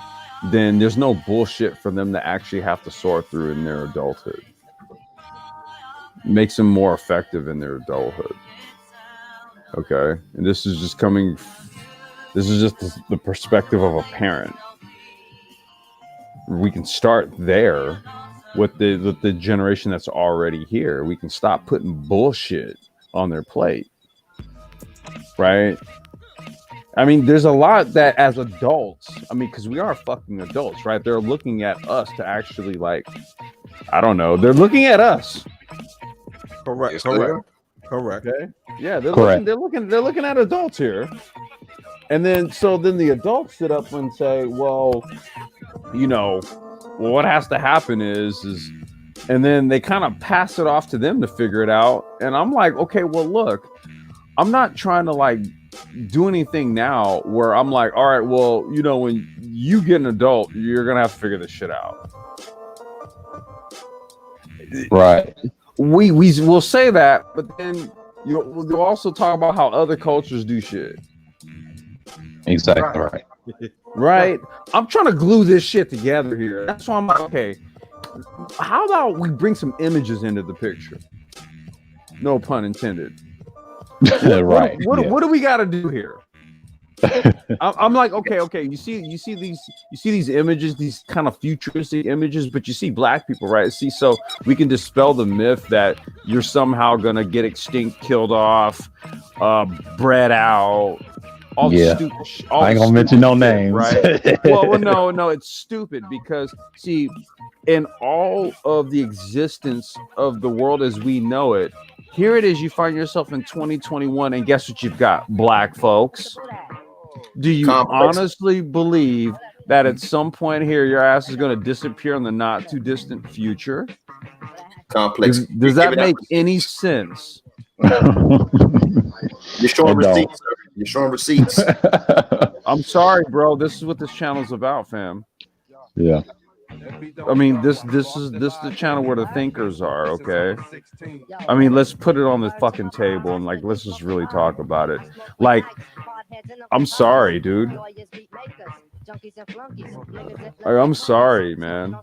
then there's no bullshit for them to actually have to sort through in their adulthood. Makes them more effective in their adulthood. Okay, and this is just the perspective of a parent. We can start there with the generation that's already here. We can stop putting bullshit on their plate, right? I mean, there's a lot that as adults, because we are fucking adults, right? They're looking at us to actually, like, I don't know, they're looking at us. Correct. Okay. Yeah, they're looking at adults here. And then the adults sit up and say, well, what has to happen is and then they kind of pass it off to them to figure it out. And I'm like, okay, well, look, I'm not trying to like do anything now where I'm like, all right, well, when you get an adult, you're gonna have to figure this shit out. Right. We will say that, but then we'll also talk about how other cultures do shit. Exactly right. Right. I'm trying to glue this shit together here. That's why I'm like, okay, how about we bring some images into the picture? No pun intended. Right. What do we got to do here? I'm like, okay. You see these images, these kind of futuristic images, but you see black people, right? See, so we can dispel the myth that you're somehow gonna get extinct, killed off, bred out. All stupid. I ain't gonna mention no names, right? Well, no, it's stupid because see, in all of the existence of the world as we know it, here it is. You find yourself in 2021, and guess what you've got, black folks. Do you honestly believe that at some point here your ass is going to disappear in the not too distant future? Complex. Does that make any sense? You're showing receipts, sir. You're showing receipts. I'm sorry, bro. This is what this channel's about, fam. Yeah. I mean, this is the channel where the thinkers are, okay? I mean, let's put it on the fucking table and like let's just really talk about it. Like, I'm sorry, dude. I'm sorry, man.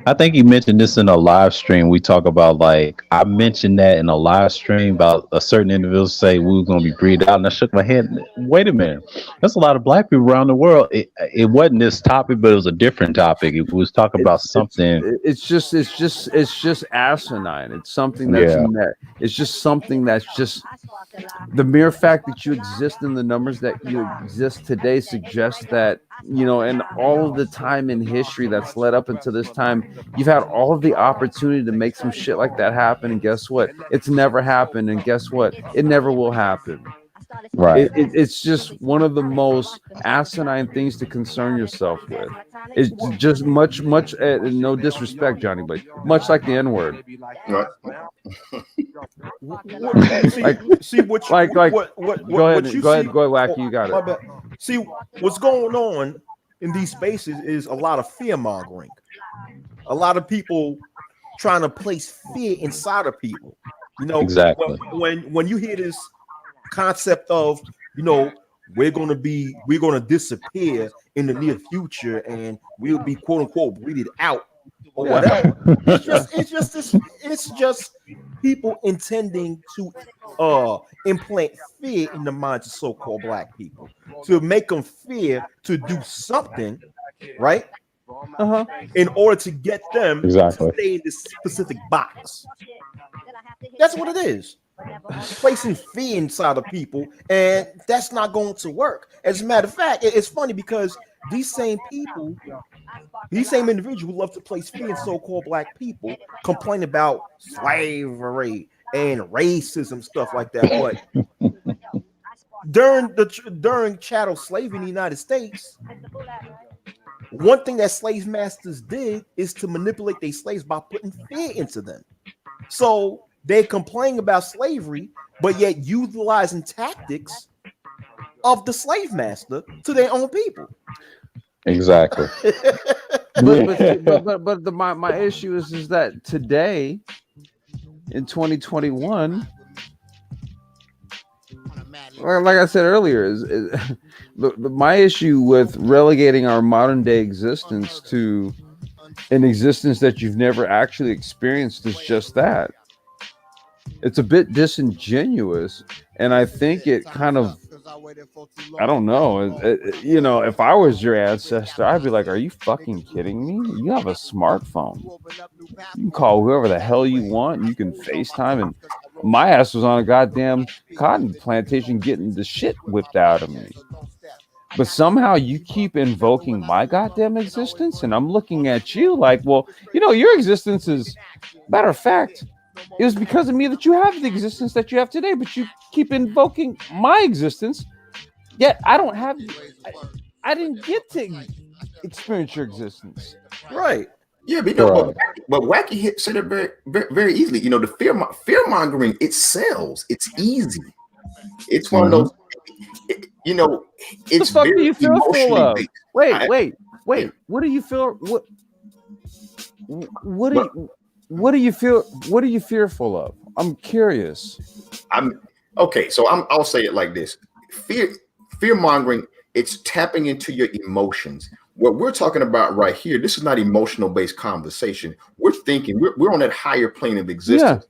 I think you mentioned this in a live stream. We talk about like I mentioned that in a live stream about a certain individual say we were going to be breed out, and I shook my head. Wait a minute, there's a lot of black people around the world. It wasn't this topic, but it was a different topic. It was talking about something. It's just asinine. It's something that's it's just something that's just the mere fact that you exist in the numbers that you exist today suggests that. And all of the time in history that's led up into this time, you've had all of the opportunity to make some shit like that happen. And guess what? It's never happened. And guess what? It never will happen. Right. It's just one of the most asinine things to concern yourself with. It's just much, no disrespect, Johnny, but much like the N-word. Right. Go ahead, Wacky, you got it. See, what's going on in these spaces is a lot of fear mongering. A lot of people trying to place fear inside of people. Exactly. When you hear this concept of, we're gonna disappear in the near future, and we'll be quote unquote breeded out or whatever. It's just people intending to implant fear in the minds of so-called black people to make them fear to do something, right? In order to get them Exactly. to stay in this specific box. That's what it is. Placing fear inside of people, and that's not going to work. As a matter of fact, it's funny because these same people, these same individuals who love to place fear in so-called black people, complain about slavery and racism, stuff like that. But during chattel slavery in the United States, one thing that slave masters did is to manipulate their slaves by putting fear into them. So they complain about slavery, but yet utilizing tactics of the slave master to their own people. Exactly. but my issue is that today in 2021, like I said earlier, is my issue with relegating our modern day existence to an existence that you've never actually experienced is just that. It's a bit disingenuous, and I think it kind of, I don't know, you know, if I was your ancestor, I'd be like, are you fucking kidding me? You have a smartphone. You can call whoever the hell you want, and you can FaceTime, and my ass was on a goddamn cotton plantation getting the shit whipped out of me. But somehow you keep invoking my goddamn existence, and I'm looking at you like, well, you know, your existence is, matter of fact, it was because of me that you have the existence that you have today, but you keep invoking my existence, yet I don't have, I didn't get to experience your existence. Right. Yeah, but, you know, but Wacky said it very, very, very easily. You know, the fear mongering, it sells. It's easy. It's one of those, you know, it's the fuck very do you feel full of? based. Wait. What do you feel? What do you feel? What are you fearful of? I'm curious. I'll say it like this: fear mongering. It's tapping into your emotions. What we're talking about right here, this is not emotional based conversation. We're thinking we're on that higher plane of existence.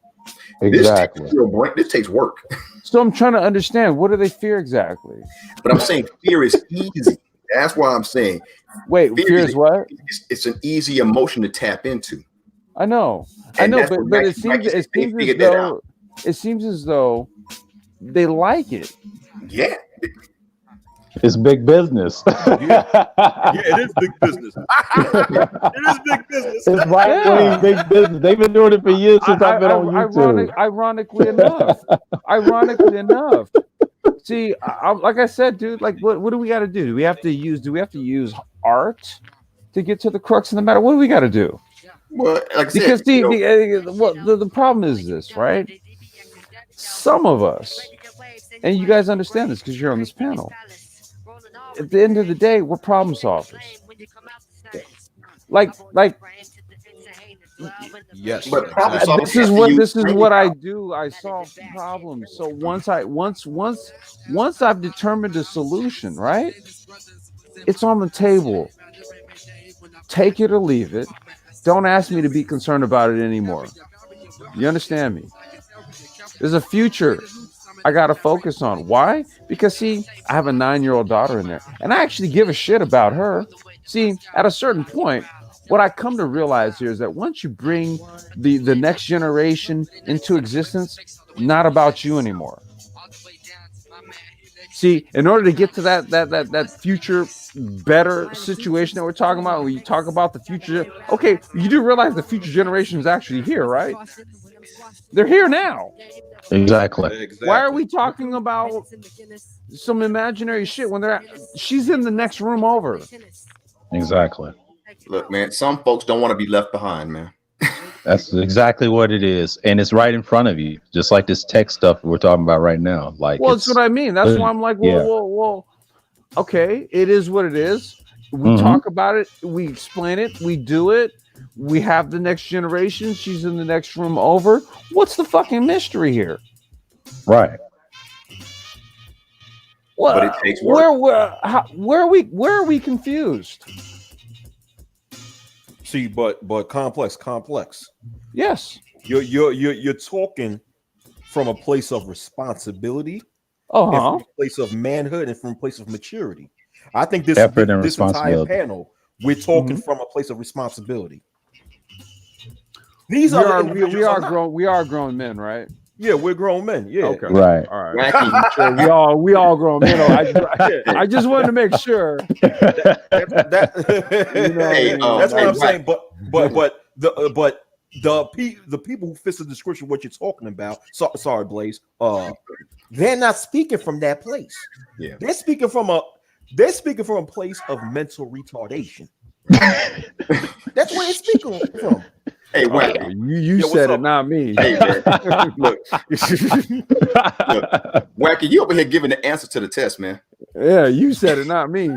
Yeah, exactly. This takes work. So I'm trying to understand, what do they fear exactly? But I'm saying fear is easy. That's why I'm saying. Wait, fear is what? It's an easy emotion to tap into. I know, but it seems as though they like it. Yeah. It's big business. Yeah, it is big business. It is big business. It's right-wing big business. They've been doing it for years since I've been on YouTube. Ironically enough. See, like I said, dude, like what do we got to do? Do we have to use art to get to the crux of the matter? What do we got to do? Well, like I said, because the problem is this, right? Some of us, and you guys understand this because you're on this panel, at the end of the day, we're problem solvers. Like yes, but problem solving. This is what I do. I solve problems. So once I've determined a solution, right? It's on the table. Take it or leave it. Don't ask me to be concerned about it anymore. You understand me? There's a future I got to focus on. Why? Because, see, I have a 9-year-old daughter in there, and I actually give a shit about her. See, at a certain point, what I come to realize here is that once you bring the next generation into existence, not about you anymore. See, in order to get to that future better situation that we're talking about, when you talk about the future, okay, you do realize the future generation is actually here, right? They're here now. Exactly. Why are we talking about some imaginary shit when she's in the next room over? Exactly. Look, man, some folks don't want to be left behind, man. That's exactly what it is, and it's right in front of you, just like this tech stuff we're talking about right now. Like, well, that's what I mean. That's why I'm like, well, okay, it is what it is. We talk about it, we explain it, we do it. We have the next generation. She's in the next room over. What's the fucking mystery here? Right. Well, but it takes work. where are we confused? See, but complex. Yes. You're talking from a place of responsibility, and from a place of manhood, and from a place of maturity. I think this Effort and this entire responsibility. panel, we're talking from a place of responsibility. These we are we are grown men, right? Yeah, we're grown men. Yeah. Okay. Right. All right. Wacky. Sure, we all grown men. I just wanted to make sure. That, You know, Hey, that's what hey, I'm saying. Wack. But the people who fit the description of what you're talking about. Sorry, Blaze. They're not speaking from that place. Yeah. They're speaking from a place of mental retardation. That's where they're speaking from. Hey, Wacky. You said it, not me. Hey, man. Look, Wacky, you over here giving the answer to the test, man. Yeah, you said it, not me.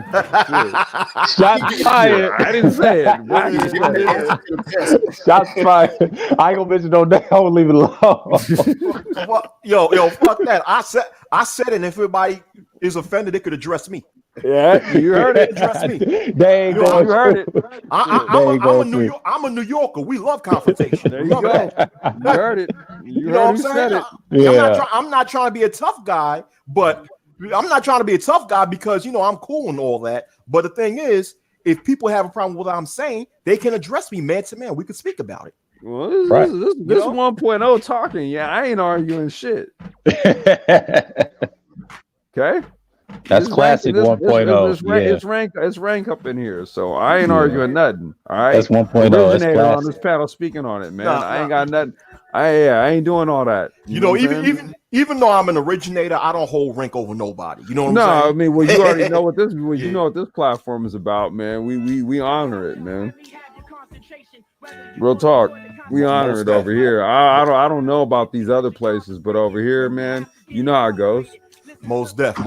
Shots fired. I didn't say it. You giving the answer to the test. Shots fired. I ain't gonna mention no name. I'm gonna leave it alone. Well, yo, fuck that. I said it. And if everybody is offended, they could address me. Yeah, you heard it. Address me. They ain't going You heard it. I'm a New Yorker. We love confrontation. There you go. You heard it. You know heard what I'm who said saying? it. Yeah. I'm not trying to be a tough guy, but I'm not trying to be a tough guy because I'm cool and all that. But the thing is, if people have a problem with what I'm saying, they can address me man to man. We could speak about it. Well, this Right. this 1.0 talking. Yeah, I ain't arguing shit. Okay. That's It's classic rank- 1.0. It's rank up in here, so I ain't arguing nothing. All right, That's 1.0. That's Originator on classic. this panel speaking on it, man. Nah, I ain't got nothing. I ain't doing all that. Even though I'm an originator, I don't hold rank over nobody. You know what I'm No, saying? I mean, well, you already know what this. Well, you know what this platform is about, man. We honor it, man. Real talk, we honor it over here. I don't know about these other places, but over here, man, you know how it goes. Most def,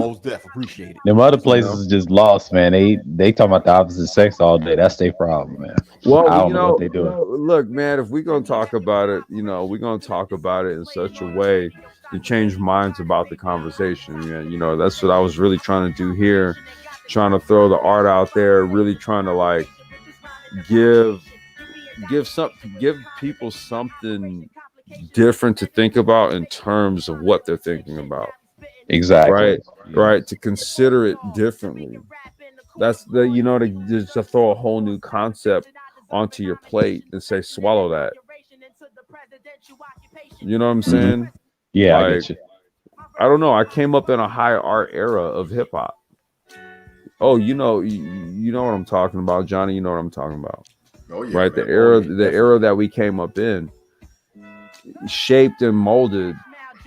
appreciate it. Them other places is just lost, man. They talking about the opposite sex all day. That's their problem, man. Well, I don't know what they do. Look, man, if we're gonna talk about it, we're gonna talk about it in such a way to change minds about the conversation. Man, that's what I was really trying to do here, trying to throw the art out there, really trying to like give people something different to think about in terms of what they're thinking about. Exactly. Right. To consider it differently. That's to throw a whole new concept onto your plate and say, swallow that. You know what I'm saying? Yeah, like, I get you. I don't know. I came up in a high art era of hip hop. Oh, you know what I'm talking about, Johnny. You know what I'm talking about. Oh, yeah, right. Man. The era that we came up in shaped and molded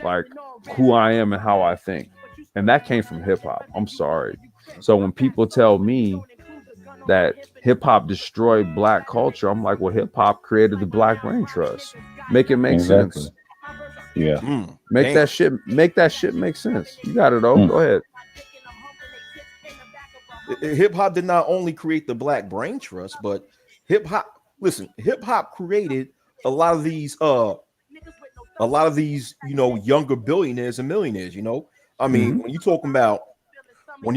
like who I am and how I think. And that came from hip hop. I'm sorry. So when people tell me that hip hop destroyed black culture, I'm like, well, hip hop created the Black Brain Trust. Make it make sense. Yeah. Make that shit make sense. You got it, though. Go ahead. Hip hop did not only create the Black Brain Trust, but hip hop created a lot of these younger billionaires and millionaires. I mean, when you're talking about Mark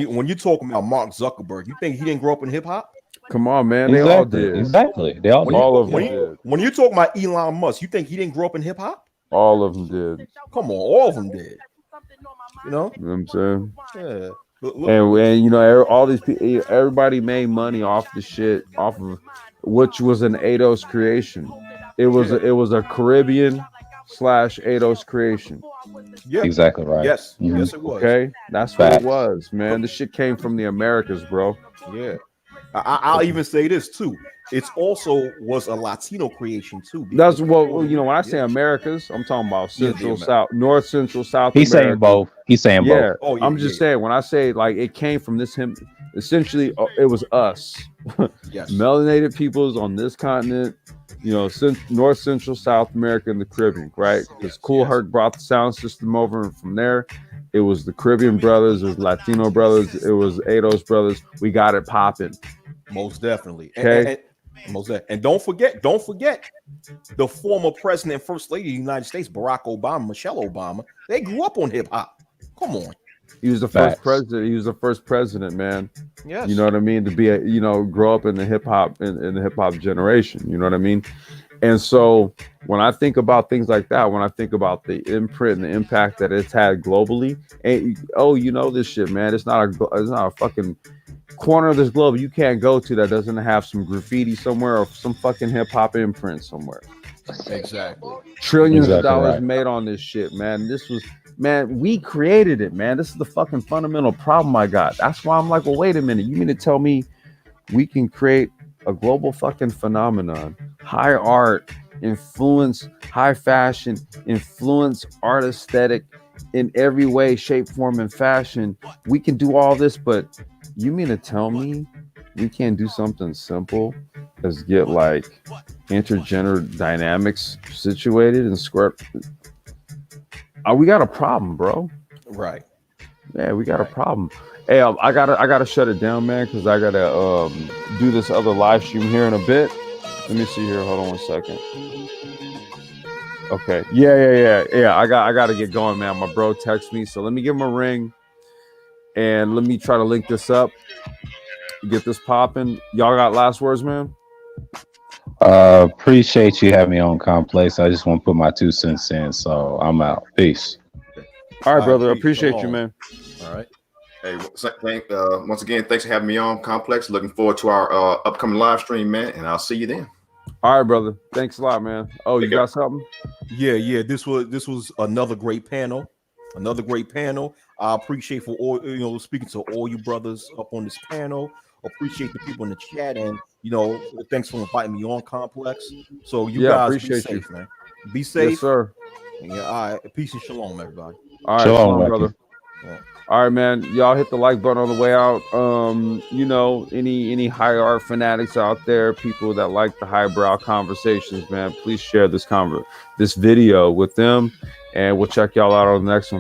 Zuckerberg, you think he didn't grow up in hip hop? Come on, man. They all did. Exactly. They all of them did. When you're talking about Elon Musk, you think he didn't grow up in hip hop? All of them did. Come on, all of them did. You know what I'm saying? Yeah. And all these people, everybody made money off the shit, off of which was an Eidos creation. It was a Caribbean / Eidos creation. Yeah, exactly right. Yes, yes, it was. Okay, that's what it was, man. This shit came from the Americas, bro. Yeah, I'll even say this too. It also was a Latino creation too. That's what when I say Americas, I'm talking about Central, South, North, Central, South. He's saying both. He's saying both. Oh, I'm just saying when I say like it came from this him. Essentially, it was us, melanated peoples on this continent. North, Central, South America, and the Caribbean, right? Because Herc brought the sound system over, and from there, it was the Caribbean brothers, it was Latino brothers, it was Eidos brothers. We got it popping. Most definitely. Okay. And don't forget the former president and first lady of the United States, Barack Obama, Michelle Obama. They grew up on hip hop. Come on. He was the first Facts. president. He was the first president, man. Yes. You know what I mean? To be a, grow up in the hip hop in the hip hop generation. You know what I mean? And so when I think about things like that, when I think about the imprint and the impact that it's had globally, and this shit, man. It's not a fucking corner of this globe you can't go to that doesn't have some graffiti somewhere or some fucking hip hop imprint somewhere. Exactly. Trillions of Exactly dollars right. made on this shit, man. We created it, man. This is the fucking fundamental problem I got. That's why I'm like, well, wait a minute. You mean to tell me we can create a global fucking phenomenon, high art, influence, high fashion, influence art aesthetic in every way, shape, form, and fashion? We can do all this, but you mean to tell me we can't do something simple as get like intergender dynamics situated and square? We got a problem, bro. Right. Yeah, we got a problem. Hey, I gotta shut it down, man, because I gotta do this other live stream here in a bit. Let me see here. Hold on one second. Okay. Yeah. I gotta get going, man. My bro texted me, so let me give him a ring and let me try to link this up. Get this popping. Y'all got last words, man? Appreciate you having me on Complex. I just want to put my 2 cents in, so I'm out. Peace. All right, brother. Peace. Appreciate you, Shalom. man. All right. Hey, once again, thanks for having me on Complex. Looking forward to our upcoming live stream, man, and I'll see you then. All right, brother. Thanks a lot, man. Oh, you got something? Yeah. This was another great panel. Another great panel. I appreciate for all speaking to all you brothers up on this panel. Appreciate the people in the chat, and thanks for inviting me on Complex. So you guys appreciate be safe, you, man. Be safe. Yes, sir. Yeah, all right. Peace and shalom, everybody. All right, Shalom, brother. Yeah. All right, man. Y'all hit the like button on the way out. Any high art fanatics out there, people that like the highbrow conversations, man, please share this video with them, and we'll check y'all out on the next one.